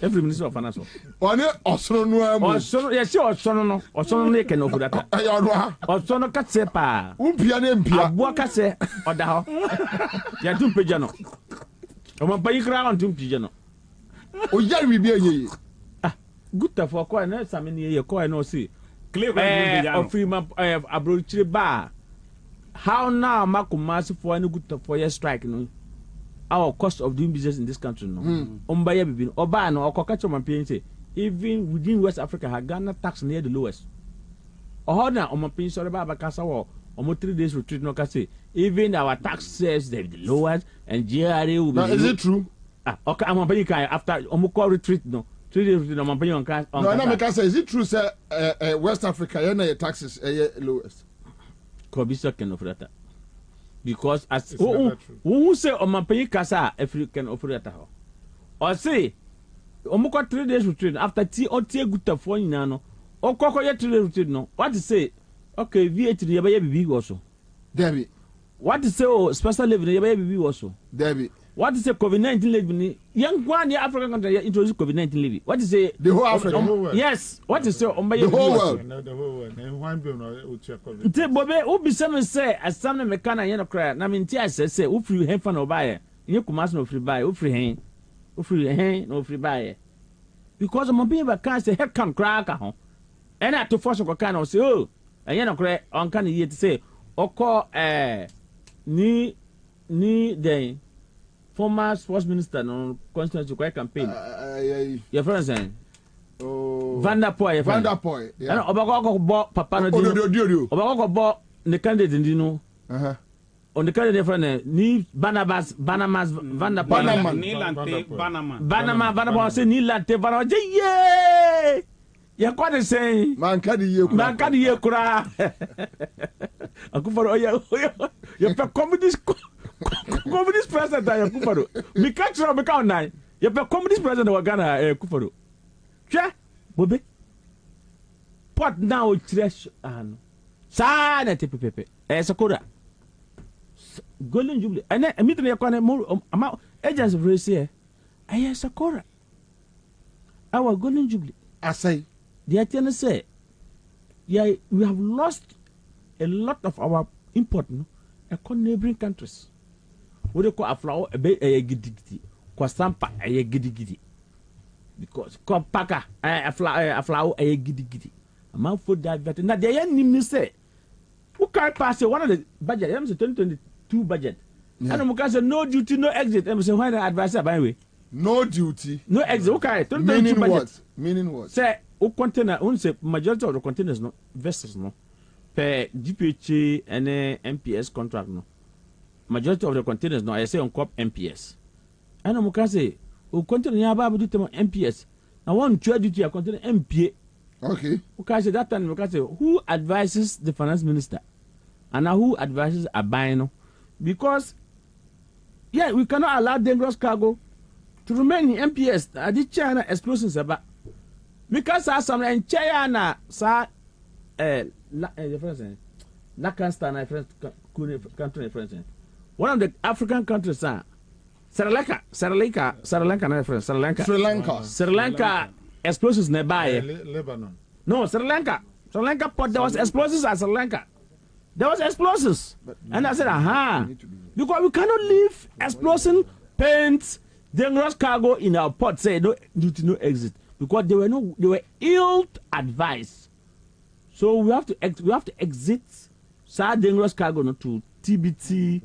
every minister of finance one osono no am osono yes osono no can offer that osono ka se pa umpia na mpia abo ka se oda ho ya tum peja no o ma bayi kra on tum peja no o yari bi bi enye gutta for ko na samini ye ko no see ofri ma abrochire ba how now makumasi for any gutta for your strike no our cost of doing business in this country no ombaya bibi oba no okoka choma pin say even within West Africa Ghana tax near the lowest ohoda omapin sorry ba kasa wo omo 3 days retreat no ka say even our tax says the lowest and GRA will be now, is it true okay I'm paying after omo call retreat no 3 days retreat I'm paying on cash no na me ka say is it true say West Africa your taxes lowest Kobisa can offer that because as who say on my pay kasa African offer that or say omuko 3 days retreat after tea or tea good for you no or koko yet 3 days retreat no what to say okay VAT the big also Debbie what to say special leave the big also Debbie what to say COVID-19 leave young one the African country introduce COVID-19 leave what to say the whole Africa yes what to say on the whole world and one bill no check COVID te bobe obi some say asam na mekana ye no kra na menti asese wo free hen fa no bae ye kumas no free bae wo free hen no free bae because mo be ba kan say head can crack ho and at to force ko kan o say oh ye no kra on kan ye to say oko ni den former sports minister no constituency quite campaign your friend saying Vanderpoy yeah and obako bo papa no di obako bo the candidate ndi no on the candidate friend ni Barnabas Vanderpoy Banama say ni lante Banama ye ya kwa de say man ka di ye kura akufaro ya pe communist president ya kufaro mi ka tro mi ka onai ya pe communist president wa Ghana kufaro twa bobe pot now trash ano sa na tepepepe sakura golden jubilee ene emitre ya kwane mo ama agents of race here sakura our golden jubilee asai the atene say yeah we have lost a lot of our import no neighboring countries we dey call aflawo gidigidi kwa sampa gidigidi because kopaka aflawo gidigidi amount for that na the yen nim ni say who can pass one of the budget am say 2022 budget and we can say no duty no exit am say why the advisor by way no duty no exit okay 2022 budget meaning what say o container on say majority of the containers no vessels no per GPH and MPS contract no majority of the containers no I say on cop MPS and we can say o container ya ba do them MPS now one trade duty a container MPA okay okay say that time we can say who advises the finance minister and now who advises Abino because yeah we cannot allow dangerous cargo to remain in MPS at the China explosives about because some in China sa Lakan country friends one of the African countries Sri Lanka explosives nearby Lebanon no Sri Lanka port there was explosives at Sri Lanka there was explosives and I said because we cannot leave explosion paints dangerous cargo in our port say no duty no exit because they were ill advised so we have to exit sad dangerous cargo no, to TBT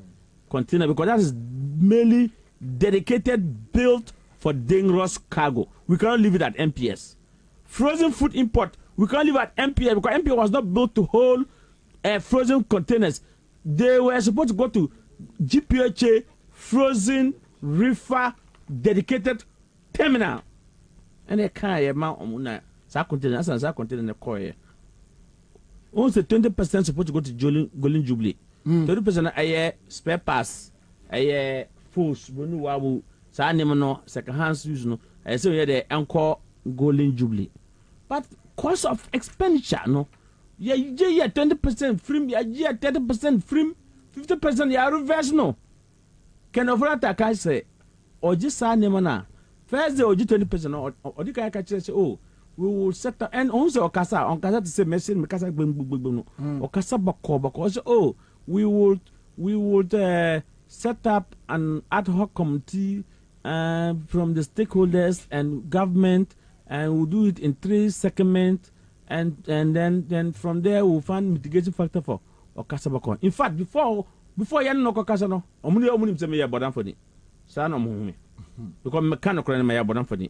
container because that is mainly dedicated built for dangerous cargo. We cannot leave it at MPS. Frozen food import, we can't leave at MPS because MPS was not built to hold frozen containers. They were supposed to go to GPHA frozen reefer dedicated terminal. And they can't amount on that container. That's a container in the core. Only 20% supposed to go to Golden Jubilee. 30% a spare parts, a force, Bunu, Sanimano, second hand use no. I say the encore Golden Jubilee. But cost of expenditure, no. Yeah, 20% free, yeah, 30% free, 50% yeah, reverse no. Can offer that I say, or just Sanimana, first day oji 20% or the guy catch say oh we will set up and also okasa to say message me kasa gbegbe no okasa bako say oh we would set up an ad hoc committee from the stakeholders and government, and we'll do it in 3 segments, and then from there we'll find mitigation factor for okasa bako. In fact, before you no okasa no omuni say me ya bodan for ni sa no mo me because me kan okra me ya bodan for ni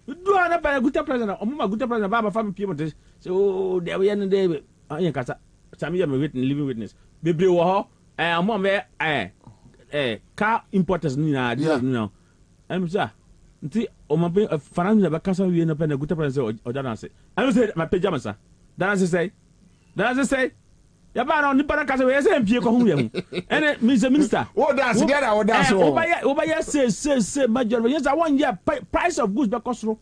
do ana ba good president omuma good president baba fam piem say oh there we end there ayen kasa sami ya me living witness bebre wo ho amom me car importers ni na deal no am say nti omabe finance ba kasa we no pe na good president o dana say am say my page say dana say ya ba na ni para kasa we say mpie ko hu ye hu ene minister what dance together what dance obaya say major yes I want year price of goods because no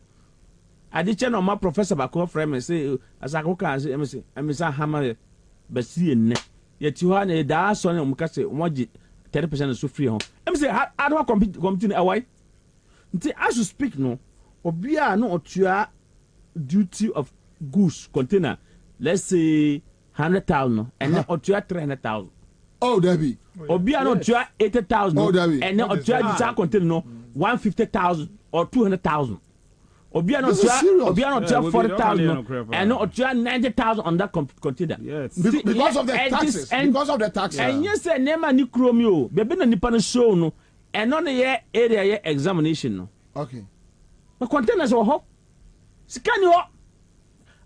adiche no ma professor ba ko frame say asako kan say em say hammer ba si enne yeti ho na da so na umka say omoji 30% so free ho em say how do compete away nti as you speak no obia no otua duty of goods container let's say 100,000 and then otua 300,000. Oh, Debbie. Obia no otua 80,000 and then otua this container no 150,000 or 200,000. Obia no otua 40,000 and then otua 90,000 on that container. Yes. Because of the taxes. Because of the taxes. And yes, nema ni kromio bebe na nipa no show no and on the area examination no. Okay. The containers are hot. Scan you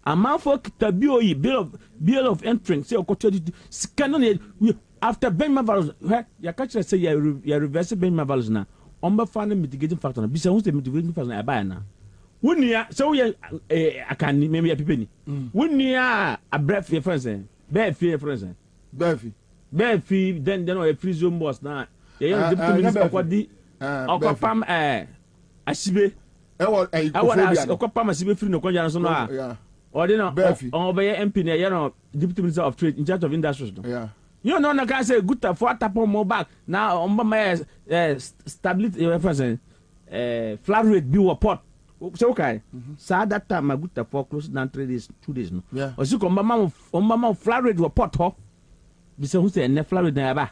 amount for tabioi bill of entrance say okoto scan on after Benjamin values ya catch say ya reverse Benjamin values na on be find mitigating factor na bisa who say mitigating factor na buy na wunia so we akani maybe ya pipeni wunia a breath your friends be fear friends be fee then a free zone boss na ya deputy minister okwadi okwapam asibe okwapam asibe free no kwanja so no or they no obey MP na deputy minister of trade in charge of industries no yeah you know na can say good for tap on more back now on my stability reference flat rate be report so okay so that time my good for close down 3 days 2 days no yeah o si ko mama flat rate report ho bi se hu say na flat rate na ba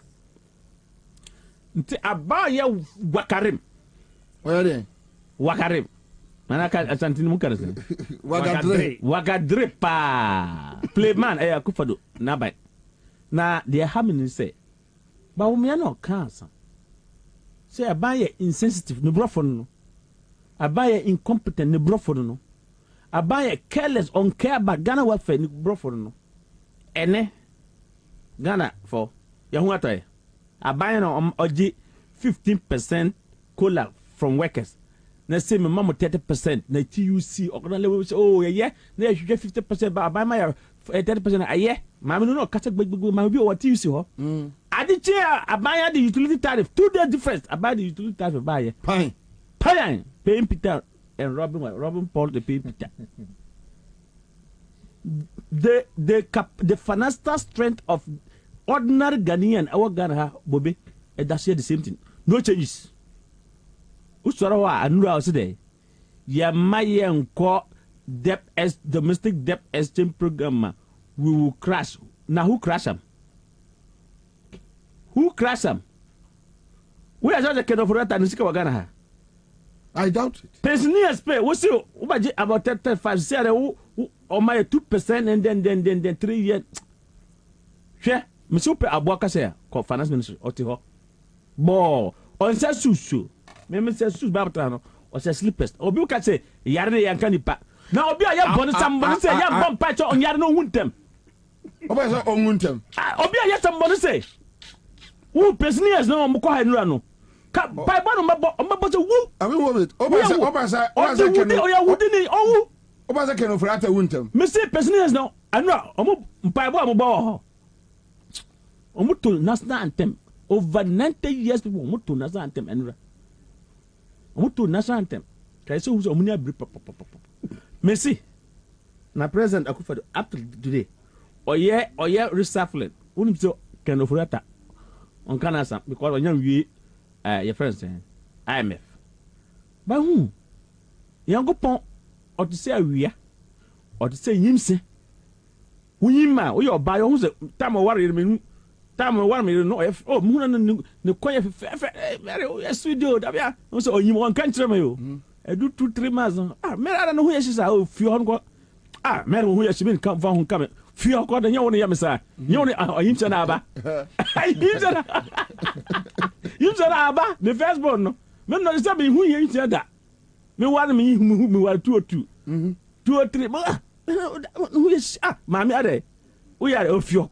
nti aba ya wakarim where dey wakarim manaka asantini mukara se wakadre pa playman akufado na bai na they harmony say ba wo me na cancer say abaye insensitive no brofo no abaye incompetent no brofo no abaye careless uncare about Ghana welfare no brofo no ene Ghana for ya hu atoy abaye no oji 15% cola from workers na say me mama 30% na TUC okona lewe oh yeah na you 50% ba abaye ma 30% aye mama no kata gbegbe mama bi o TUC ho adiche abaye the utility tariff 2 days difference about the utility tariff abaye paying Peter and Robin Paul the pay Peter the financial strength of ordinary Ghanaian our Ghana Bobie that's the same thing no changes usoro wa anura oside ya maye nko debt as domestic debt exchange program we will crash now who crash them we are just a kind of rata and sika wagana ha I doubt it pensioners pay we see ubaje about 35 say o my 2% and then 3 years hwe me so pay aboaka say ko finance ministry oti ho bo on say susu me say susu babata no o say slippers obi ka say yare ne yanka nipa na obi a ya bone somebody say ya bomb patch on yare no huntem obi say on huntem obi a ya somebody say who pensioners no mo ko ha nura no ka bai ba no mabo say wu abi wo it obi say kenu o ya wudini owu obi say kenu frata huntem me say pensioners no anura omo bai ba mo ba ho omo to national anthem over 90 years people omo to national anthem anura omo to national anthem kai say who omo ni abri pop Messi na president Akufo up to today oye reshuffling unim so kind of rata on Canada because on we your friends IMF but who Yankopon or to say a weir or to say yimse. Uyima, we are by who's a time of worry me. Time of worry no if oh moon the quiet very studio. So you want country me. I do 2-3 months. Ah, man, I don't know who she is. Oh, few on ah, man, who has been come from coming. Few on the only Yamasa. You only him Sanaba. Him Sanaba, the first born. Men not something who you said that. Me want me who were 2 or 2. 2 or 3. Who is Mammy Ade? We are a few.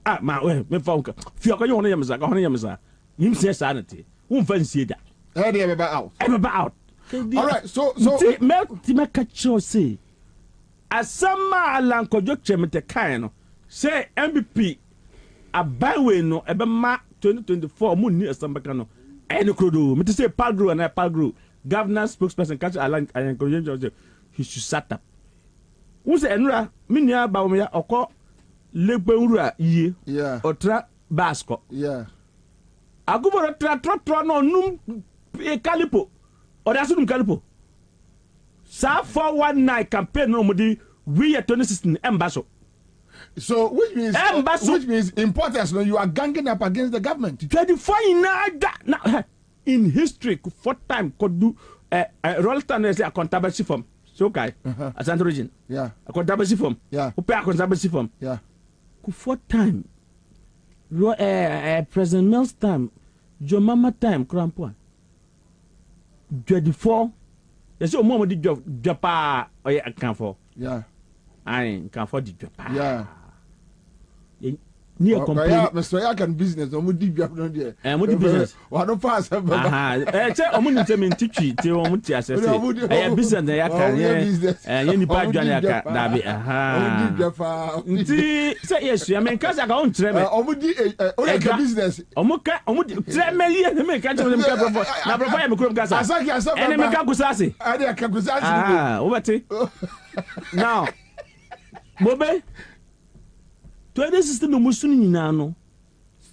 Ah, my way, me found few you only Yamasa. Him says sanity. Who fancy that? Ever out. Ever out. All right, so me catch you say asama alanko jokche me te kan no say MVP abawe no ebema 2024 mu ni asamba kan no ene krodo me te say Palgro governance spokesperson catch alanko jokche he should shut up who say enura me nua ba wo me okọ legbenru iye otra basko aguboro tra no num e kalipo or that's what Calipo. Sa 419 campaign no mudi we are 2016 embassy. So which means importance no you are ganging up against the government. 24 now in history for time could do Rolston is a controversy form. So okay. As an origin. Yeah. A controversy form. Yeah. Who pay a controversy form. Yeah. For time. President Mills time. Joe Mama time crampo. 24 yes o mo di jopa o ye kan for kan for di jopa ni e complain Mr. Ya can business o mo di jopa no there mo di business wa no pass che o mo ni te me ntitwi te o mo ti asese business na ya kan ye ni pa dwan ya kan da bi o mo di jopa nti se yes ya men kasa ka on tre me o mo di o ya can business o mo tre me ye me ka che me ka na profile ya me krom kasa ene me ka kusase ade ka kusase o bati now Bobie 2016 no musunu nyina no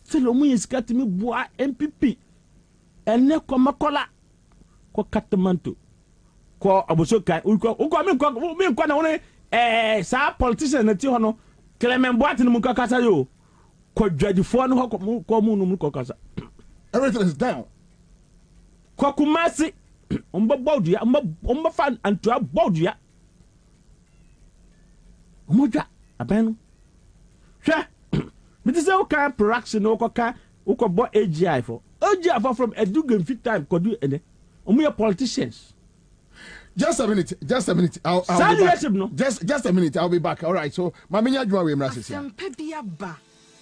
still omu yesikati mi boa MPP ene ko makola ko katamanto ko abosoka uko mi na woni sa politician na ti hono Clement Boate no mu kasa yo ko dwadifo no ko mu no mu kasa everything is down ko kumasi omba bawdua omba fan antua bawdua omodwa abanu hwe me say o kan production o ka o ko bo AGI for from Edugan fit time ko do ene omo your politicians. Just a minute. I'll be back. No? Just a minute. I'll be back. All right. So, maminya adwuma we mrase sia. Sempe bia ba.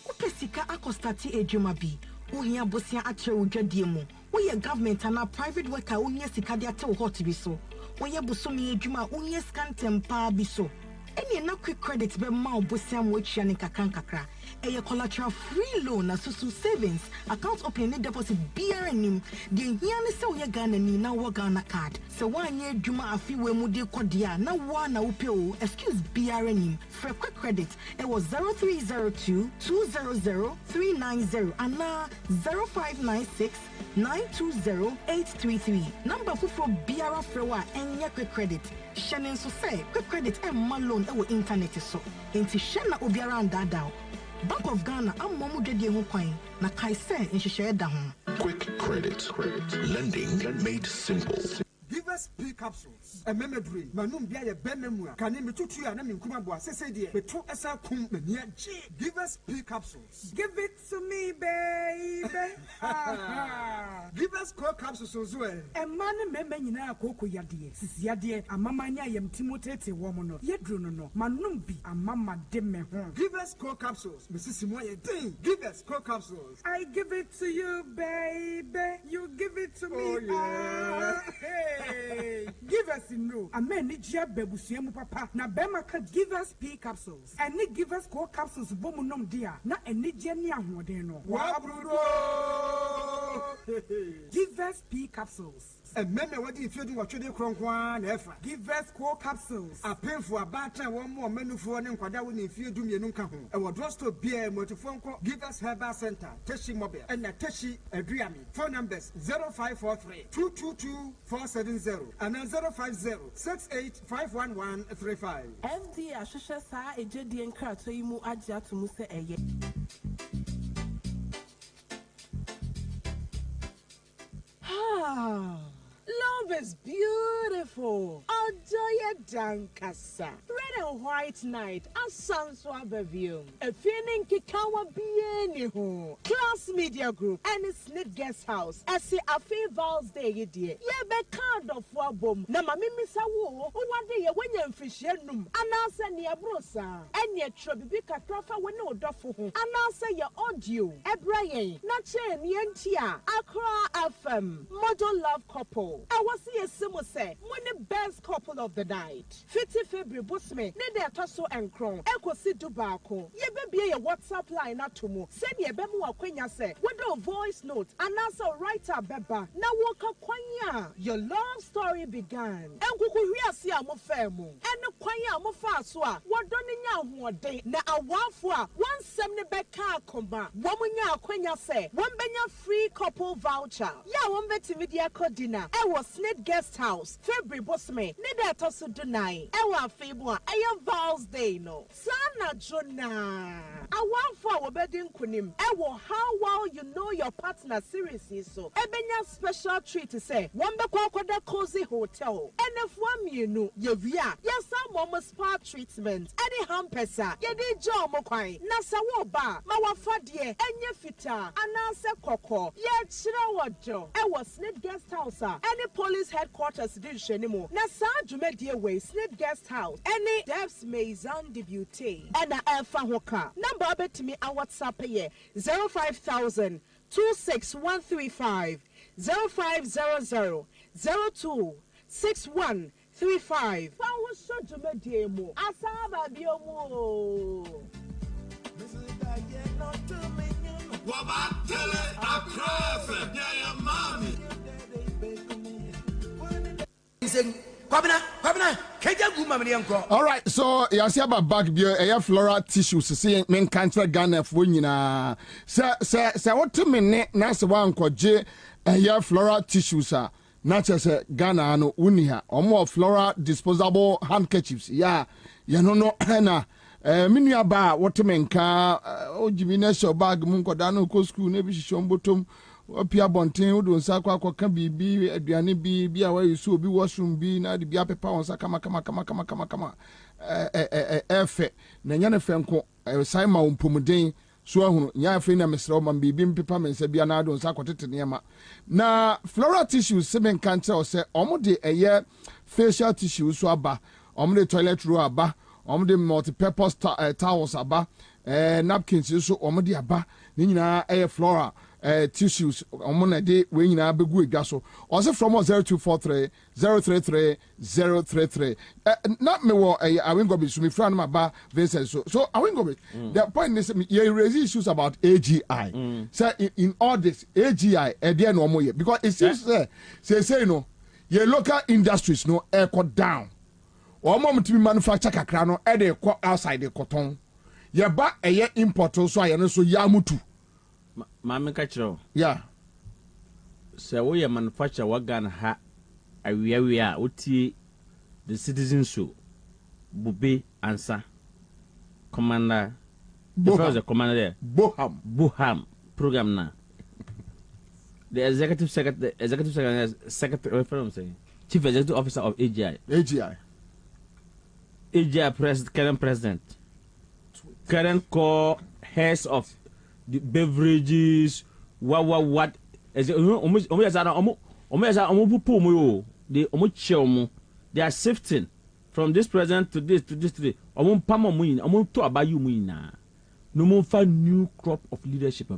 Wo pesika akostati adwuma bi. Wo hia bosia akere wo dwadie mu. Wo ye government na private worker wo hia sika de ate wo hot bi so. Wo ye bosomi adwuma wo hia scan tempa bi so. Any na quick credit be ma obosia mo achia ne kakra eye collateral free loan na susu savings account opening deposit BRNim de hia ne se wo ye Ghana ni na wo Ghana card se wanye adwuma afi we mu de kodia na wo na wo pe o excuse BRNim for quick credit it was 0302 200 390 and 0596 920-833 number for BRA Frewa and quick credit. Shannon so say quick credit and malone our internet so. Ain't Shanna Obiara and Dadao. Bank of Ghana and Momu Dedi Hukwain na Kaise and she shared down. Quick credit. Lending made simple. Give us P capsules. A memory. Manum bia benemua. Kani mitutu ya na minkuma bwa sese die. Betu esa kum menia G. Give us P capsules. Give it to me, baby. Give us core capsules as well. A man meme nyina akoko yade. Sisi yade amamanya yem timotete womono. Yedro no. Manum bi amama de me ho. Give us core capsules. Mrs. Moye ding. Give us core capsules. I give it to you, baby. You give it to me. Oh, yeah. Hey, give us no. A man need ya bebusiamu papa. Na bema ka give us P capsules. And ni give us core capsules bomunum dia. Na eni jeni ahwodeno. Wabrudo. Give us P capsules. And meme what if you do what you do cronkwan efa. Give us core capsules. A pain for a batter one more menu for an inquadawin if you do me nunca home. And what draws to beer motiphone give us Herbal Center, Teshi Mobile, and Teshi Adriami. Phone numbers 0543 222 470 and then 050 68 FD Ashasha Sa Ejedi and Krato Imu Aja to Musa Eye. Love is beautiful. Ojoye dankasa. Red and white night. Ansah Beview. A feeling kikawa bieni ho. Class Media Group and Snit Guest House. Ese afi Val's Day ye die. Ye be card of wabom. Na mami misa wo. Wade ye wenye mfishye num. Anase ni abrosa. Enye trobibi katrafa wene odofo ho. Anase ye audio. Ebraye. Na chen yentia. Accra FM. Model Love Couple. I was here simo say when the best couple of the night. 50 February busme ne de atoso enkron. Eko si dubako. Ye be your WhatsApp line atomo. Send ye be mu akwenya say. Whether voice note and answer writer beba. Na woka kwanya. Your love story began. Enkuku hwiase amo femu. Ene kwanya amo fa so a. Wodoni nya hoɔden na awafo a wansɛm ne bɛka akoma. Womunya akwenya say. Wombenya free couple voucher. Ya wombetimi dia kodina. Ewo Snit Guest House, February Bosme, Nida Tosu Dunai, Ewa Febua, Aya Val's Day no. Sana Jona. I want for wedding kunim. Ewo how well you know your partner seriously so. Ebenya special treat to say, Wamba Kokoda Cozy Hotel. And if one you know, Yevia, yes, some mama spa treatment, Eddie Hampesa, Yedi Jo Mokwai, Nasawo Ba, Mawafadie, Enye Fita, Anase Koko, Ye Chirawajo, Ewa Snit Guest House, any police headquarters division anymore. Na sa dwumadie way Snit Guest House. Any Devs Maison de Beauté. And a Alpha Hoka. Number betimi a WhatsApp ye 05000 26135 0500 026135. Power so dwumadie mo. Asaba biomo. Wabatele Accra ya mami. Kwabena, keja guma mani anko. All right, so you see about back beer, floral tissues. See, men cancer Ghana for nyina. Say what to me na se wa anko je floral tissues a. Na che Ghana no uniha. Omo floral disposable handkerchiefs. Yeah, you no na. Minua ba what to menka ojimine show bag mun ko da no ko school na bi hihom botom. Opia bonten wo don sa kwa ka bibi aduane bi a wa yusu obi washroom bi na de bia pepa won sa kama efe na nya ne fenko sai ma ompomuden so ahunu nya afi na mesra o ma bibi mpepa mensa bia na don sa kwotete nema na floral tissue semen kanche o se omode eye facial tissue so aba omode toilet roll aba omode multi-purpose towels aba napkins so omode aba ni nyina eye floral tissues omona de we nyina begu edwa so also from 0243 033 033 not me wo awingobi so me friend ma ba Vincent so awingobi the point is you raise issues about AGI so in all this AGI e dey no omoye because it seems say no your local industries no e go down omo mtimi manufacture kakra no e dey go outside the cotton ye ba eye import so aye no so ya mutu Mama Kachro. Yeah. So we manufacture wagan ha awia uti the citizen show. Bobie Ansah. Commander. The first commander there. Boham program na. The executive secretary chief executive officer of AGI. Current president. Current core heads of the beverages, what they are shifting from this president to this to this. No more new crop of leadership.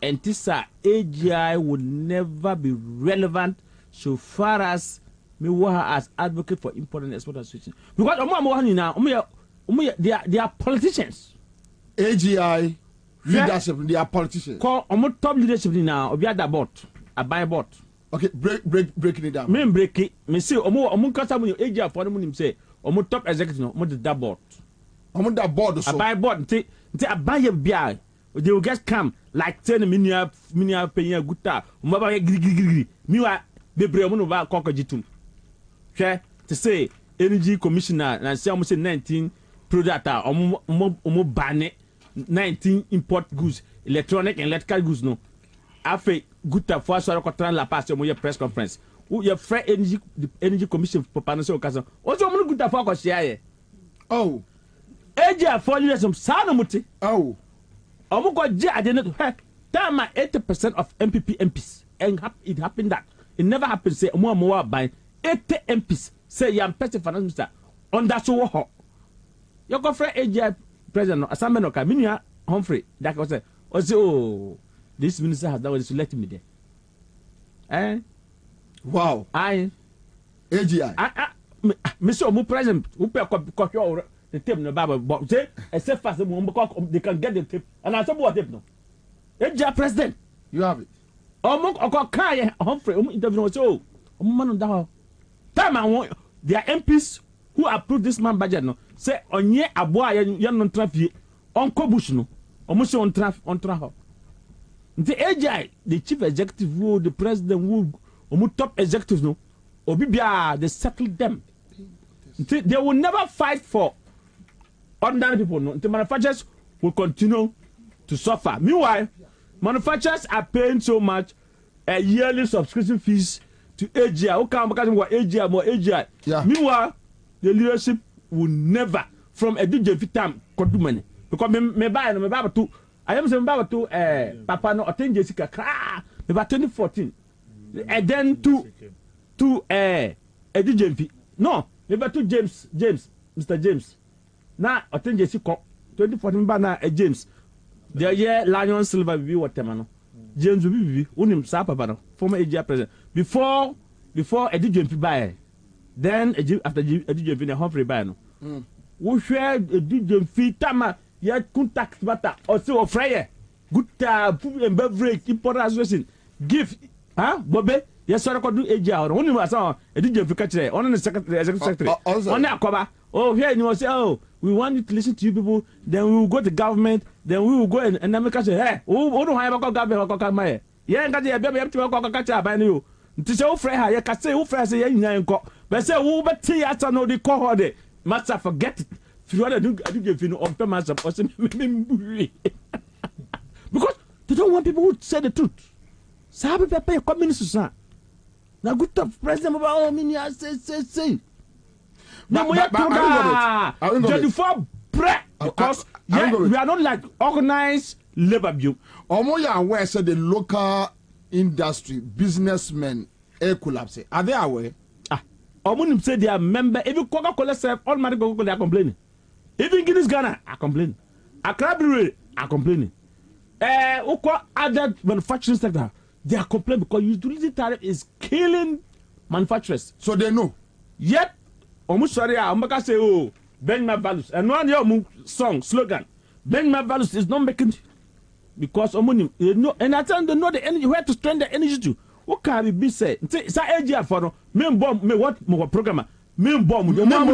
And this AGI will never be relevant so far as Miwaha as advocate for import and export association. Because they are politicians. AGI leadership, they are politicians. Call top leadership now. Obi ada bot, a buy bot. Okay, breaking it down. Me break it. Me say omo kasa mo AGI for no nim say omo top executive no omo the board. Omo da board so. Abai board nti abai bia they will just come like 10 minia penya guta omo ba giri mi wa bebre omo no ba kokojitum. Hwe to say energy commissioner na say omo say 19 product omo ban 19 import goods electronic and electrical goods no. Afe guta for so ko la pass omo press conference. Who your friend energy commission for panel say okasa. Oso omo guta for ko share. Oh. AGI for you some sana muti. Oh. Omo ko je ade no he. Time 80% of MPP MPs and it happened that it never happened say omo by 80 MPs say yam person finance minister on that so ho. Your go friend AGI president no asambe no ka minua Humphrey that was say oh this minister has that was to let me there. Eh? Wow. I AGI. Mr. Omo president who pay copy the tape no baba but say except fast they can get the tape and I said what tape no. AGI president. You have it. Omo kan Humphrey interview so omo man that time I want their MPs who approved this man budget no say onye aboa ye no trafie onko bush no omo say on traf the AGI, the chief executive, who the president, who top executives, no, Obibia, they settle them. They will never fight for ordinary people. No, the manufacturers will continue to suffer. Meanwhile, manufacturers are paying so much yearly subscription fees to AGI. Who come because what AGI more AGI? Yeah. Meanwhile, the leadership will never, from a DJ time, got money because me buy to. I am saying about to Papa no attend Jessica about 2014 and then to DJ no about to James Mr. James now attend Jessica 2014 bana James the year Lion Silver be whatever no James will be unim sa papa no former AGI president before DJ buy then after DJ the Humphrey buy no we share DJ tama ya contact bata or say of fryer good food and beverage important association give Bobie yes so record do AGI or only was on a DJ Africa on the secretary on that cover here you say we want you to listen to you people then we will go to government then we will go and America say hey who don't have a government my yeah and you be able to catch up by you to say fryer you can say who fryer say you but say who but theater no the call there master forget it. Because they don't want people who say the truth. Sabi pay communists now. Now good to president about say. No more because we are not like organized labor view. Omoya aware said the local industry businessmen collapse. Are they aware? Omonim say they are member. If you Coca-Cola self, all money Coca-Cola they are complaining. Even Guinness Ghana are complaining. Accra Brewery are complaining. Other manufacturing sector they are complaining because utility tariff is killing manufacturers. So they know. Yet, almost sorry, I'm say oh, bang my values. And one year song slogan, bang my values is not making because you know, and I tell them they know the energy where to spend the energy to. What can it be said? Say AGI for me bomb me what more programmer. Me bomb din na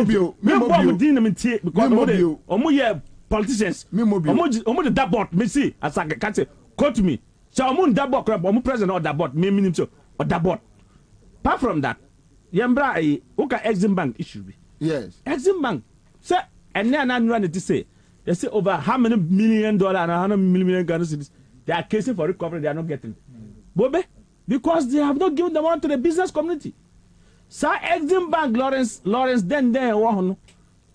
mentie because omo ye politicians omo the dabot me see as I can say quote me so omo dabot omo president or dabot me minim so or dabot apart from that yembra oka Exim Bank issue be yes Exim Bank say and now run to say they say over how many $1 million and 100 million Ghana cedis they are casing for recovery they are not getting Bobie because they have not given the money to the business community. Sa Exim Bank Lawrence then one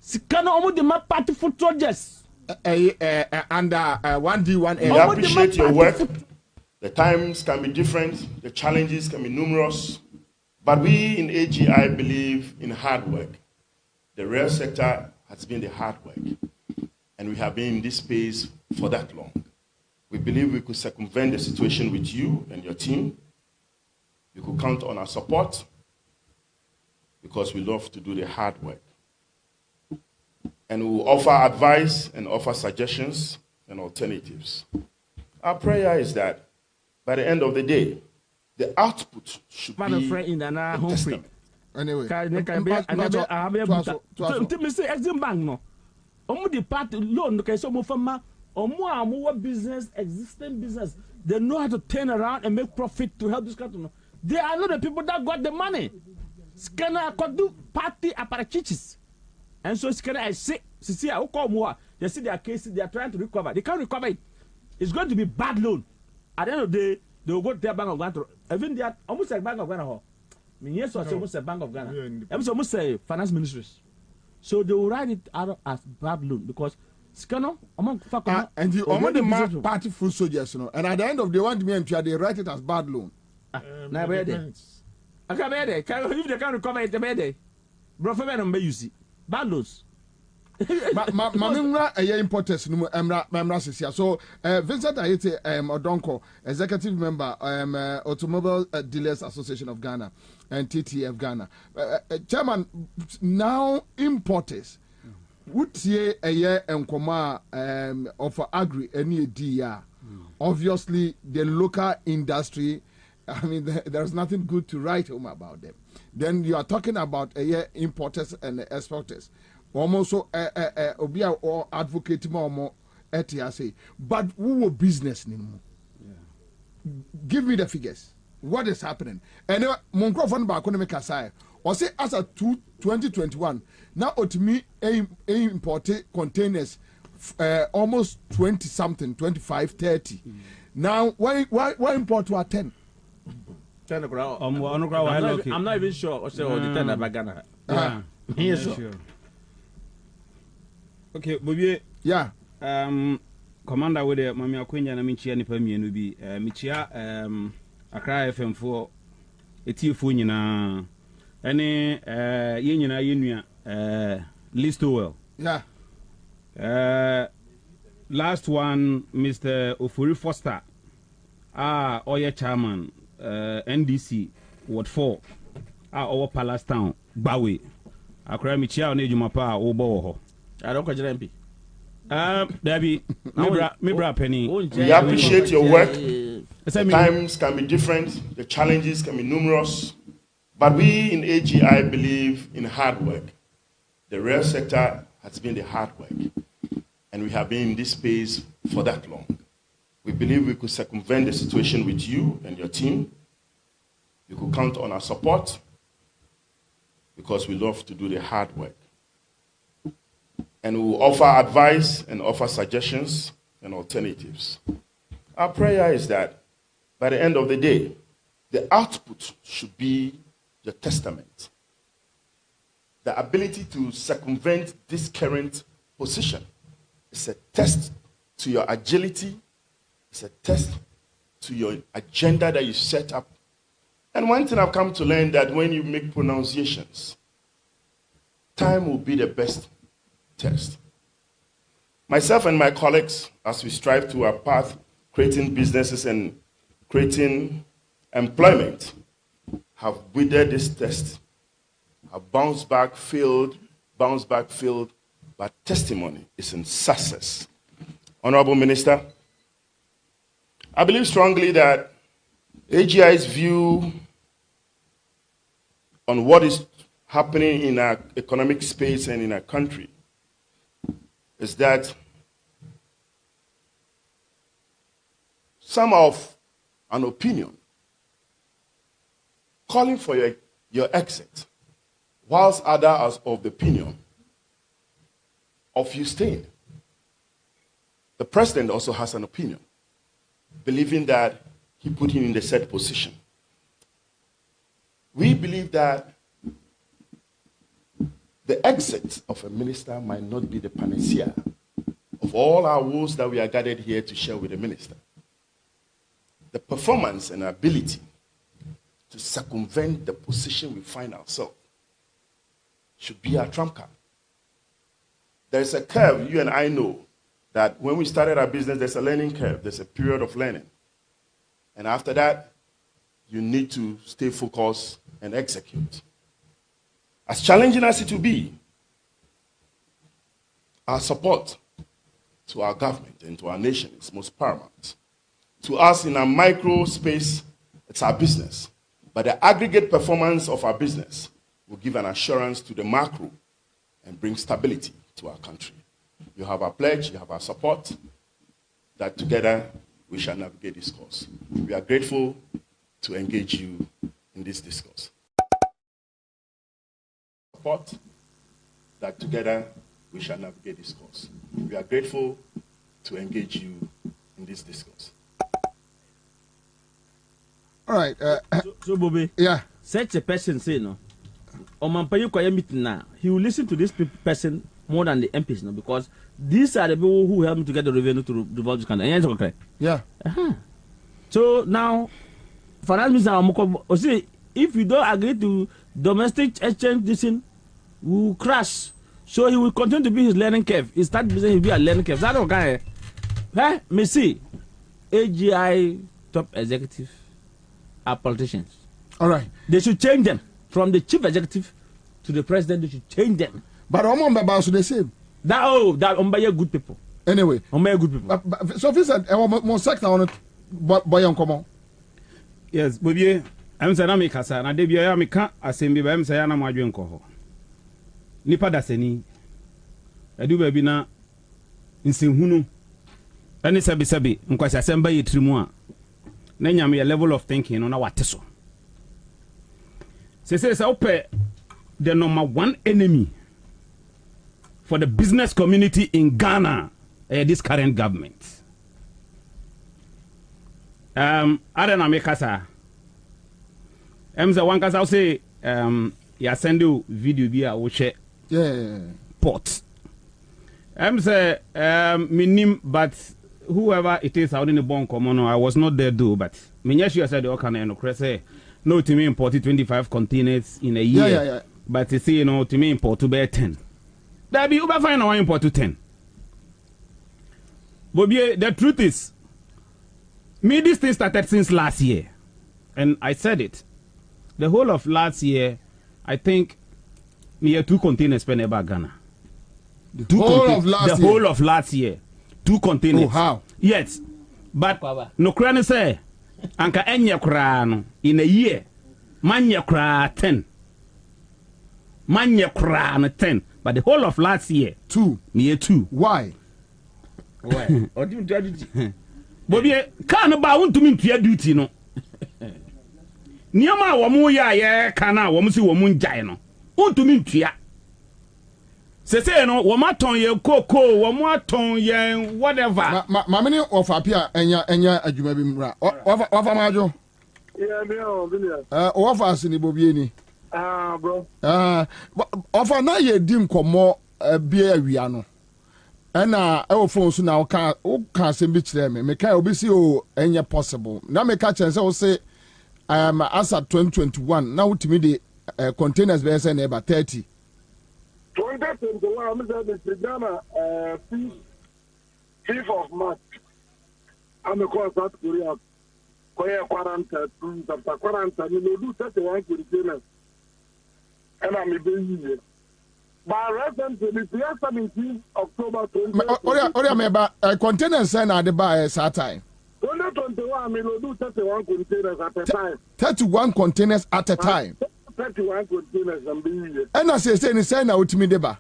sikana omo de ma party foot soldiers under 1D1A. We appreciate your work. The times can be different, the challenges can be numerous, but we in AGI believe in hard work. The rail sector has been the hard work, and we have been in this space for that long. We believe we could circumvent the situation with you and your team. You could count on our support because we love to do the hard work. And we will offer advice and offer suggestions and alternatives. Our prayer is that by the end of the day, the output should be in the testament. Anyway, existing business, they know how to turn around and make profit to help this country. They are not the people that got the money. Scanner could do party apparatchiches. And so Scanner, I say, I call more. They see their cases, they are trying to recover. They can't recover it. It's going to be bad loan. At the end of the day, they will go to their Bank of Ghana. Even they are almost like Bank of Ghana. Yes, I say almost a Bank of Ghana. Almost say finance ministries. So they will write it out as bad loan because Scanner among and the among party full soldiers, you know. And at the end of the 1 million, they write it as bad loan. Now where they? I can't bear if they can't recover it, they bro for me you see bad loans. Mamimra a importers no emra sisia. So Vincent Ayete Odonko, executive member Automobile Dealers Association of Ghana and TTF Ghana. Chairman, now importers would ye a year and comma of agri any dia. Obviously the local industry, I mean there's nothing good to write home about them. Then you are talking about a year importers and exporters. Almost so obia or advocate more etiase, but who will business anymore? Give me the figures. What is happening? And Moncrophone by economic aside, or say as a 2021 now to me imported containers almost 20 something 25 30. Now why import to 10? I'm not even sure. Or say the 10 about Ghana. Yes, sure. Okay, Bobie. Yeah. Commander with the Mammy Aquina and Michia Nipa Mianubi, Michia, Accra FM for a Tifunina, any Union, list well. Yeah. Last one, Mr. Ofuri Foster, Oya Chairman, NDC, Ward 4, our Palace Town, Bawi, Accra Michia, Nejumapa, Obo. I don't consider MP. Debbie, Mibra Penny. We appreciate your work. The times can be different, the challenges can be numerous, but we in AGI believe in hard work. The rail sector has been the hard work, and we have been in this space for that long. We believe we could circumvent the situation with you and your team. You could count on our support because we love to do the hard work. And we will offer advice and offer suggestions and alternatives. Our prayer is that by the end of the day, the output should be your testament. The ability to circumvent this current position is a test to your agility, it's a test to your agenda that you set up. And one thing I've come to learn that when you make pronunciations, time will be the best test. Myself and my colleagues, as we strive to our path, creating businesses and creating employment, have weathered this test, have bounced back, failed, but testimony is in success. Honorable Minister, I believe strongly that AGI's view on what is happening in our economic space and in our country is that some of an opinion calling for your exit, whilst others of the opinion of you staying. The president also has an opinion, believing that he put him in the said position. We believe that the exit of a minister might not be the panacea of all our woes that we are gathered here to share with the minister. The performance and ability to circumvent the position we find ourselves should be our trump card. There's a curve, you and I know, that when we started our business, there's a learning curve, there's a period of learning. And after that, you need to stay focused and execute. As challenging as it will be, our support to our government and to our nation is most paramount. To us in our micro space, It's our business. But the aggregate performance of our business will give an assurance to the macro and bring stability to our country. You have our pledge, you have our support, that together we shall navigate this course. We are grateful to engage you in this discourse. Support, that together we shall navigate this course. We are grateful to engage you in this discourse. All right. So Bobie, yeah. Such a person say no. Meeting now, he will listen to this person more than the MPs, no, because these are the people who help him to get the revenue to develop this country. Yeah. So now, finance minister, if you don't agree to domestic exchange, this thing will crash. So he will continue to be his learning curve. He start business, he will be a learning curve. That okay? Me see, AGI top executive are politicians. All right. They should change them from the chief executive to the president. They should change them. But also the same. That good people. Anyway, good people. So if you said more sector on it, boy on common. Yes, Bobie, I'm saying I'm kasa na debi ya meka asembi ba I'm saying na mwadwe nko nipa dasani adu ba bi na nsenhunu ani sabi nkwasi asemba yitrimu a na nyame ya level of thinking no na wateso say ope the number one enemy for the business community in Ghana, this current government. I don't know, Mikasa. One case I'll say, ya send you video via Oche. Yeah. Port. Say, minim, but whoever it is out in the bone common, I was not there, do, but Minyashu said, okay, no, to me, imported 25 containers in a year. Yeah. But to say, to me, import to bear 10. That be over fine or import to 10. Bobie, the truth is, this thing started since last year. And I said it. The whole of last year, I think, we had 2 containers per never Ghana. The whole of last year. 2 containers. Oh, how? Yes. But, no crane say, Anka enya krano in a year, manya kra 10. Manya kra 10. But the whole of last year, 2. Year 2. Why? Or do you Bobie, can't bow to me to duty, no. Niama wamu ya kana wamusi wamun jaino. To me to ya. Say no, wamaton ye koko, wamaton ye whatever. Mammy of Apia enya ajumabimra. Of Amajo. Yeah, me, of us in the Bobieni. Bro. Of a na ye dim komo beer wiano. And our phones now can't send bitch them. Make I be see any possible. Now make catch and say I am Ansah 2021. Now to me the containers be say about 30. 2021, I'm saying Ghana 5th of March. I'm a call South Korea. Korea quarantine, after quarantine, you do 31 containers. And I'm a baby. By reference to the 17th October 2020. Containers and the buy at time. 2021, I mean, do 31 containers at a time. 31 containers at a time. 31 containers and be. And I say now to me deba.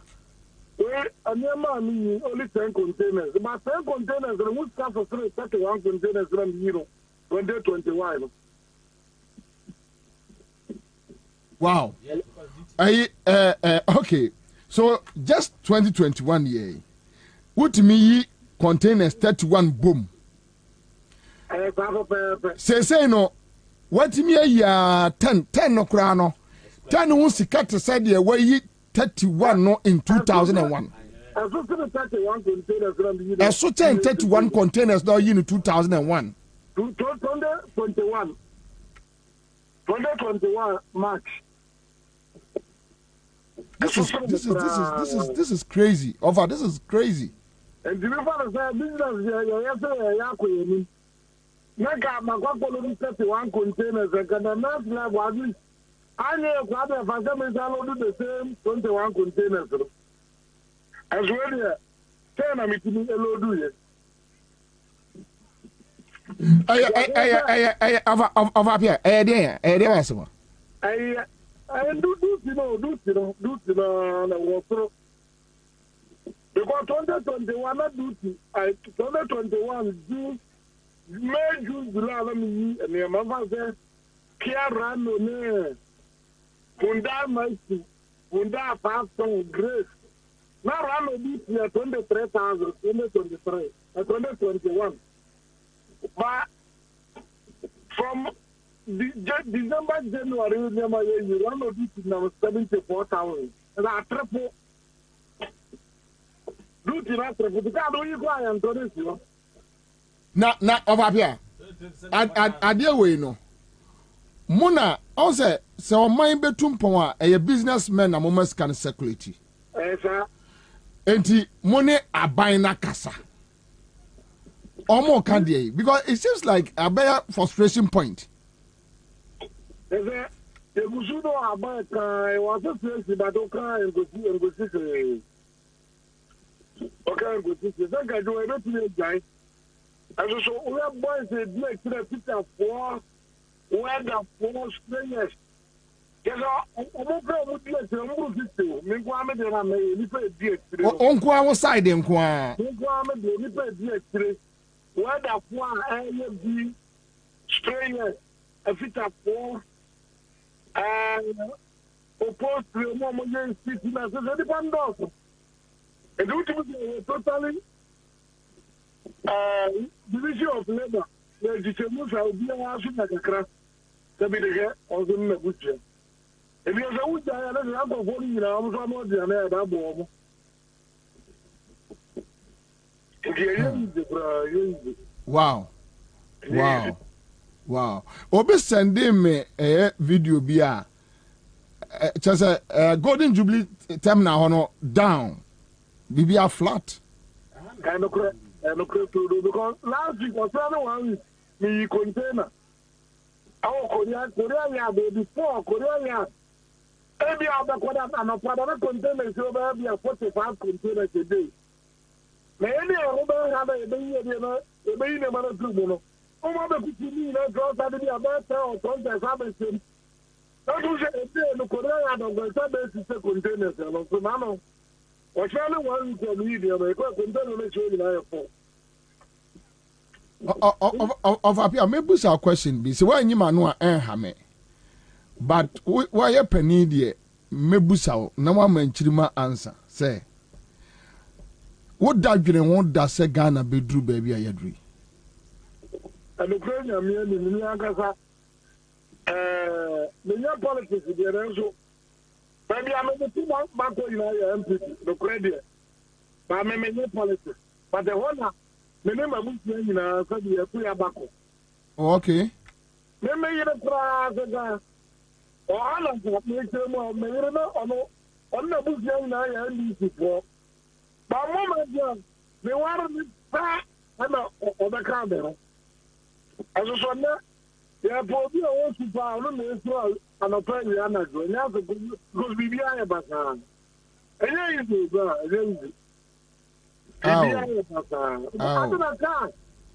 Only 10 containers. But 10 containers and we start for 31 containers from 2021. Wow. Okay. So just 2021 year. What me containers 31 boom. Say no. What me ya 10 no krano. 10 who sika to say the way 31 no in 2001. I so 31 containers now in 2001. 2021 March. This is crazy. Over, this is crazy. And the river say business Naga makwakolo 31 containers and the next level I know Kwabena do the same 21 containers. As well here, 10 I'm eating a load. Of up here, there was one. I do because 2021 not duty. 2021 June, May, June, July, and the mama said, Kiara no ne, Punda Mighty, Punda Pastor Grace. Now I'm a duty at 23,000, 2023, 2021. But from December, January, you run a duty now 74,000. And I triple. Na over here. I dear way no. Mona also say o mind betum pon a businessman na moment can circulate. Enti money aban na kasa. Omo kan dey because it seems like a better frustration point. The Gusuno aban kan was a place but okay and go okay, good. This is a do everything, guys. As so, we have boys a direct Peter for where the 4 strangers. Yes, I'm going to move it. Meanwhile, I may pay direct. On side, inquire. Meanwhile, I may pay direct. Where the 4 AFD strangers, a Peter 4 and opposed to a moment, sitting as a dependent. And totally division of labor. The distribution will be a house like a craft. The bigger or the Nabuja. If you are a wood, I have a voting in our family, and I have a bomb. Wow. Obi sending me a video bia. Just a Golden Jubilee terminal down. Bibi are flat. Kind of correct. Because last week was another one me container. Our Korea, before Korea, every other quarter and a quarter container so there be a 45 containers a day. May any other have a baby, a baby, a mother to over the 15 draws out of the about or contest harvesting. That was a Korea and a containers and so now. Of up here, maybe our question be so why you man hame. But why a penny dear, mebusa, no one menchima answer. Say, what did you want that say Ghana be drew baby? I agree. And the Ukrainian in Yankasa, the young politics, the also. Maybe I'm a 2 months back in MP, the credit. But I'm a politics. But the one, the name of Muslim in a clear back. Okay. Maybe you're a prize or I don't make them or maybe not on the Muslim in a before. But moment, they want to back and the camera. As a son, yeah, probably also found as well. And a friend, and you have to go be behind a baton. And there you go,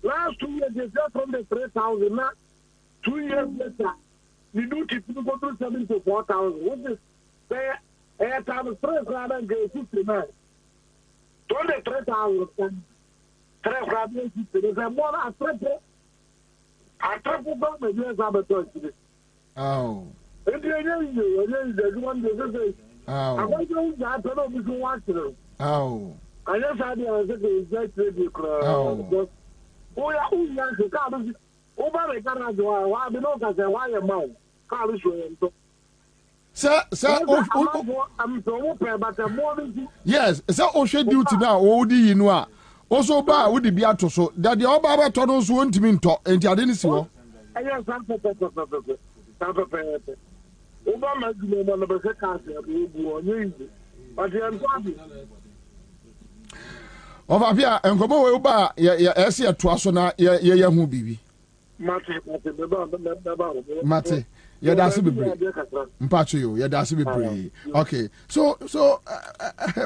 last 2 years, they just from the 3,000. Now, 2 years later, we do keep to go to 7 to 4,000. What is there? I have a 359. 23,000. 359. There's more than a triple. A triple government, yes, I'm a choice. Oh. I want you to have to watch it. Oh. I just had the exact radio crowd. Oh, yeah, who can't over the Canada? Why be no because why a mouth? Can't show Sir, I'm so open, but I'm more than yes, sir, Osha duty now, Odi Inua. Also, ba would be out so that the Obama tunnels won't mean talk, and I didn't see what. I have something. Obama is one of the cancer, but the unfortunate. Over here, and come away over, yeah, see a twasona, yeah, who be. Mate, yeah, that's a bit brave. Mpacho, yeah, that's a bit brave. Okay, so,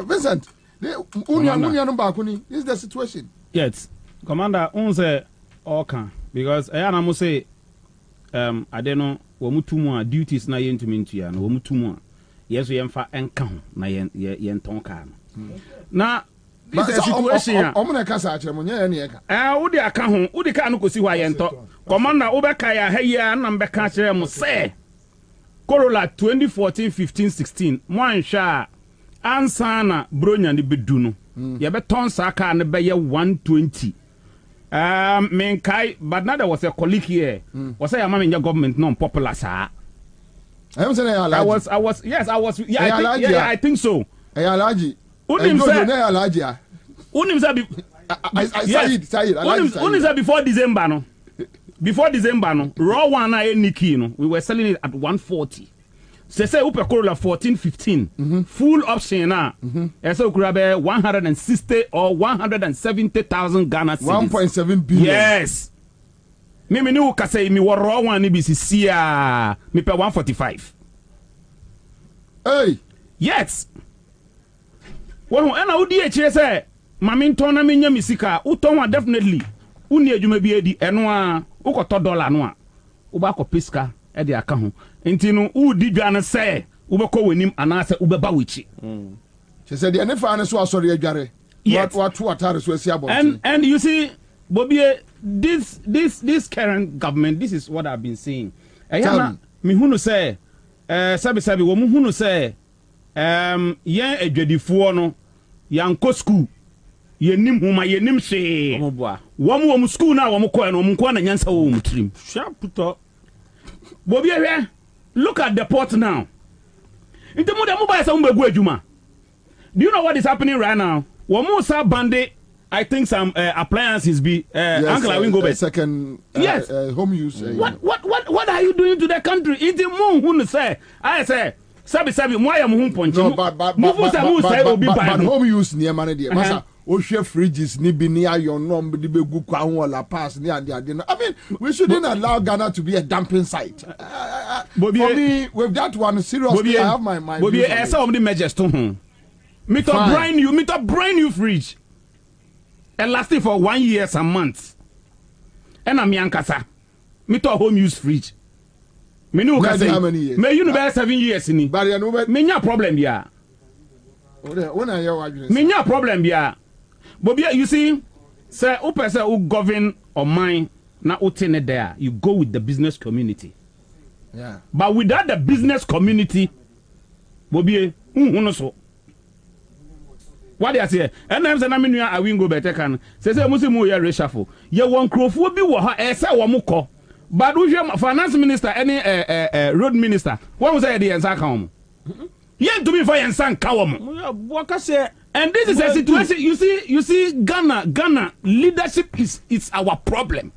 Vincent, Union Bakuni, this is the situation. Yes, Commander, Ansah, Oka, because I am say I don't know wo mutumu duties na yentumi ntua no wo mutumu yeso yemfa enka ho na yenton ka no na this is a situation omuna kasa akere mo nya ne eka wodi aka ho wodi ka no kosi wa yento commander wo be ka ya hayi na mbe ka akere mo say Corolla 2014 15 16 mo anhwa Ansah na bronya ne bedu no ye be ton saka ne be ye 120 but now there was a colleague here was say among your government non popular sir. I was I think so. Alaji before December no. Raw one I Nikki no. We were selling it at 140. Say Upe Corolla 14 15 full option na. So could have 160 or 170,000 Ghana cedis. 1.7 billion. Yes. Me knew ka say me raw one ni BCC me pay 145. Hey. Yes. Well, and I would say, Mammy Tona Minya Misika, Utoma definitely. Uni adwuma bi edi eno ukoto dollar no a ubako piska e de aka ho ntinu udi dwane se ubeko wenim anase ubeba wichi she said the nefa ne so asori adware what atare so asi abon and you see Bobie this current government, this is what I've been saying ayana me hunu se sabi wo mu hunu se yen adwadifo no yanko school yenim huma yenim hwe wom school na wom ko no nko na nyansa wo mutrim sharp to Bobie hwe look at the port now into mo dem buy some begu adwuma. Do you know what is happening right now? Wom sa bande I think some appliances be Uncle Awingo be second yes home use what are you doing to the country? Into mo hu say I say sabi mo ya mo hu ponche no but home use near money there masa ohwe fridges ni bi ni ayon no be begu kwa ho la pass ni ade no. I mean we shouldn't allow Ghana to be a dumping site. For me with that one seriously I have my mind. Bobie some of the measures to me to brand you fridge and lasting for 1 year some months and am yankasa me to home use fridge me no ka say me you know be 7 years ni but me nya problem bia when are you me nya problem bia Bobie you see say who person who govern or mine na utene there you go with the business community but without the business community Bobie no so what they say and them say na me nua Awingo better can say musimu ya reshuffle ye won krofo bi wo ha e say wo mukọ but we finance minister any road minister what was say the Ansah kan yen to be for Ansah kan wo and this is a situation you see Ghana leadership is our problem.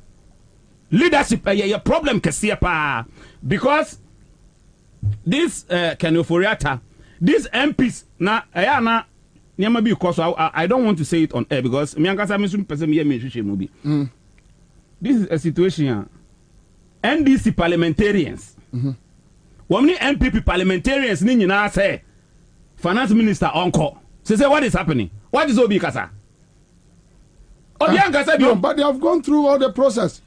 Leadership a problem kese pa because this Kenoforiata these MPs na na nyama bi because I don't want to say it on air because me ankasa me some person me hwehwe mu bi this is a situation NDC parliamentarians womni MPP parliamentarians ni nyina say finance minister onko say what is happening what is obi kasa obi ankasa bi but they have gone through all the process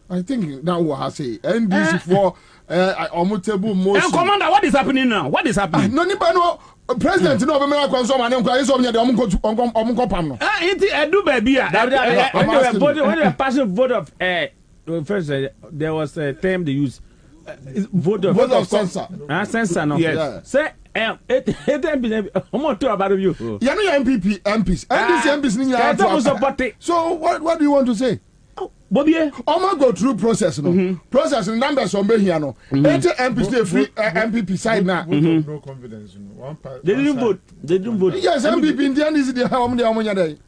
I think now what I say NDC for omutable motion and commander what is happening now no nipa no president no be me consume and nko iso me de omko pam no it edu ba bia when they pass a vote of first there was a term they use vote of Ansah no yes say I'm about you you know your MPs and these MPs ni nyina so what do you want to say Bobie Omo go through process no process numbers on be here no 80 MPs dey free MPP side now no confidence one part they didn't vote yes MPP in the end is the how omo nya dey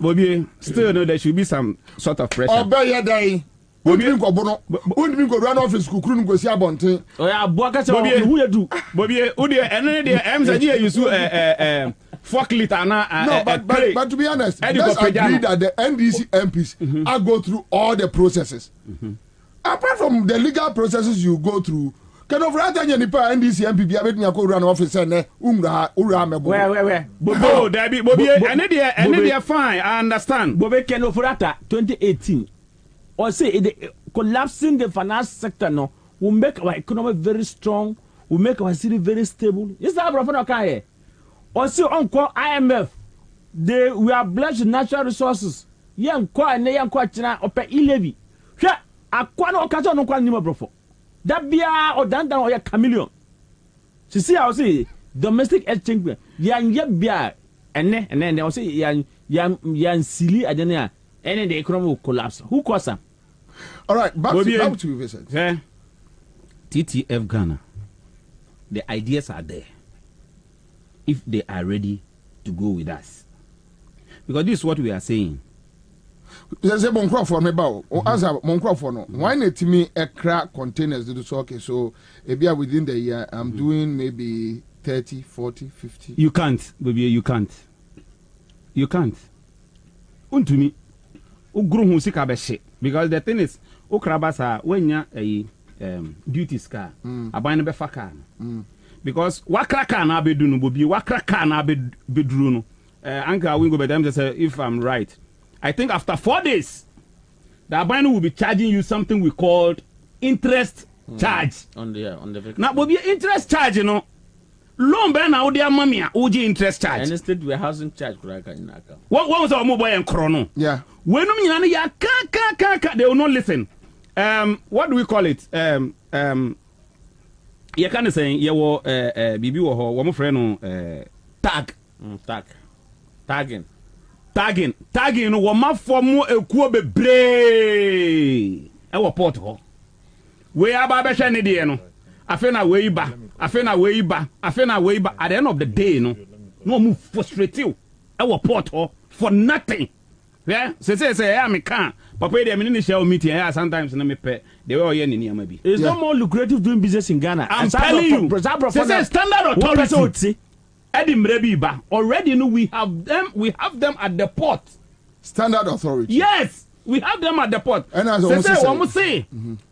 Bobie still know there should be some sort of pressure obey your day Bobie ko bono undimi ko run office kukuru ngo si abonten aboaka se who you do Bobie who dey ene dey MSA use forklift no, but to be honest, let's agree that the NDC MPs I go through all the processes. Apart from the legal processes you go through, Can of Rata Nipa and this MPP having a co run office and Urama. Where? Bobo, Debbie, Bobie, and they're fine. I understand. Bobby can of Rata 2018. Or say collapsing the finance sector no will make our economy very strong, will make our city very stable. Is that okay? Or say uncle IMF, we are blessed with natural resources. Young qua and young quachina or pay levy. A quano occasion no quan nima brofo. That be or down or a chameleon. She see how say domestic exchange yan yet beer and then they'll say yan silly adenia and then the economy will collapse. Who caused them? All right, back to you, Vincent. TTF Ghana. The ideas are there. If they are ready to go with us. Because this is what we are saying. There's a Moncroft for me bow. Or Ansah Moncroft for no. Why not me a crack containers to do so? Okay, so maybe within the year I'm doing maybe 30, 40, 50. You can't, baby, you can't. You can't. Unto me. Ugru sika be because the thing is okrabasa when ya duties car abane be fa car because wakra car na be do no bobi wakra car na be duru no anka we go be them say if I'm right I think after 4 days the abane will be charging you something we called interest charge on the now bobi interest charge you know loan be na odi amamia oji interest charge and instead we housing charge kuraka in account what was our mobile and chrono yeah when ya ka they will not listen. What do we call it? You can say you wo bibi wo ho wo mo frɛ no tagging no wo ma form ekuo bebre e wo port ho we aba be hwɛ ne de no afi na we ba at the end of the day no move frustrate you e wo port ho for nothing. Yeah, say I can't. Papa, they are share meeting. Yeah, sometimes na me pay. They were here in Niamey. It's not more lucrative doing business in Ghana. I'm telling you. Say standard authority. Edim Rebiba. Already know we have them. We have them at the port. Standard authority. Yes, we have them at the port. And as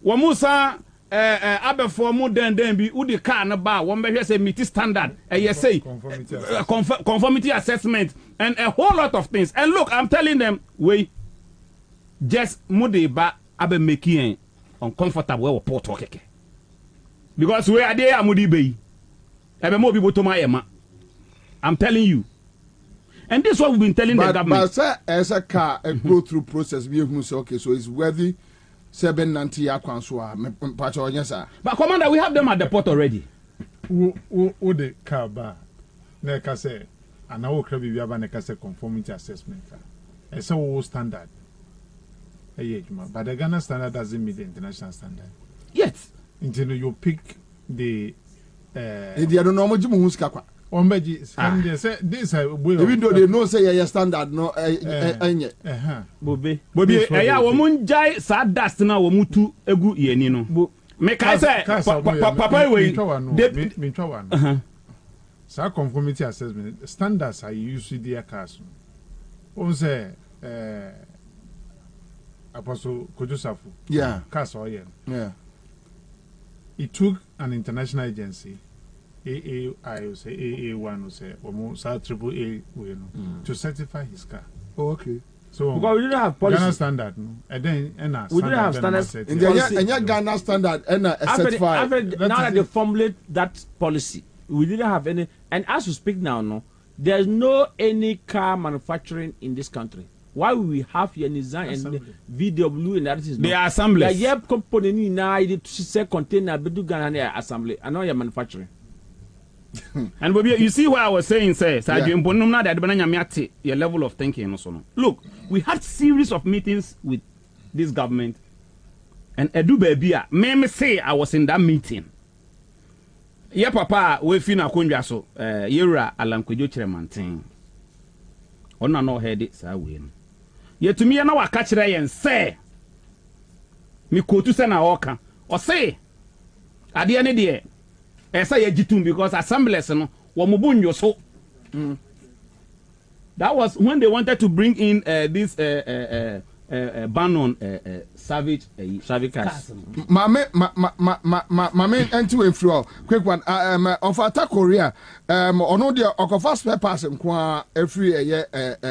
Wamusa. Abe for more than be udi car na ba one be say meet standard say conformity assessment and a whole lot of things. And look, I'm telling them we just mudi ba abe making uncomfortable with port okay because we are there amudi be ebe mo people to my ema. I'm telling you. And this is what we've been telling the government. But sir, as a car go through process we have say okay, so it's worthy 790 yakwanswa pacho nyesa. But commander, we have them at the port already. Who the car bar na ka say ana wo kra bibia ba na ka say conformity assessment ka. E say wo standard. But the Ghana standard doesn't meet the international standard. Yes. Until you pick the India don't know much muska kwa. This even though they know say your standard no Bobie eya wo munjai sa dust na wo mutu egu yeni no me kai say papa we me twa one sa conformity assessment standards are used their cars on say Apostle Kojosafu cars or yeah it took an international agency I will say AA1 will say almost AAA to certify his car. Oh, okay. So because we didn't have policy. Ghana standard, no? And then we didn't have standards. And your Ghana standard and certified. Now that they formulate that policy, we didn't have any. And as we speak now, no, there's no any car manufacturing in this country. Why we have your design and VW and that is they are assemblers. Yeah, company now it say container but do Ghana assembly. I know you're manufacturing. And Bobie, you see what I was saying, say, your level of thinking also. Look, we had series of meetings with this government, and Edu Babia, me say I was in that meeting. Yeah, Papa, we fina kunja so, yera alankwejo chiremantin. Ona no head it, sa win. Yet to me, I know I catch it and say, me ko to send a oka, or say, at the end of the day. Say because assemblies no womubunyo so that was when they wanted to bring in this ban on savage cars. Mame enti we free quick one of attack Korea ono dia okofa spare parts nko every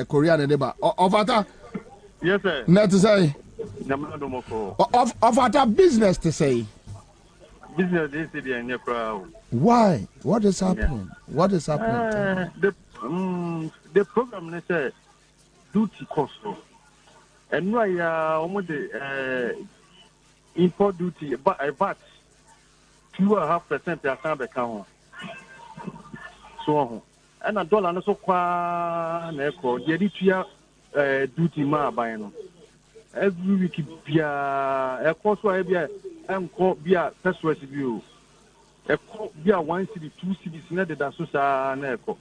Korea ne ba of attack. Yes sir. Net to say of attack business to say business this is the crowd. Why? What is happening? What is happening? The program is a duty cost. And why almost import duty but 2.5% ya san beka ho. So and a dollar no so kwa na eko ye di tua duty ma aban no. Every week bia eko so e bia enko bia peso bi o. Eko bia 1 city 2 cities na de da so sa na eko.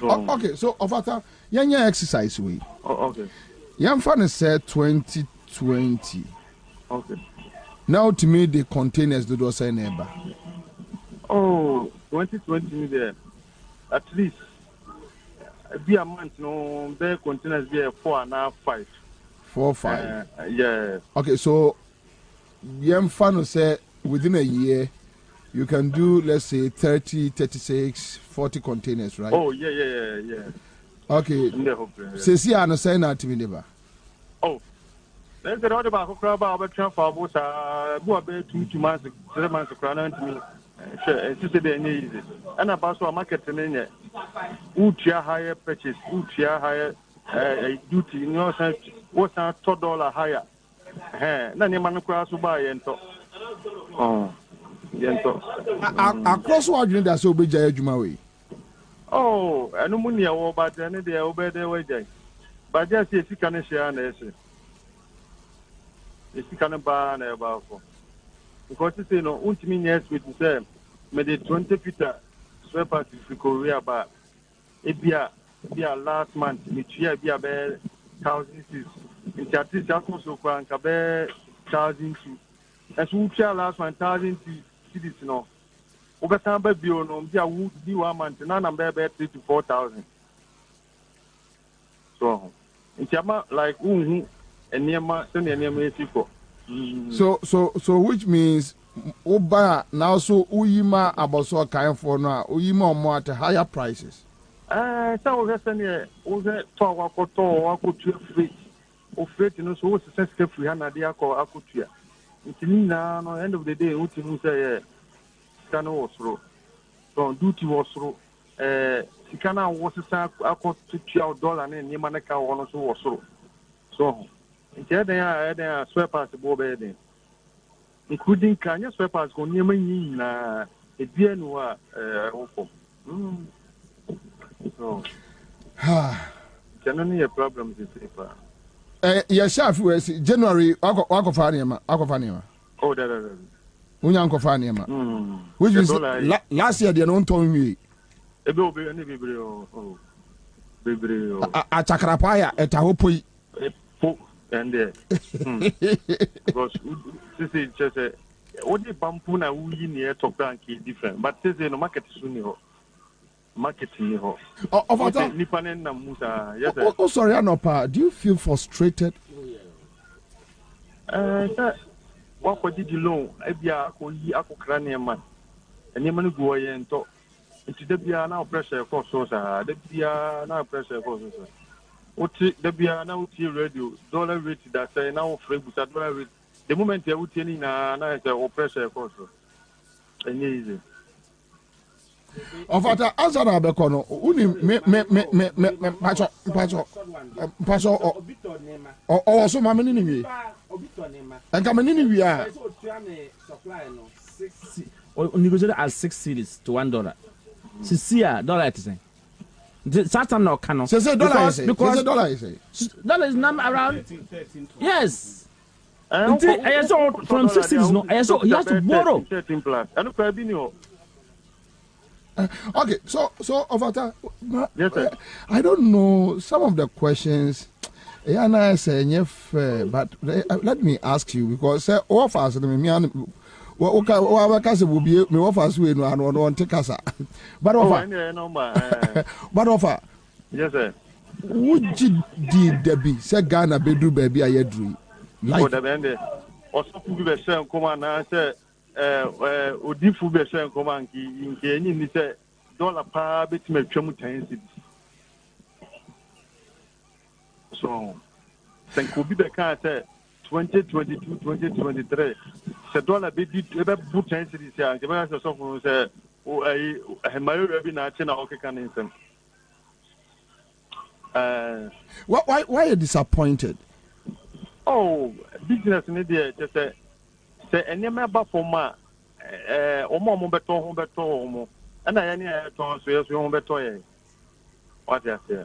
Okay, so ofata yanya exercise we. Okay. Yam fan said 2020. Okay. Now to me the containers do say neighbor. Oh, 2020 there. At least be a month no the containers be 4 and a half 5. 4 5. Yeah. Okay, so yam fan say within a year you can do, let's say, 30, 36, 40 containers, right? Oh, yeah. Okay. Say, see, I understand that to me, neighbor. Oh, there's a lot about about transfer, about 2 months, 3 months, to me. It's just easy. And about so marketing in it. Utia higher purchase, Utia higher duty, you know, what's $2 higher. None of man cross buy and talk. Oh. Across what you that so be Jaya Jumawi. Oh, I know money about any day obey their way. But just if you can share an essay. If you can buy an about because you say no, ultimate yes with the same. Made it 20 Peter swear party to Korea, but it be a last month, which year be a bear 1,006. In Chatis, Yakoso, Kabe 1,002. As we share last 1,002. Cities no. Over time, baby, no, be a wood, be 1 month, and I'm bear 3,000 to 4,000. So, in Chama, like, and near my son, and near me, So, which means, Oba now so Uyima about so kind for now, Uyima more at higher prices. So that's any, was it talk or could you free? Or freight, you know, so what's the sense free and idea called Akutia? It's now, end of the day, what you say, Scanner was through. So, duty was through. Sikana was a $2 and Yamanaka also was through. So, they are swear past the Bobie, including Kanya swear past go near me in a dear no. So, generally a problem is safer. Yes, chef, January, Akofania. Oh, that. Unyankofania. Which is last year, they don't tell me. A baby, any baby, oh, baby, a Chakrapaya at Tahopui. And there. Because this is just a what the Bampuna we near top rank is different, but this is no market soon. Marketing. Oh, sorry, Anopa. Do you feel frustrated? What did you know? Ebia ako cranium man. And you man go and talk. Into the Bia now pressure for Sosa. The Bia now pressure for Sosa. What the Bia now radio dollar rate that say now free with a dollar rate. The moment you would in a pressure for Sosa. And easy. Of what answer I bekono uni me pacho o so ma menini wi enka menini wi a negotiated at 6 cities to $1. Sisia dollar it is Satan no cano. Say dollar because dollar is number around. Yes. I saw from 6 cities no. I saw you have to borrow. 13 plus. I know okay, so Ovata, yes, sir. I don't know some of the questions. But let me ask you because offers me will be me offers we no one take us. But offer. But offer. Yes, sir. would di Debbie, said Ghana Bedu baby, I dream. Like the band, or something to be sent, come on, I said, Odifu be sent, come on, in Kenny, said, $1 bit me Chomutan. So, then could be the car said 2022, 2023. The dollar bit ever put intensity, the master someone said, oh, I my webinar channel, okay, can instant. Why are you disappointed? Oh, business in India, just say, any member for my Omo better, and I any tones, we have better. What I say?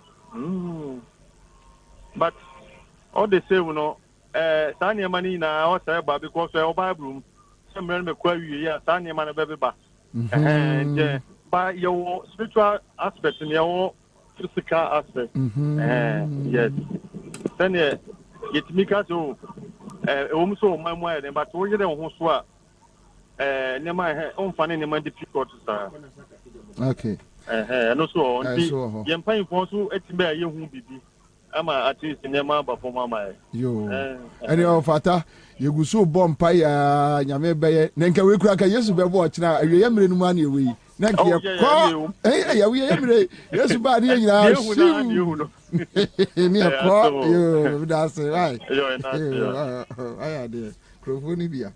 But all they say, you know, Tanya money now, because I buy room, some men may query, yeah, Tanya money baby back. And by your spiritual aspect and your physical aspect. Yes. Then, it make us almost so my mind, but we get on who's near my own funny in my difficult. Okay. And also, I'm paying for so it's bear you who be. I'm at least in your mama for mama. Yo, and your father, you go so bomb pie, Yame Bay, Nanka we crack a yes, be watch now. You am in money we. Nanka, hey, we am yes, bad here now. You, that's right. I had the Crofonibia.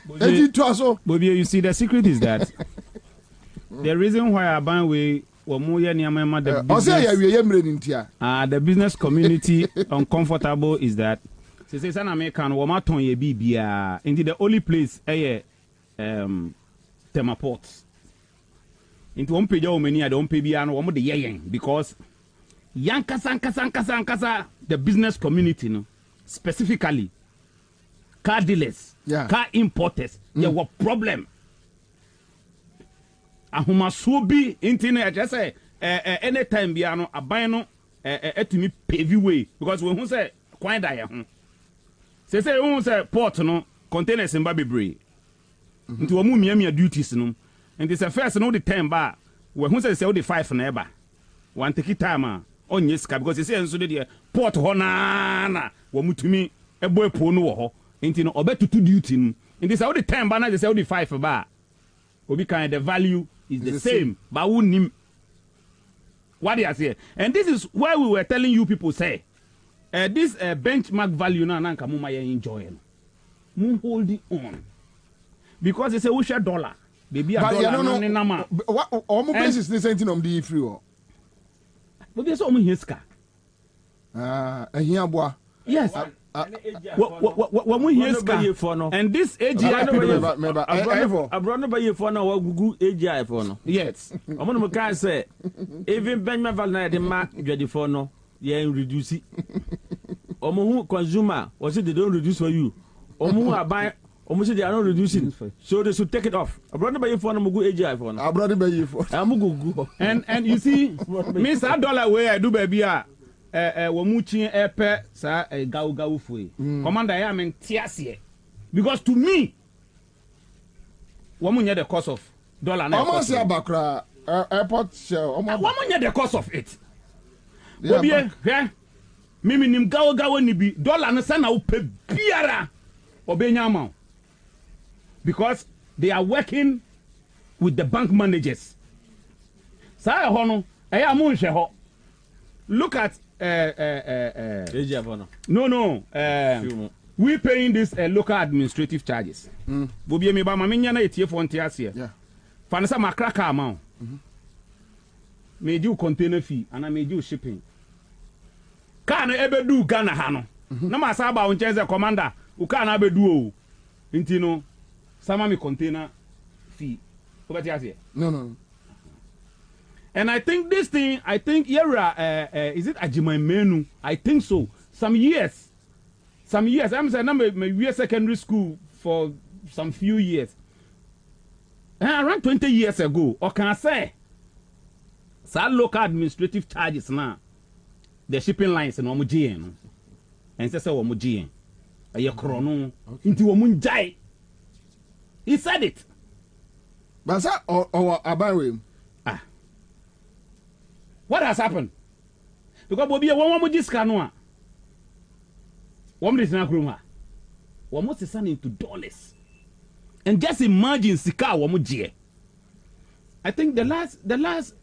Bobie, you see, the secret is that the reason why I ban we. The business community uncomfortable is that say an American womaton ye bibia into the only place Temaport into one page many I don't pay biano one the yang because Yankasa the business community no specifically car dealers, car importers, there were problem. Ahuma sobi internet just say anytime biano abano etimi pavy way because when who say kwan da ye ho say who say port no containers in babebre nti wo mu miamia duties no nti say first no the 10 ba we who say the 5 na eba one take time onye sika because say enso de port ho na wo mutumi ebo epo no wo ho nti no obetutu duty no nti say the 10 ba na say the 5 ba obi kan the value is the same. But who what they are saying? And this is why we were telling you people say this benchmark value now nanka muma enjoying. Mum hold it on. Because they say we share dollar. Baby a dollar no nama. What all more places they sending on the free or. But there's only hiska. Here boy. Yes. When we hear and this AGI I brought nobody for now Google AGI for no. Yes. I'm gonna can say even Benjamin Valna the mark ready for no, yeah, reduce it. Omo consumer was it they don't reduce for you. Omo are buying almost they are not reducing. So they should take it off. I brought nobody for no Google AGI for no. I brought nobody for. I'm Google. And you see, means $1 way I do baby wamuchi epe sa gau fui. Commander I am in tiasie. Because to me wamunya the cost of dollar na. Almost abakra airport shell. Wamunya the cost of it. Bobie, mimi nim gau ni bi dollar na sana upe biara obenya ma. Because they are working with the bank managers. Sa hono eya mu nhwe ho. Look at no. We paying this local administrative charges. Bobie me ba ma menya na etie for ntiase. Yeah. Fanasa makraka amount. Me do container fee and I me do shipping. Car no ebe do Ghana ha no. Na ma sa ba uncheze commander, u car na be do o. Nti no sama me container fee. Obetiase. No. And I think this thing, is it Ajima Menu? I think so. Some years. I'm saying my secondary school for some few years. Around 20 years ago, or can I say, some local administrative charges now, the shipping lines in Omujien. And say so Omujien. A year chrono into Omunjai. He said it. But that or Abarim. What has happened? because Bobie one mo jiska no a one dey na kroma one mo sesa into dollars and just imagine sika one mo je. I think the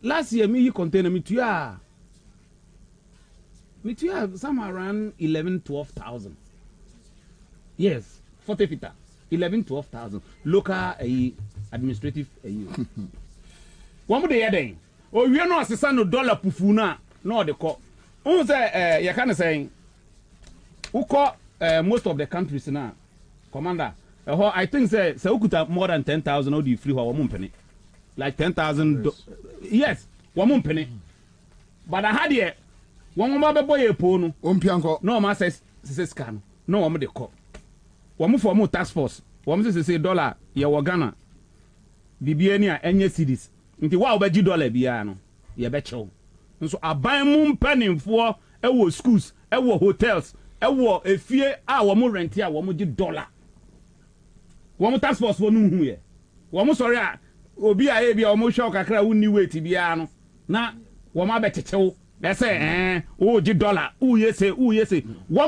last year me container me to somewhere around 11,000-12,000. Yes, 40 feet. 11,000-12,000 local administrative one more day oh we are not assessing no dollar pufuna no the call who say you can say who call most of the countries now commander I think say ukuta more than 10,000 or the free one penny like 10,000 yes one penny but I had here one more boy pono no ma says scan no one the call one for more task force one say dollar ya Ghana bibia ni a enye cedis nti wa obaji dollar bia no ye be chew nso aban mu mpanimfo ewo schools ewo hotels ewo efie a wo mo rent a wo mo gi dollar wo mo task force wo nu hu ye wo mo sorry a obi a e bia wo mo show kakra woni weight bia no na wo ma betetew they say oh gi dollar who ye say wo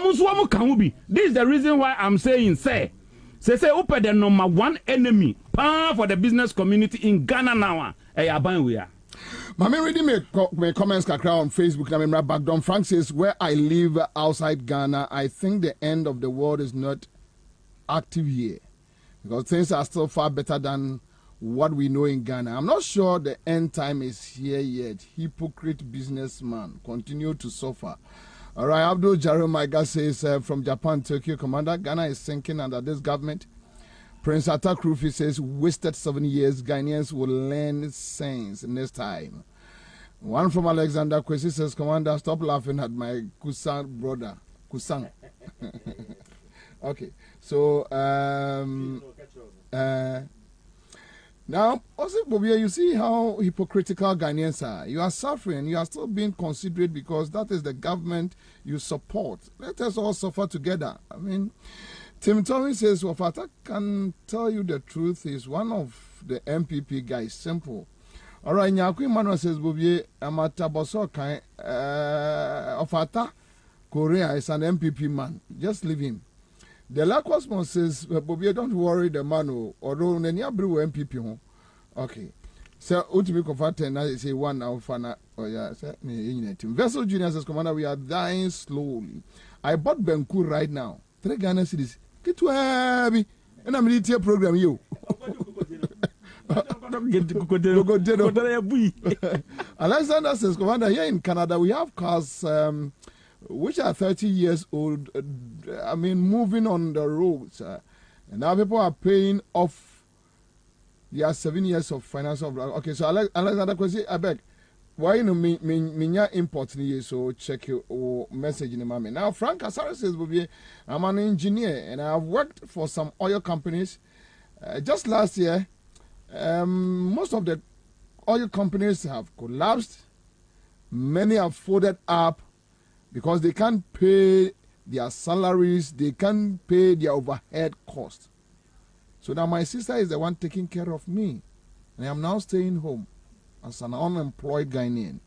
mo so wo mo kan wo bi. This is the reason why I'm saying say open the number one enemy for the business community in Ghana now. We are. Mami reading my comments kakra on Facebook. I mean, right back down. Frank says, where I live outside Ghana, I think the end of the world is not active here because things are still far better than what we know in Ghana. I'm not sure the end time is here yet. Hypocrite businessman continue to suffer. All right, Abdul Jeremiah says from Japan, Tokyo Commander, Ghana is sinking under this government. Prince Attack Rufi says, wasted 7 years, Ghanaians will learn sense next time. One from Alexander Kwesi says, Commander, stop laughing at my Kusang brother. Kusang. Okay, so, now, also, Bobie, you see how hypocritical Ghanaians are. You are suffering. You are still being considerate because that is the government you support. Let us all suffer together. I mean, Tim Tommy says, Wafata can tell you the truth. He's one of the MPP guys. Simple. All right, Nyaku Emmanuel says, Bobie, Amataboso Kai, Wafata Korea is an MPP man. Just leave him. The Lacosmos says, Bobie, don't worry the man, although Nenya Brew MPP. Okay. So, Utimi Kofate, I say one now, Fana. Oh, yeah, Vessel Junior says, Commander, we are dying slowly. I bought Benku right now. 3 Ghana cities. Get to heavy. And I'm in the program, you. Alexander says, Commander, here in Canada, we have cars. Which are 30 years old, I mean, moving on the roads. And now people are paying off their 7 years of financial. Okay, so Alexander Kwesi, I beg, why you know me import here? So check your message in the moment. Now, Frank Asara says, I'm an engineer and I've worked for some oil companies. Just last year, most of the oil companies have collapsed. Many have folded up. Because they can't pay their salaries, they can't pay their overhead costs. So now my sister is the one taking care of me. And I am now staying home as an unemployed Ghanaian.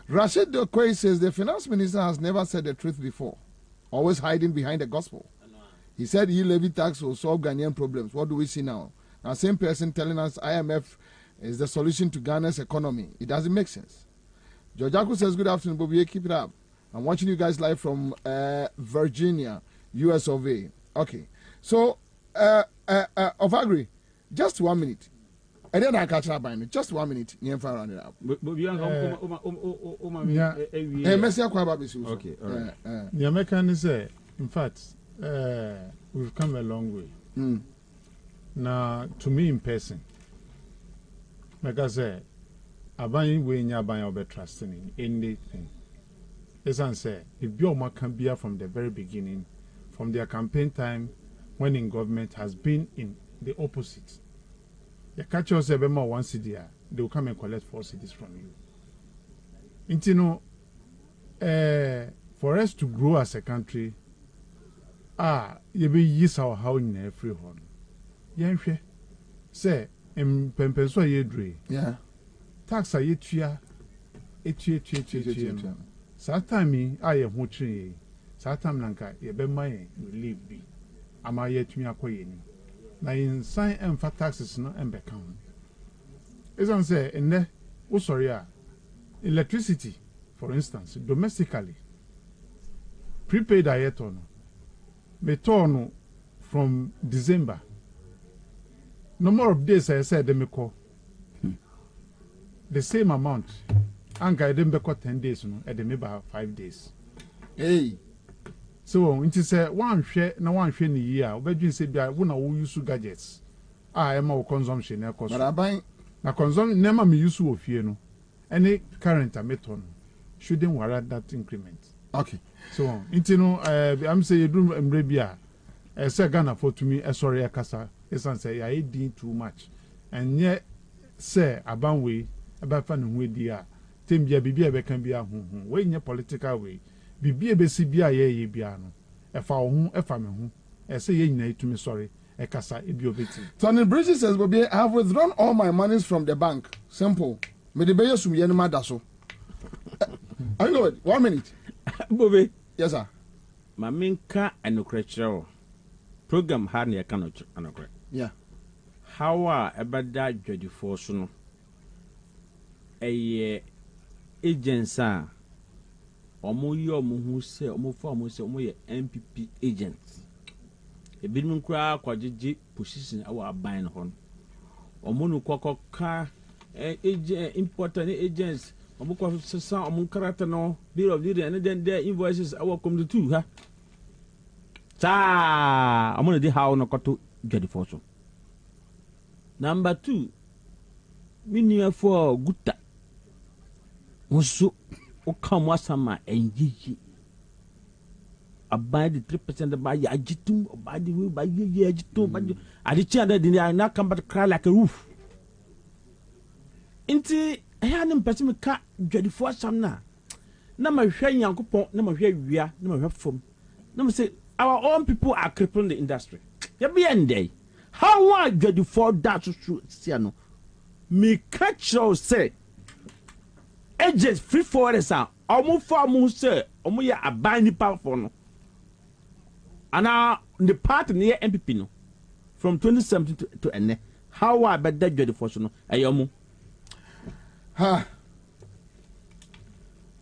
Rashid Dokwe says the finance minister has never said the truth before, always hiding behind the gospel. He said levy tax will solve Ghanaian problems. What do we see now? Now, same person telling us IMF is the solution to Ghana's economy. It doesn't make sense. Georgiaku says, good afternoon, Bobie. Keep it up. I'm watching you guys live from Virginia, US of A. Okay. So, of agree, just 1 minute. And then I catch up by me. Just 1 minute. You can round it up. Okay, all right. The American say, in fact, we've come a long way. Now, to me in person, like I said, Abang we nyabang obe trusting in anything. As I said, if Bioma can be from the very beginning, from their campaign time, when in government has been in the opposite. The catch us a more 1 cedi, they will come and collect 4 cedis from you. You know, for us to grow as a country, you be use our how in every horn. Yeah, say, Pempenso ye dre. Yeah. Tax a ye etu. Satami I am watching Satam Nanka, ye be my relief be. Am I yet me acquainted? Na in sign and for taxes no and become. As I say, and there, oh sorry, electricity, for instance, domestically, prepaid ayetono, metono from December. No more of days I said they call the same amount. Anka I didn't 10 days, no, at the maybe 5 days. Hey. So, it is one share, no one share in a year. But you say, I won't use gadgets. I am our consumption. But I buy na consumption, never me use of you. Any current meton shouldn't warrant that increment. Okay. So, I'm saying you do Arabia. Say Ghana for to me, sorry, a casa. Yes, I say I did too much. And yet, say, about way, about fun with the Tim Bibi can be a home, way in your political way. Bibi a BCBA ye biano. A foul, a family, a say ye to me, sorry, a casa, a biobiti. Tony Bridges says, Bobie, I have withdrawn all my monies from the bank. Simple. Me the bayas from Yanima Dasso. I know it. 1 minute. Bobie. Yes, sir. Maminka and no program had near cannot. Yeah. How are about that judge for soon? A agents are omo who say omo form say omo MPP agents. A bidman cry quadji position our buying hon. Omo no kwako car agent important agents. Omo kwa sasa omo character no bill of lading and then their invoices our come to two, huh? Sa omo no how no to judge for so. Number 2, mini for guta. Also, come wasama and gigi. Abide the 3% by yajitum, or by the way by yajitum, but I did chair that I now come but cry like a roof. Inti, I had him person me cat, dread for some now. No, my friend, young coupon, no, my friend, we are, no, my from. No, say, our own people are crippling the industry. You be end day. How are you for that to see? Me catch you say, agents free forwarders are almost for moon say, Omoya a binding power for no. And now the part near MPP no from 2017 to end. How are but that judge for no? Ayomu. Ha.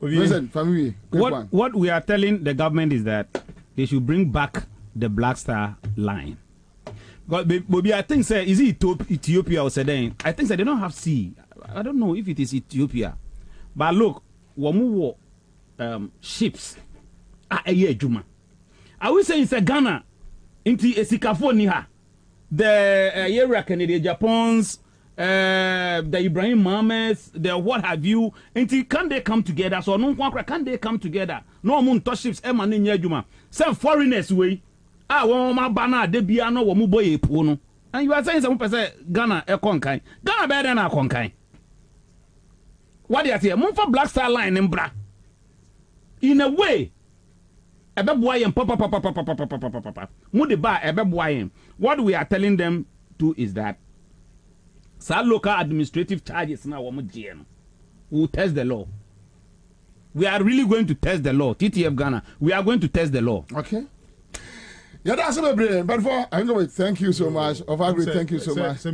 Listen, family. What we are telling the government is that they should bring back the Black Star line. But Bobie, I think say is it Ethiopia or Sudan? I think say they don't have sea. I don't know if it is Ethiopia. But look, wamu ships a year juma. I will say it's a Ghana into a Sikafo niha. The Iraq and the Japan's the Ibrahim Mohammed's, the what have you, until can they come together? So no can they come together? No moon touch ships emanin juma. Some foreigners way. Ah, one my banner, de biano, one boy puno. And you are saying some person Ghana a conkai. Ghana better than a conkai. What do you say? Move for Black Star Line in bra. In a way, a boy and papa. Mudiba, a boy. What we are telling them to is that some local administrative charges now will test the law. We are really going to test the law. TTF Ghana, we are going to test the law. Okay. Yeah, that's a brilliant. But for I know it. Thank you so much. Of agree, thank you so much.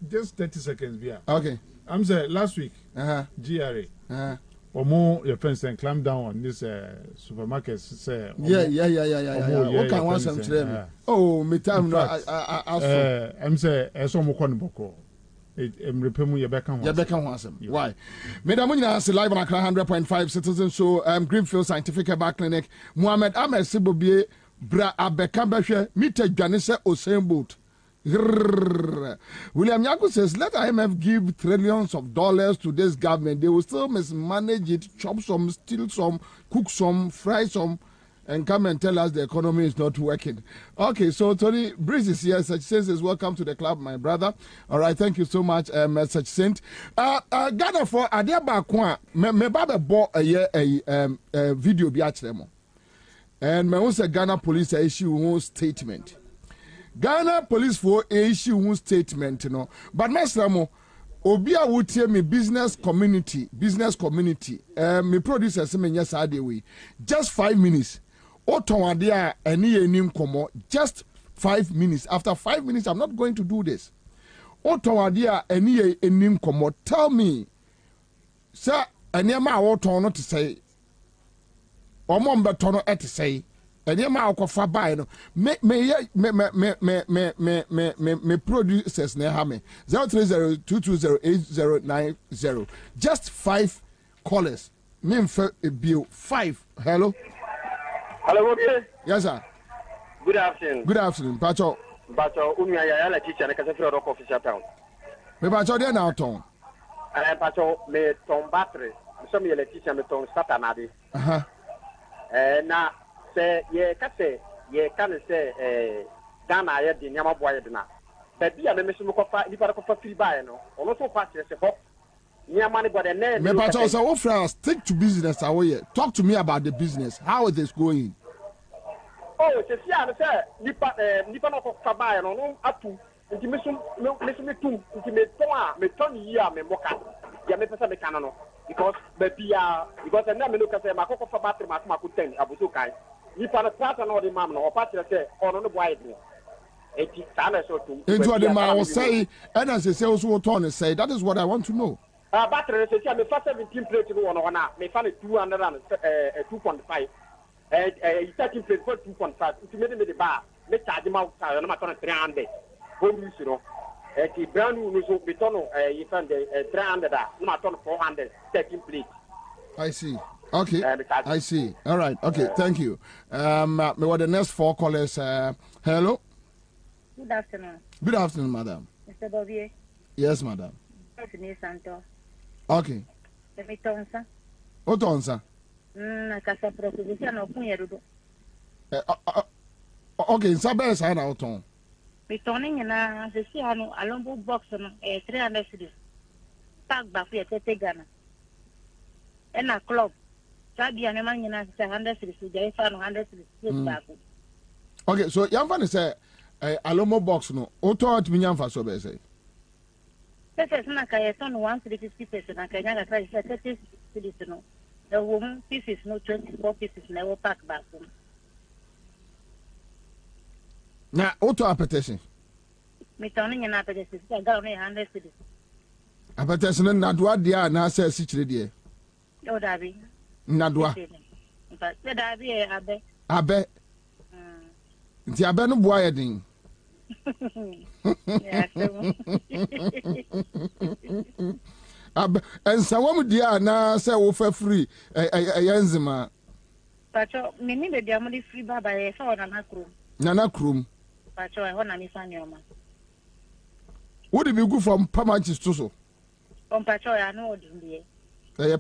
Just 30 seconds, yeah. Okay. I'm saying last week, GRA, or more your friends and clamp down on this supermarkets. Say, yeah. Okay, want some today. Oh, me time no. I'm saying, I saw more boko. I'm repairing your back on. Why? Madam, when you live on Accra 100.5 Citizen Show, Greenfield Scientific Bar Clinic, Mohammed Ahmed Sibobie. Bra abekambeshe mite Janise Osembut. William Yaku says, let IMF give trillions of dollars to this government. They will still mismanage it, chop some, steal some, cook some, fry some, and come and tell us the economy is not working. Okay, so Tony Breeze is here. Such says, welcome to the club, my brother. All right, thank you so much, Such Saint. Ghana for Adiaba Kwa, me baba bought a video biachremo. And my own Ghana police issue one statement. Ghana police for issue one statement, you know. But Master Mo, obi a wotie me business community me producer say me nya saa de we just 5 minutes oton ade a ene ye nim komo just 5 minutes. After 5 minutes I'm not going to do this. Oton ade a ene ye nim komo tell me sir ene ma oton no to say omo mbeto no e to say ene ma akofa buy no me producers na ha me 0302208090 just 5 callers me mfa bio 5. Hello Bobie. Yes sir. Good afternoon Pacho umi ya la teacher na kase fro official town me Pacho dey na ton Pacho me ton battery so me la teacher me ton satanade na se ye kase ye kan se Ghana ye di nyama boy de na baby a me so me kofa ni para kofa free buy no ono so fa se ho nyama ni bode na me Pacho so wo fra stick to business away. Talk to me about the business. How is this going? Oh, se sia no se nipa no kofa buy no atu nti me so tu nti me ton yi a me moka ya me pesa me kana no because baby because na me no kase ma kofa battery ma ko 10 abuso kai nipa no trata no de mam no opatire se ono no boy de eti sana so tu into the man will say and as they say also turn and say that is what I want to know. Battery se sia me fa 17 plate no no na me fa 2.5 13 plate for 2.5 nti me de ba me charge ma na ma turn 300 bonus no eti brand new so be turn you find 300 na ma turn 400 13 plate. I see. Okay, I see. All right. Okay, thank you. Me what the next 4 callers. Hello. Good afternoon. Good afternoon, madam. Mr. Bobie. Yes, madam. Santo. Okay. Me tonsa. O tonsa. Na casa proposition no kunyerudo. Okay, sabe sa na o ton. Me toning na se si anu alombo box no 300 cedis. Tag ba fu yete Ghana. Na club. Sabi ane man nyina 100 cedis jai fa no 100 cedis back. Okay, so yamfa say alomo box no o to at minyamfa so be say. Pese na ka yeton 150 pesos na kanya ga price 30 cedis no. The woman pieces no 24 pieces never pack back. Na auto appetition. Me toning na appetition ga no 100 cedis. Appetition na doa dia na say si kire die. O dabi. Na doa. But the dabi abe. Nti abe no boa yedin. Ansah wam dia na say wo fa free yanzima. Pacho me ni be dia mo di free baba e fa ona na krum. Nana krum. Pacho e hona mi fa nyoma. Wo de be go from Pamanchis to so. Pacho ya no odundie.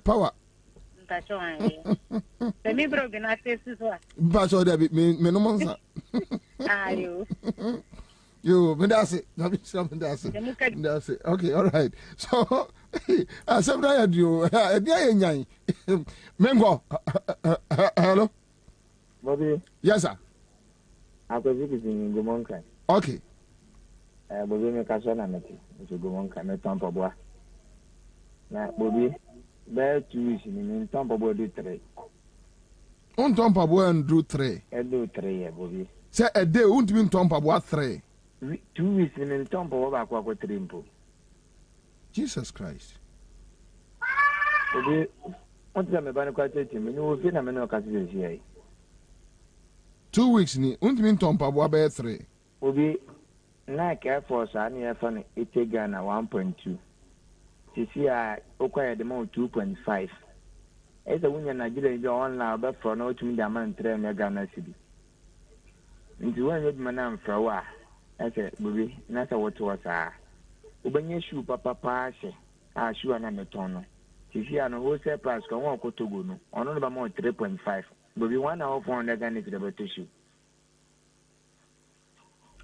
Power. Pacho an. Se mi bro bi na tesi so a. Pacho de me no monsa. Ayo. You, that's it. That's it. Okay, all right. So, sometimes you, Mengo, hello. Bobie. Yes, sir. I'm visiting Gumonka. Okay. Bobie, me kasona meti. It's Gumonka. Me tampa boa. Na Bobie, bear 2 weeks in tampa boa do 3. On tampa boa and do 3. Do 3, Bobie. Say a day won't mean tampa boa 3. 2 weeks in tampa boa kwa 3 mpo. Jesus Christ. Bobie, on tell me about the team. You will feel a man of 2 weeks ni won't mean tampa boa bear 3. Bobie, na Air Force and Air Force it Ghana 1.2. Sisi a okwaya the amount 2.5. Esa wunya Nigeria be online be for no to me the amount 3 Ghana cedi. Nti when you man am fra wa. Ese Bobie, na sa what was Ubanye shoe papa paase a shoe na metono. Sisi a no wholesale price ko won kotogo no. Ono no ba mo 3.5. Bobie 1 hour 400 Ghana cedi be shoe.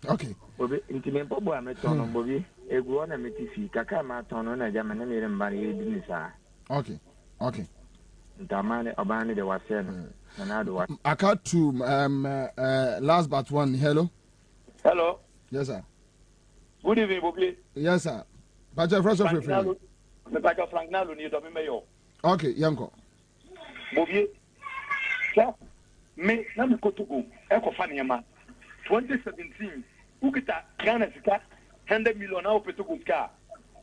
Okay. Bobie nti me pobo a metono Bobie egu na metifi kaka ma tono na jama na mere mbare e dinisa. Okay. Okay. Ntamane obane de waseno. Na do what? I got to last but one. Hello. Hello. Yes, sir. Good evening, Bobie. Yes, sir. Pacha fresh of free. Me pacha Frank Nalo ni do me mayo. Okay, yanko. Bobie. So me na me kotugo e ko fa niema. 2017 ukita Ghana sika 100 million na opetugo sika.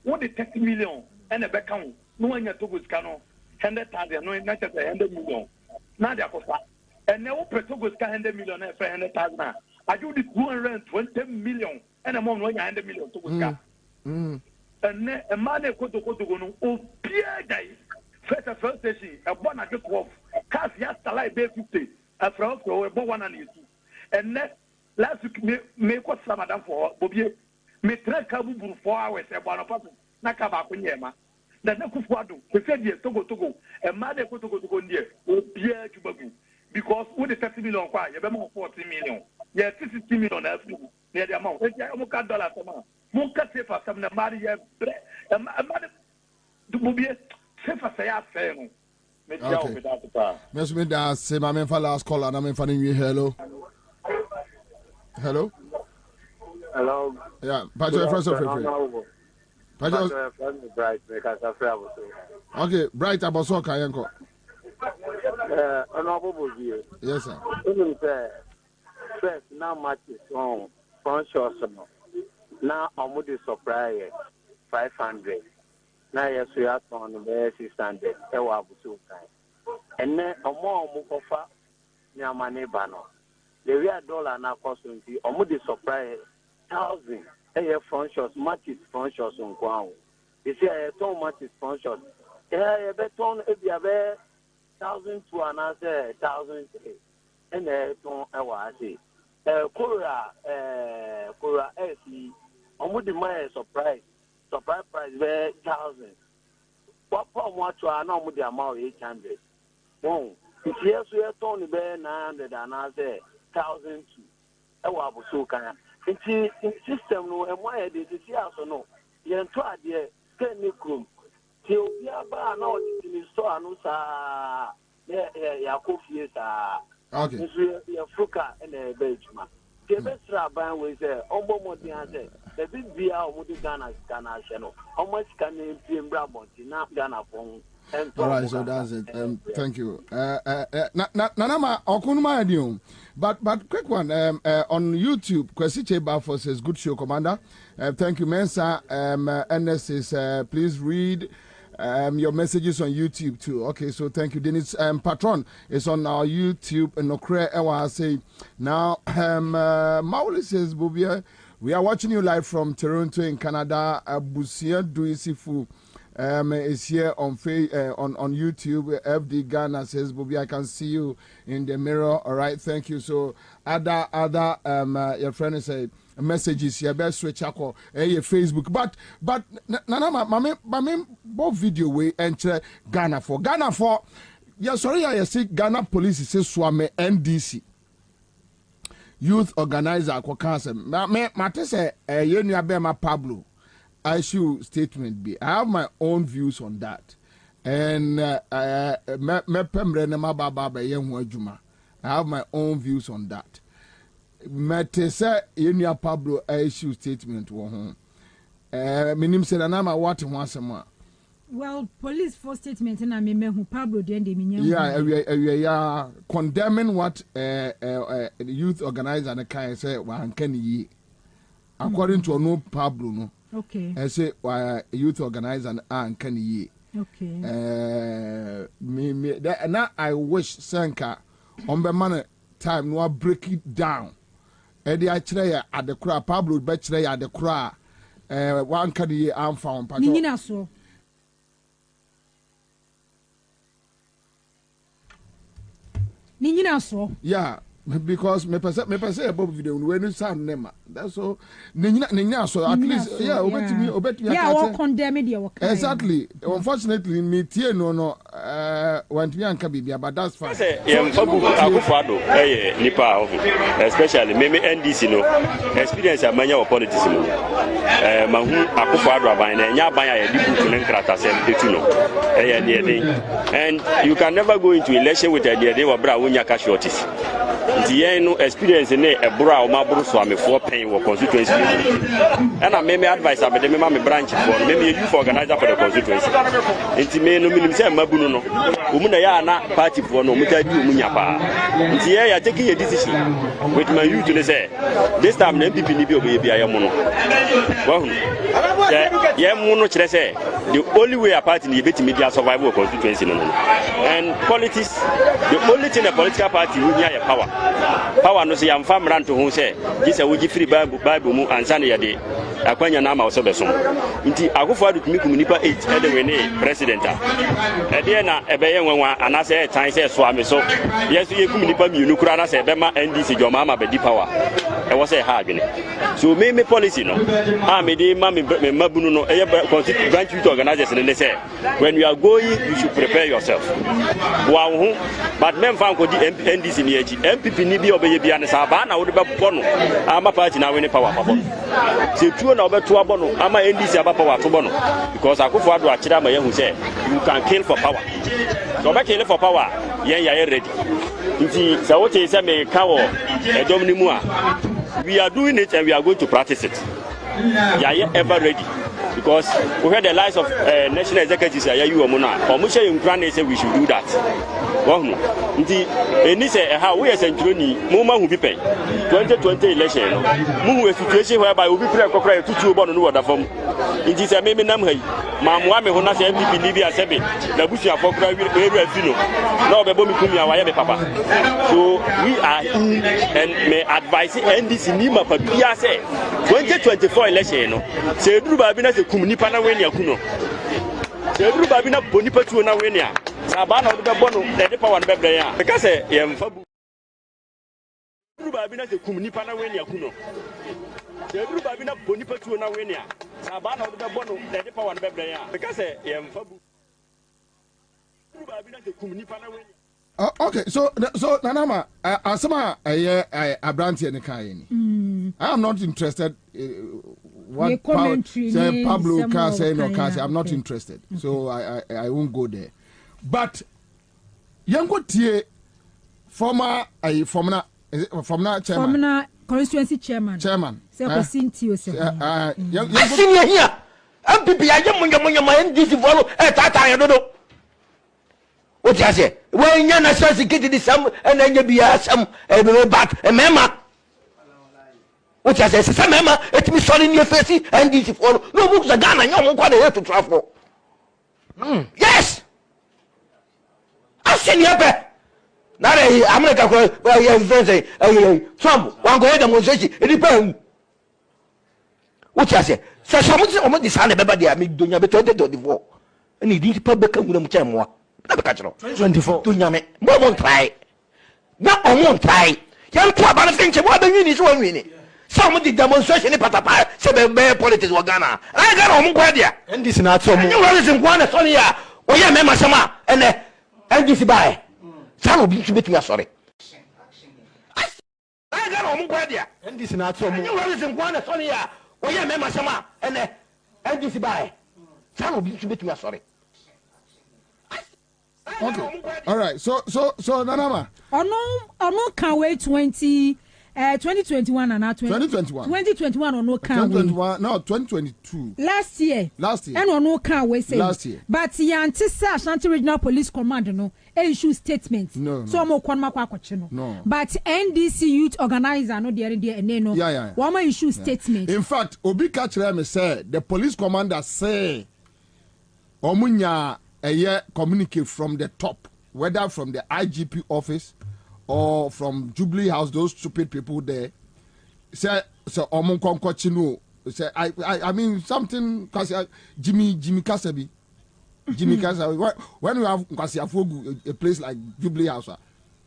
What the 30 million and a back count no one to go scan 100,000 no not 100 million. Now they are and now opetugo sika 100 million and 100,000. I do the 220 million and a mom 100 million to go scan. And a man go to no oh Pierre day first station a one at 12 cars yesterday day 50 a from one and you and last week me what some madam for Bobie me track kabu 4 hours e bono papo na ka ba kunyema na na kufuado we said yes togo e ma de ko togo ndie o bia tubagu because we the 30 million kwa ye be mo 40 million ye 60 million na afu ne de amount e ya mo ka dollar sama mo ka sefa sam na mari ye bre e ma de Bobie sefa say afa no me dia o me da pa me da se ma me fa last call na me fa ni hello. Hello. Yeah, Pacho first of all. Pacho Bright because I feel okay, Bright aboso kayenko. Honorable Bobie. Yes sir. Even say first now match is on conscious now amudi surprise 500. Now yes we are on the 600 e wa abuso kan. Enne omo kofa ni amane ba no. The real dollar now cost until almost the surprise 1,000. A front shots, matches front shots on ground. They say a ton matches front shots. A beton, if you have 1,000 to another 1,000, and a ton, I say. Kura, almost the money surprise price 1,000. What problem what you are now with the amount 800? Boom. If yes, we are turning 900 and I say 1,002. I was so kind. It's system no, and why did you see us or no? You tried the scanning room. Till we are by now in the store, no, sir. Yeah, coffee, sir. Okay. You're Fruka and a benchmark. The best rabbi was there, almost more than I said. The big beer would be Ghana channel. How much can you be in Brabant? Not Ghana phone. All right, so that's it. Thank you. Nanama okunuma edium. But quick one. On YouTube, Kwesi Cheba says good show, Commander. Thank you, Mensa. NS is please read your messages on YouTube too. Okay, so thank you. Dennis Patron is on our YouTube and Okre Ewa say now. Mauli says Bobie, we are watching you live from Toronto in Canada. Abusia Duisifu. Is here on YouTube. FD Ghana says, Bobie, I can see you in the mirror. All right, thank you. So other your friend is a messages here. Best switch ako your Facebook. But nana mame both video way enter Ghana for. Yeah, sorry, I see Ghana police say swame NDC. Youth organizer ko cancer. Mate say you nua Pablo. Issue statement be. I have my own views on that, and I have my own views on that. Matesa Yenia Pablo issue statement. Minim said, and I'm watching once more. Well, police for statement, and I mean, who Pablo did. Yeah, we are condemning what the youth organizer and the kind say, well, can ye according to no Pablo no. Okay. I say youth organizer and can ye. Okay. Now I wish Sanka on the money time no break it down. Eddie actually at the crowd Pablo Betchley at the crowd. One can ye am found. Nina so. Nina so. Yeah. Because me pese above video when you sound nema. That's all. Nina so at least yeah. Obet me. Yeah, all condemn it. Exactly. Unfortunately, me tie no. want me anka bibia, but that's fine. Say Akufo-Addo nipa especially maybe NDC no experience amanya of politics no. Mahu Akufo-Addo aban na nya aban ya di butu ne nkrata sem etu no. And you can never go into election with a dey wa bra wonya cash shorties. Nti no experience ne ebro a o ma bro so amefo pen wo constituency. And I me advice abede me ma me branch for me you for organizer for the constituency. Nti me no minim say mabunu no. Omu na ya na party for no mutadi omu nya pa. Nti ya taking a decision with my youth to say this time na MPP ni bi obebi ayemo no. Wahu. Ye no kire say the only way a party ni beti media survival constituency no. And politics, the only thing a political party will hear power. Power no say am fam ran to who say this a wuji free Bible mu Ansah na yade akwanya na ma so beso. Nti Akufo-Addo tumi kum nipa 8 e de we ne president a. E de na ebeye nwanwa anase e tan say so ameso. Yeso ye kum nipa miunu kura na say be ma NDC joma ma be di power. E wo say ha adwene. So me policy no. Me de ma me mabunu no e constitute branch youth organizers ne say when you are going you should prepare yourself. But men fan ko di NDC ni eji MPP ni bi obeye bia ne sa ba na wo de be bono ama party na we ne power papa. Se tuo na obeto abono ama NDC aba power to bono because Akufo-Addo akira ma yehu say you can kill for power. So be kill for power yen ya ready. Nti say what say me ka wo edom ni mu a we are doing it and we are going to practice it. Yeah, ever ready. Because we heard the lies of national executives here, you say we should do that. How we as a journey, Muma who be paid 2020 election. Move a situation whereby we be prepared to 2 1 water from it is a maybe Namhe, Mamwame, who not MPP Libya Sebi, the Bush for every Fino, no Bobie Kumia, whatever Papa. So we are in and may advise NDC Nima Papia say 2024 election. Say Babina Kumnipa na wenia kuno. Sebru Babina bonipa tu na wenia. Sabana do be bono de power no bebre ya. Because ye mfa bu. Sebru Babina se kumnipa na wenia kuno. Sebru Babina bonipa tu na wenia. Sabana do be bono de power no bebre ya. Because ye mfa bu. Sebru Babina se kumnipa na wenia. Okay, so Nanama, asama Abranti and Kaini. I am not interested. What Pablo can say no can say. I'm not interested, so I won't go there. But Yango Tie, former chairman, constituency chairman. Say Cintio. Senior here. MPP ayamunya NDC follow. Tata I don't know. What you say? When you national security the some and then you be some back a mema. What you say? Some mema. It me sorry in your face and this follow. No books are Ghana. You won't here to travel. Yes. I seen you up. Now America well your friends say Trump one go ahead demonstration. It depends. What you say? So someone almost decided about the amic dunya be 2024. And he didn't public come with them more. 2024 to Yame. What won't try? Not on one try. Young Kwabena think what the win is one winning. Some of the demonstration in Patapa said the politics were Ghana. I got on Guardia. And this is not so. You are in Guana Sonia. Oh, yeah, Mamma Sama and this by. Some of you should be sorry. I got on Guardia. And this is not so. You are in Guana Sonia. Oh, yeah, Mamma Sama and this by. Some of you should be sorry. Okay. All right. So Nanama. No can wait 2021 and 2021 or no can 2021 no 2022 last year and no can wait say last year but the Ansah Ashanti Regional Police Command no issue statement so mo kwan makwa no but NDC youth organizer no there and no one issue statement. In fact obi ka kire me say the police commander say omunya communicate from the top, whether from the IGP office or from Jubilee House, those stupid people there. Say I mean something Jimmy Kasabi. Jimmy Kasabi. When we have Kwasiafogu, a place like Jubilee House.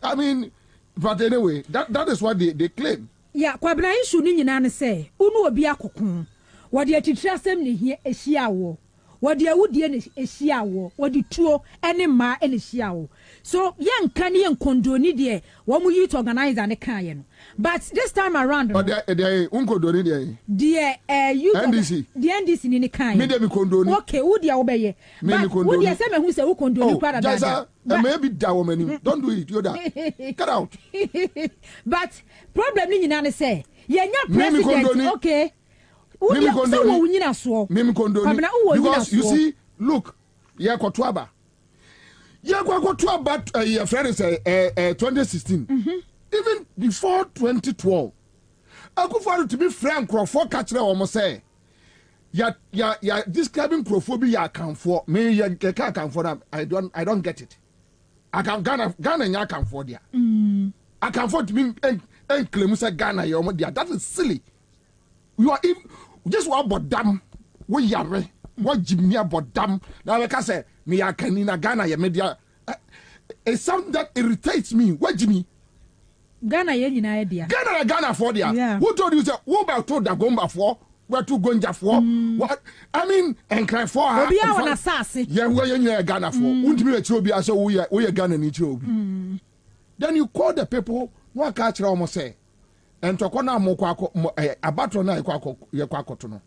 I mean, but anyway, that is what they claim. Yeah, Kwabena issue ni nyina ne say, unu obi akokon. What the trust them ni here ehia wo. What the awudi ene ehia wo, what the tuo ene ma ene ehia wo. So yen kan yen kondoni de wo mu youth organizer ne kan ye no. But this time around but the unkondoni de youth NDC the NDC ni kan. Me de me kondoni. Okay, wo dia wo be ye. But wo dia say me hu say wo kondoni kwada da. Maybe that woman don't do it, you that. Get out. But problem ni nyina ne say yenya president okay. Because you see, look, Yakotuaba. Your friend is 2016. Even before 2012. I could find to be frank, Crawford catcher almost say. Yeah, describing Crawphobia account for me, you can't account for them. I don't get it. I can Ghana and I can for there. I can afford to be and claim Ghana, your dear. That is silly. You are even. Just what about damn? We are what Jimmy about damn? Now, like I say, me I can in Ghana, your media. It's something that irritates me. What Jimmy? Ghana, you know, idea. Ghana for there. Yeah. Who told you that? Who about told that Gomba for? Where to Gonja for? What? I mean, and cry for her. We are on a sassy. Yeah, where you Ghana for? Wouldn't be a Chobi, I saw we are Ghana in Chobi. Then you call the people, what catch almost say. And to kona mo kwako abatro na kwako to no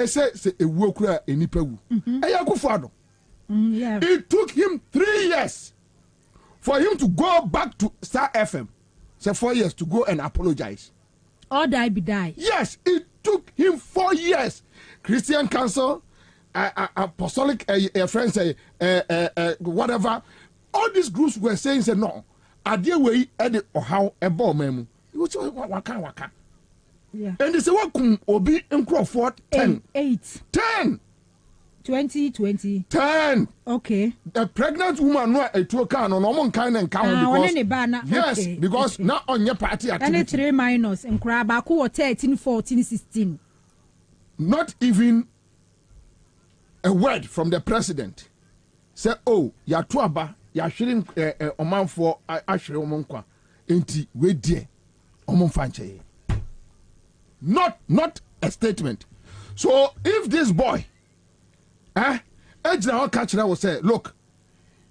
say ewu okura enipa wu Akufo-Addo. Yeah, it took him 3 years for him to go back to Star FM. Say 4 years to go and apologize. Or die be die. Yes, it took him 4 years. Christian Council, Apostolic friends say whatever, all these groups were saying say no adie we ede how ebo memu. Waka. Yeah. And they say what kum obi Crawford 10. 2020. 10. Okay. A pregnant woman no a two can on one kind and count because yes, okay. Because now on your party activity. And 3 minus and Krabaku or 13, 14, 16. Not even a word from the president. Say, oh, ya tuaba, ya shilling a man for Ashre Omonkwa. Enti we dear. Not a statement. So if this boy Ejna Okachira will say, look,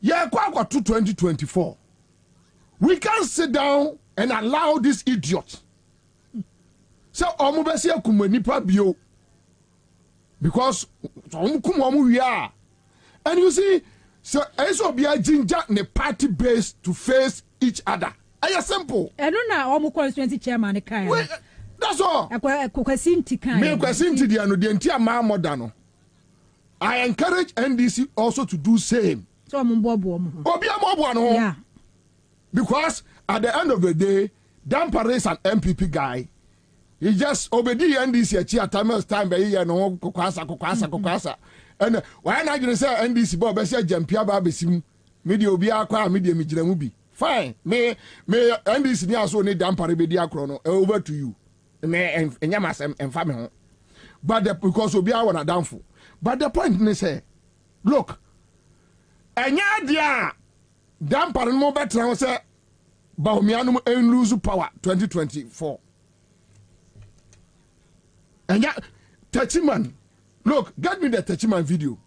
yeah, kwa to 2024. We can't sit down and allow this idiot. So omubesi kumenipa bio. Because we are. And you see, so eso be a ginger ne party base to face each other. Are simple? I don't know. Omu constituency chairman kind. That's all. Kwasinti kind. Me kwasinti di ano di entia ma modano. I encourage NDC also to do same. So mumbobo omu. Obi amobo ano. Yeah. Because at the end of the day, Dan Paris an MPP guy. He just obedi NDC a time by year no kokwasa. And why not you say NDC bo be say jampia ba besim. Media obi akwa media mi gina mu bi. Fine. Me NDC ni aso ni dampare be di akro no over to you. Me enyamasem emfa me ho. But because obi a wana downful. But the point is say, look, enya dia dampare no betra say Bahumianum and lose power 2024. Enya Techiman. Look, get me the Techiman video.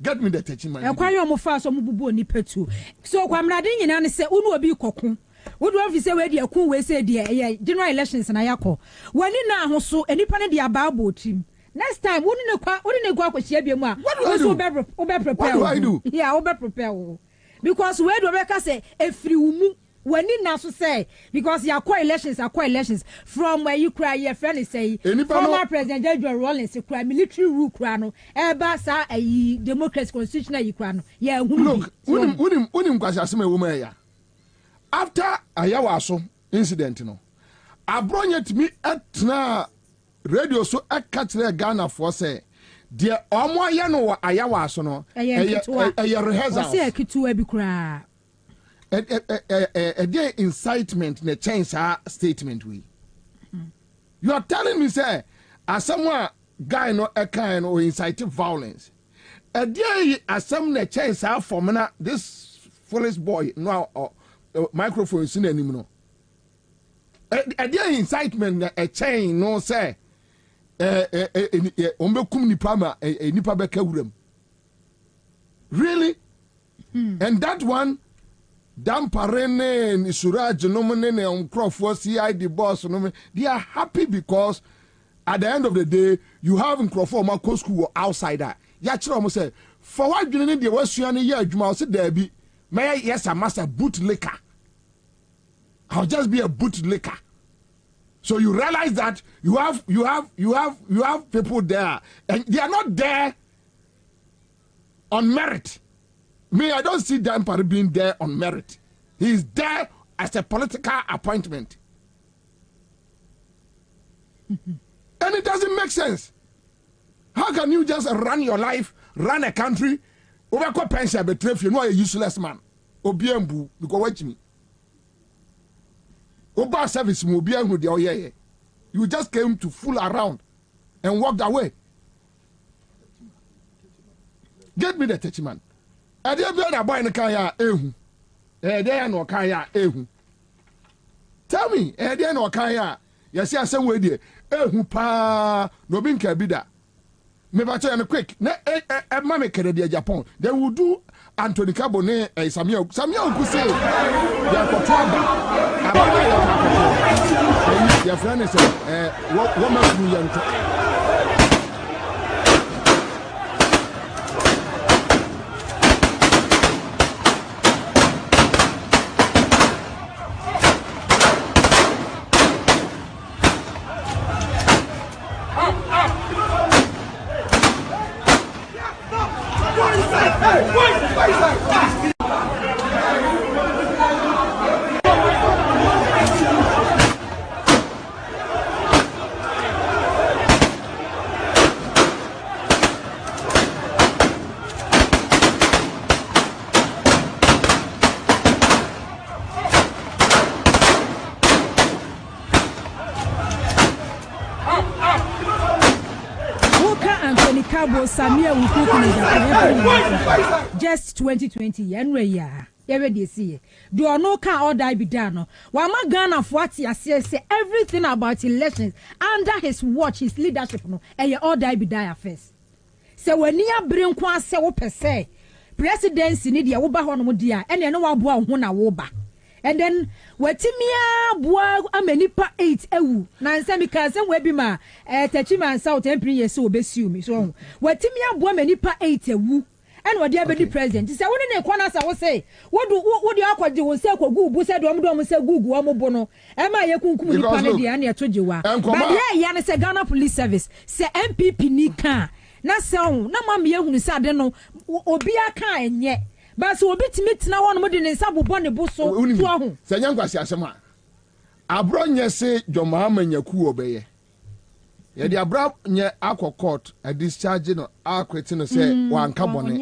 Get me the Techiman. Ekwayo mo fa so mo bubu oni petu. So kwamrade nyina ne se unu obi kokku. Would want to say where the akun we say the general elections na yakọ. Wani na ahoso enipa ne dia Bible team. Next time wouldn't go kwahia bi mu a. What do I do? Yeah, obe prepare. Because where do we say efri umu when in now say because you are elections from where you cry your friend is say former President George Rawlings cry military rule crano eba sa a democracy constitutional crano yeah look unim kwasi aseme wo ya after ayawaso incident no abronya timi etna radio so akatre Ghana for say de omo ya no ayawaso no e rehearsal say akitu abi kra a day incitement in a change our statement we. You are telling me say as someone guy no a kind or inciting violence. A day as some change our formula this foolish boy no microphone in anymore. A day incitement a chain no say ombekum ni pama nipa beka wuram. Really? And that one, Damparene, Suraj, Nominee, on Crawford, CID boss, they are happy because at the end of the day, you have Crawford, Marco School outsider. Yachiro almost said, for what you need the West Union year, Jumal said there be, may I, yes, I must have bootlicker. I'll just be a bootlicker. So you realize that you have people there, and they are not there on merit. Me, I don't see Dampare being there on merit. He is there as a political appointment. And it doesn't make sense. How can you just run your life, run a country, over pension, but if you know a useless man? Obiembu, because watch me. Oba service, you just came to fool around and walked away. Get me the touchy I didn't be buy in the car, there no car, Tell me, there no car, yes, yes, some way there, pa, no being cabida. Maybe tell you quick, Mammy Canada, Japan, they will do Anthony Cabone and Samuel could say, they are for trouble. Your friend is what woman. Just 2020 anyway yeah ready see do no can all die be done Wama Ghana for what he say everything about elections under his watch, his leadership no and all die be die first. So when you bring kwa se wo pese presidency ni dia wo ba ho no dia and no wa boa ho na wo ba. And then wetimia boa amenipa 8 ewu na nse mi kan se we bi ma Tachima Ansah 10 years so obesiu mi so wetimia boa amenipa 8 ewu and what the be president say woni na ekwana sa wo say wo do akwaje wo say kwagu bu say dom say gugu wo mo bo no e ma ye kunkum ni pa ne dia na etoje wa but yeah ya ne say Ghana Police Service say MPP ni kan na say na ma me ehunu say ade no obi aka enye but so obi timitna won mo de ne nsa bobɔ ne bo so to ho say nyankwasi asem a abro nye se Joma Amanyaku obeye ye di abra nye akọ court a discharge no akweti no say wanka bone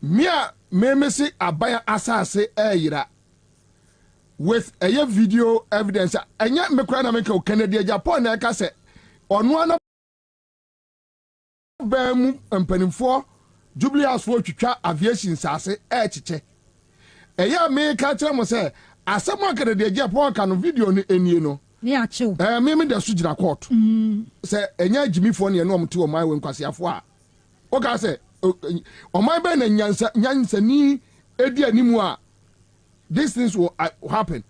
mia memesi abaya asase eyira with a video evidence enya mekura na meka Canada Japan na ka say onu ana ba mu mpanimfo Jubilee House for twitwa aviation sase echiche eya me ka kire mo say asemo Canada Japan ka no video ni enie no ni achew me da su gira court say enya jimifo ne no omte o mai we nkwasiafo a o ka say o mai be na nyansa ni edi animu a these things will happen.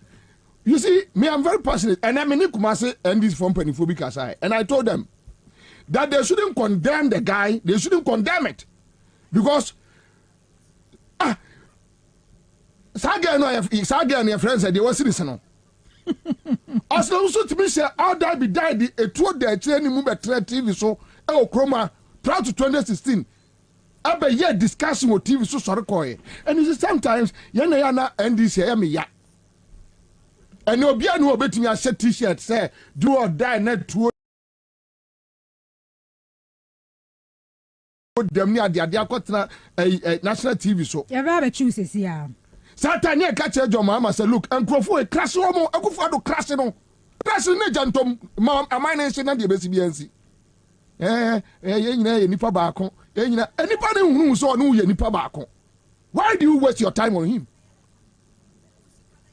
You see, me, I'm very passionate, and I'm in Kumasi and this from Pennyphobic aside. And I told them that they shouldn't condemn the guy, they shouldn't condemn it. Because Saga and your friends said they were citizens. Also, to me, say, all that be died, a tour there, training move at TV, so, Chroma, prior to 2016. I be yet discussing with TV, so sorry, and you see, sometimes, Yana and this here, me, ya. And you'll be able to me a set t-shirt, say, do or die, net to them near the national TV show. You ever choose here? Satania catch your mama say, look, and Crawford a crash homo, I go for the crashing on. Crashing a jantom, mom, a mine and the BCBNC. Nipa bako. Anybody who saw no Nipa bako. Why do you waste your time on him?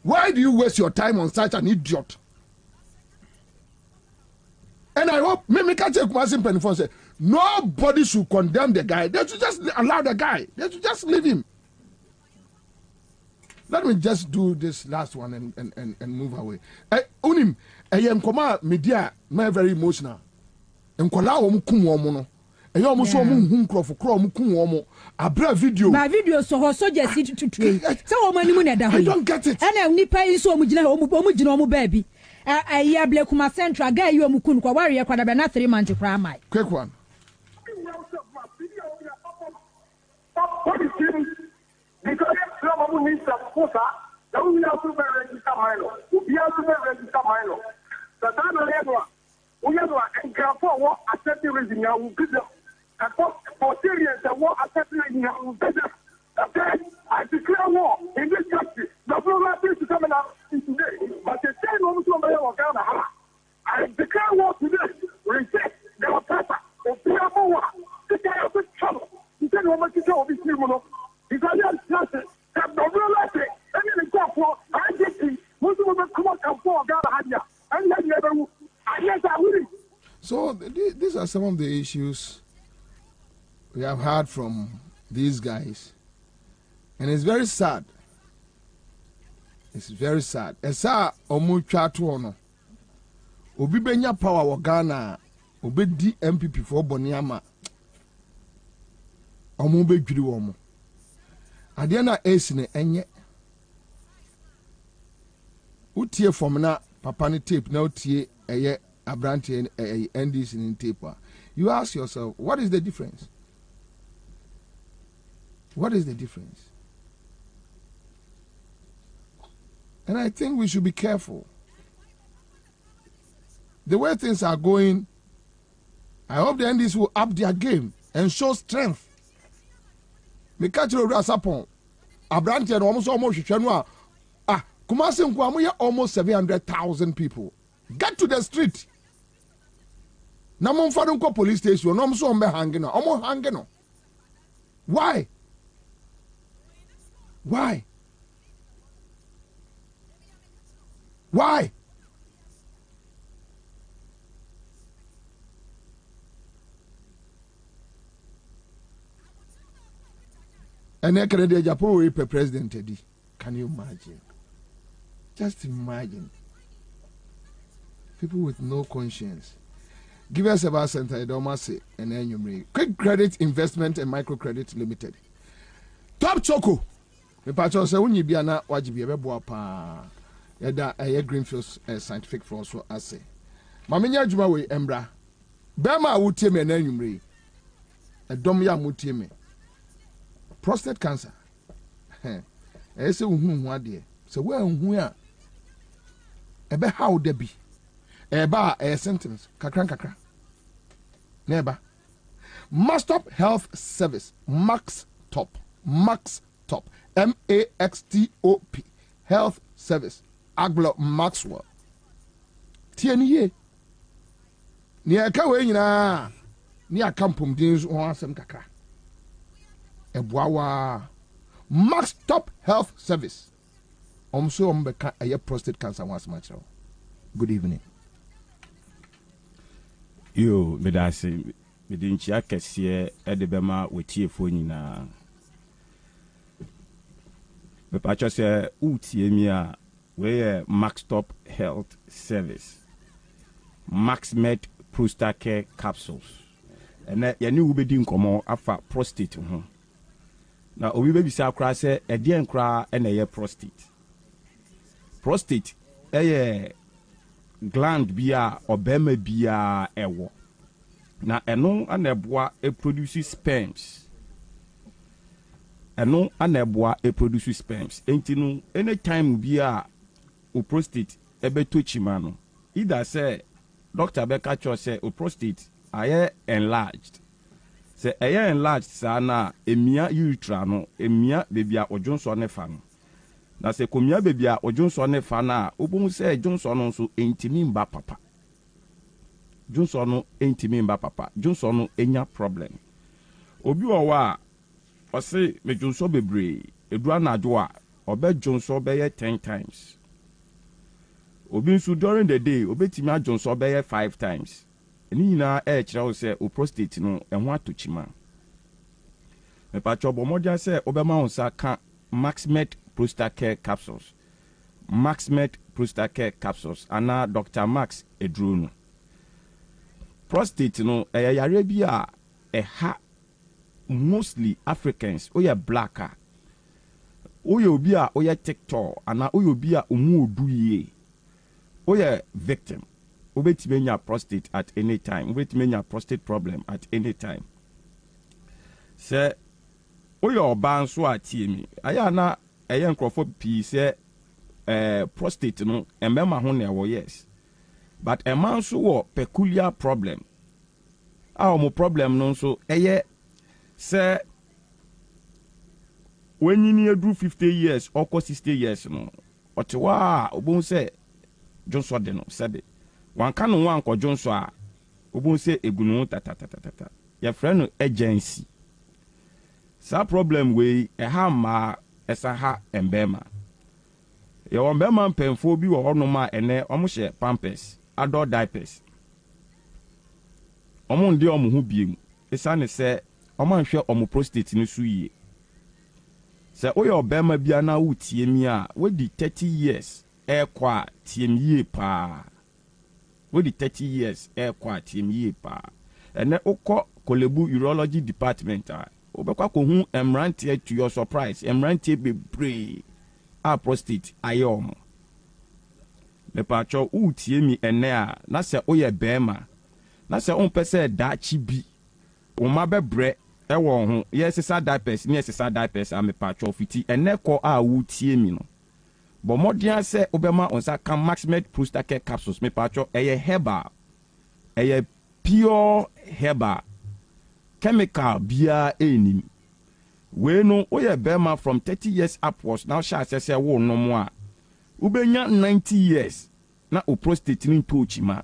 Why do you waste your time on such an idiot? And I hope, me catch a Kumasi Pennyphone say, Nobody should condemn the guy. They should just allow the guy. They should just leave him. Let me just do this last one and move away. Unim, nkoma media, me very emotional. Nkola omu kum omu no. Omu so omu hu nkrofo kro omu kum omu. Abra video. Ba video so ho so just to train. Say omu animu na da ho. I don't get it. Ana nipa yin so omu gina omu baby. Ya Blakuma Central guy you omu kun kwa warrior kwa da na 3 months kra mai. Quick one. What is it? Because some needs a sponsor, that we have to register minor. We have to register minor. The time of labor, we have to encounter what accepting in your business. And for serious, what accepting in your business. Okay, I declare war in this country. The problem is to come out today, but the same moment to Ghana. I declare war today. Reset the oppressor of the war. The guy of trouble. You said what much you told these people. Because I nothing. That the real life. And then go for I get most of them come out for Ghana. And then never. I guess I will. So these are some of the issues we have heard from these guys. And it's very sad. It's very sad. Esa omu twa no. Obi benya power wa Ghana. Obi di MPP for Boniama. Omu be dwiri omu. Ade na esine enye. Utie from na papa ni tape na utie eye abrante NDC in tape. You ask yourself, what is the difference? What is the difference? And I think we should be careful. The way things are going, I hope the NDC will up their game and show strength. Me catch you sapon. Abrante and almost Shishwanwa. Kumasi Nkwamu almost 700,000 people. Get to the street. Namon Fadunko police station. No so hanging. Almost hanging. Why? Why? Why? And I can the Japan will be president Eddie. Can you imagine? Just imagine. People with no conscience. Give us about center, I don't say, and then you may. Quick Credit Investment and Microcredit Limited. Top Choco. Me patcho say when you be na wajibi be boa pa. Yeda Greenfields Scientific for so ase. Mamenya adwuma we embra. Bema wutie me na nwumre. Edom ya mutie me. Prostate cancer. Say hu ade. So we hu a ebe how de bi. Eba sentence kakra. Neba. Maxtop Health Service. Maxtop. MAXTOP Health Service. Aglo Maxwell. Tieniye. Ni aka we nyina. Ni akampum din ho asem kakra. Ebwawa. Maxtop Health Service. Omso ombeka aye prostate cancer once much. Good evening. Yo, medase medinchia kese edebema wetiefo nyina. Mepacho se utie mi a we Maxtop Health Service. Maxmed Prostate Care Capsules. And ya ni ubedi nkomo afa prostate ho. Na obi be bisa akra se ede nkra na ye prostate. Prostate gland bia obema bia ewo. Na eno aneboa produce sperms. Eno aneboa produce sperms. Enti no anytime bia o prostate ebeto chima no. Either say doctor beka cho say o prostate aye enlarged. Say aye enlarged sana emia urethra no emia bebia ojonso ne fa no. Na se komia bebia ojonso ne fa na obom se jonso no so entimi mba papa. Jonso no entimi mba papa. Jonso no enya problem. Obi owa o se me jonso bebre edura na adwo a obe jonso be 10 times. Obi nso during the day obetimi ajonso be 5 times. ni na e kira wo se o prostate no enho atochima me pa chobo modja se obema onsa ka Maxmed prostate care capsules Maxmed prostate care capsules ana Dr. Max edru no prostate no yare bi a ha mostly Africans oya blacker oya obi a oya TikTok ana oya obi a omu oduye oya victim obetimenya prostate at any time obetimenya prostate problem at any time se oya oba nso atie mi aya na eye nkrofo pi se prostate no embema ho na wo yes but a man so wo peculiar problem mo problem no so eye se when you near 50 years or 60 years no otewa obon se jonso de no sebe wan ka no wan ko jonso a obon se egunu tata ya friend no agency sa problem we ha ma esa ha embema ya embema mpemfo bi wo hono ma ene omo hye pampers adult diapers omo ndi omo hu biem esa ne se omo anhwe omo prostate no su yie se oyo obema bia na wutie mi a wedi 30 years kwa tiem yie pa wedi 30 years kwa tiem yie pa ene ukọ Kolebu urology department a obekwa ko hu emrantie to your surprise emrantie bebre a prostate ayom me pa cho wutie mi ene a na se oye bema na se on pese da chi bi o ma bebre ewo ho yes sa diapers ni yes sa diapers am pa cho fiti ene ko a wutie mi no bo modern se obema onsa kan Maxmed prostate care capsules me pa cho eye herbal eye pure herbal chemical bia enim we no oye bema from 30 years upwards now sha se wo no mo a ubenya 90 years na o prostate ni tochima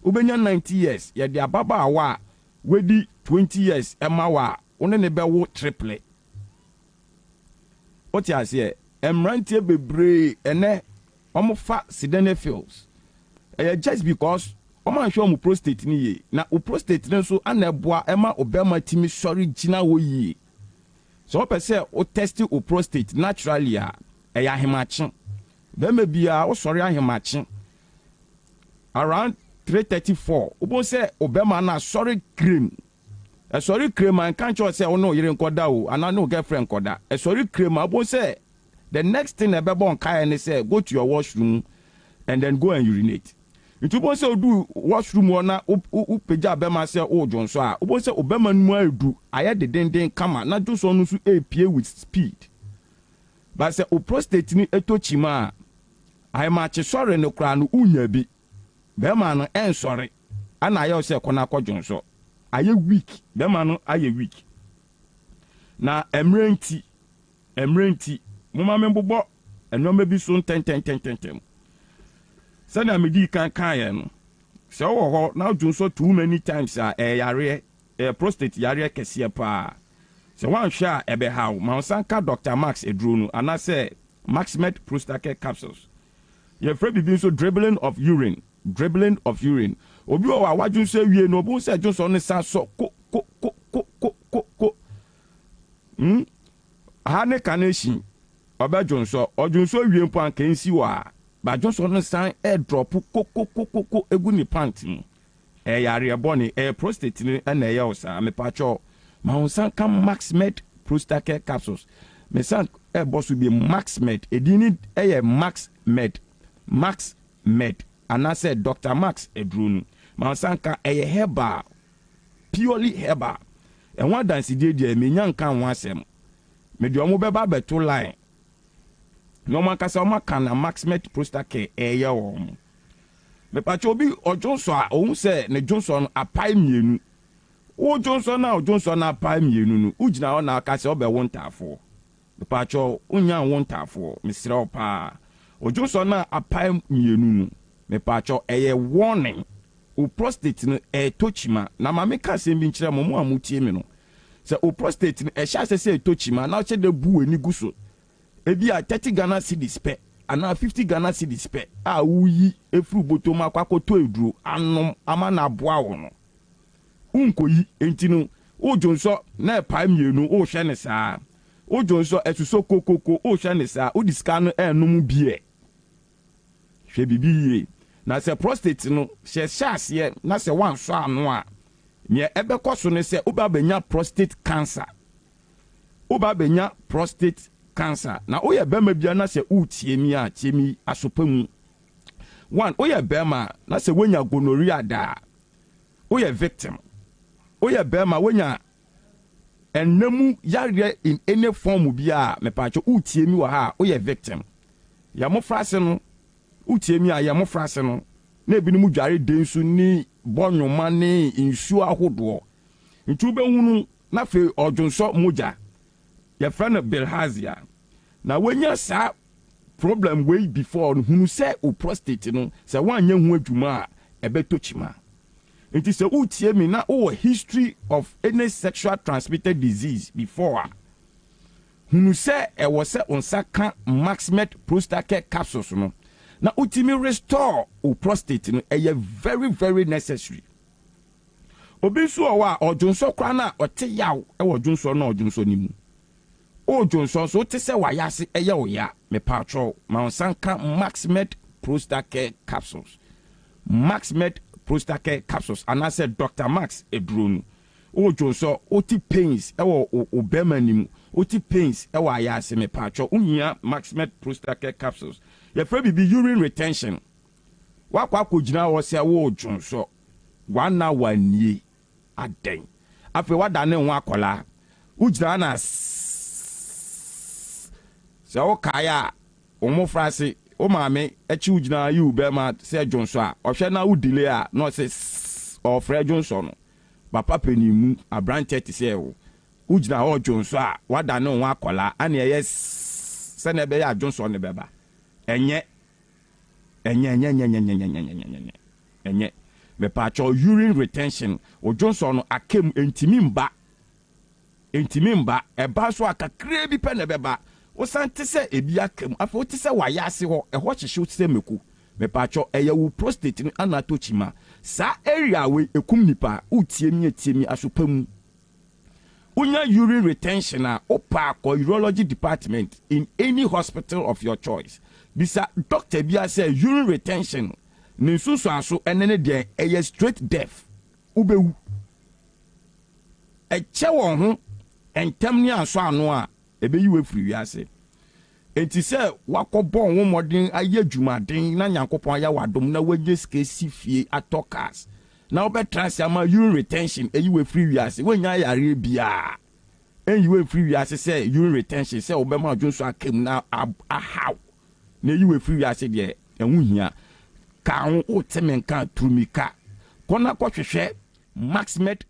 ubenya 90 years ye de ababa awa wedi 20 years ema wa one ne be wo triple oti ase emrantie bebre ene omofa sildenafils just because oman hwe omo prostate ni ye na o prostate ne so aneboa ema obema timi sorry gina wo yi so pese o test o prostate naturally a ya hemachi bema bia o sorry ahemachi around 334 obo se obema na sorry cream sorry cream an kan cho se ono yire nkoda o ana no girlfriend nkoda sorry cream obo se the next thing ebebo nkai ne say go to your washroom and then go and urinate. It will say do washroom or na upeja bema say o jonso a obo say obema nmu adu aye de den kama na do so no so apie with speed. But say o prostate ni etochima aye ma che sore no kra no unya bi bema no en sore ana aye say kona kwajonso aye weak bema no aye weak na emrenti mama membobo enoma bi so 10 sana medi kan ya no se wo ho na dun so too many times a yare prostate yare kese pa se wan hwa ebe how ma sanka Dr. Max edru no ana se Maxmed prostate care capsules ye free bi so dribbling of urine obi o wa wadun so wie no obo se dun so ne sa so ko ha ne kanation oba jonso ojunso wie mpo an kansi wa ba jonso no san drop ko egu ni pant mu yare boni prostate ni na ye osa me pacho ma onsan kan Maxmed prostate care capsules me san bosu bi Maxmed edini Maxmed ana say Dr. Max edrunu ma onsan kan herbal purely herbal one dance dey me nyan kan wan asem me de omo beba beto line no man kasa o kan na Maxmed prostate care ye wo me pacho bi ojonso a ohun se ne Johnson apai mienu o Johnson na apai mienu no ugina o na kasa o be wontafo me pacho unya wontafo me sire o pa o Johnson na apai mienu no me pacho eye warning o prostate no tochima na ma me kasa bi nkire mo amutie me no se o prostate no sha se tochima na o che de bu ani guso ebi a 30 Ghana cedis pe ana 50 Ghana cedis pe a wuyi efru botoma kwakoto eduro anom ama na boa wo no unkoyi entino o jonso na pa mienu o hwe ne saa o jonso esuso kokoko o hwe ne saa o diska no enum bie hwe bibi na se prostate no hye hyase na se wanso ano a ne ebekoso ne se oba benya prostate cancer na oye bema bia na se utiemi a tiemi asopamu one oye bema na se wonya gonorrhea da oye victim oye bema wonya enemu yare in any form bia mepacho utiemi wa ha oye victim ya mofrase no utiemi a ya mofrase no na ebinumu dware densu ni bonyoma ni insu ahodo ntu behunu na fe odwonso moja ya friend bilharzia na wenya sa problem way before hunu se o prostate no se wanya hu adwuma a ebetochima nti se utie mi na o history of any sexual transmitted disease before hunu se e wo se onsaka maximate prostate capsules no na utimi restore o prostate no very very necessary obi so wa odwonso kra na ote yaw e odwonso na odwonso ni mu o jonso so te se wayase eye oya me patro ma onsanka maximate prostate capsules anase Dr. Max edronu o jonso oti pains ewo obemanimu oti pains ewo ayase me patro unya maximate prostate capsules ye fra bibi urine retention wakwa kogina wo se wo jonso wana wanie aden afi wadane ho akola ujina na so kaya omofrase o maame echi ugina yu be ma se jonso a ohwe na udile a no se o fre jonso no papa penimu abrante ti se wo ugina o jonso a wada ne ho akola ane ye se na be ya jonso ne beba enye me pacho urine retention o jonso no akem entimi mba eba so akakre bi pe ne beba o sante se ebi akam afo te se wayase ho e ho hyehye te se meku me pacho eye wo prostate ni anatochima sa area we ekum nipa utiemi asopamu unya urine retention a opa ko urology department in any hospital of your choice bisa doctor bia say urine retention ni susu aso enene de eye straight death ubewu eche won ho entem ni aso ano a ebe yiwe free wiase enti se wakobon wo modin aye dwumaden na nyankopon aya wadom na wagye skesi fie atokas na obetrans ama urine retention eyiwe free wiase wanya yare bia eyiwe free wiase se urine retention se obema adwonso akem na ahaw na eyiwe free wiase de ehunhia ka ho otemenka trumika kona kwhwehwe maximate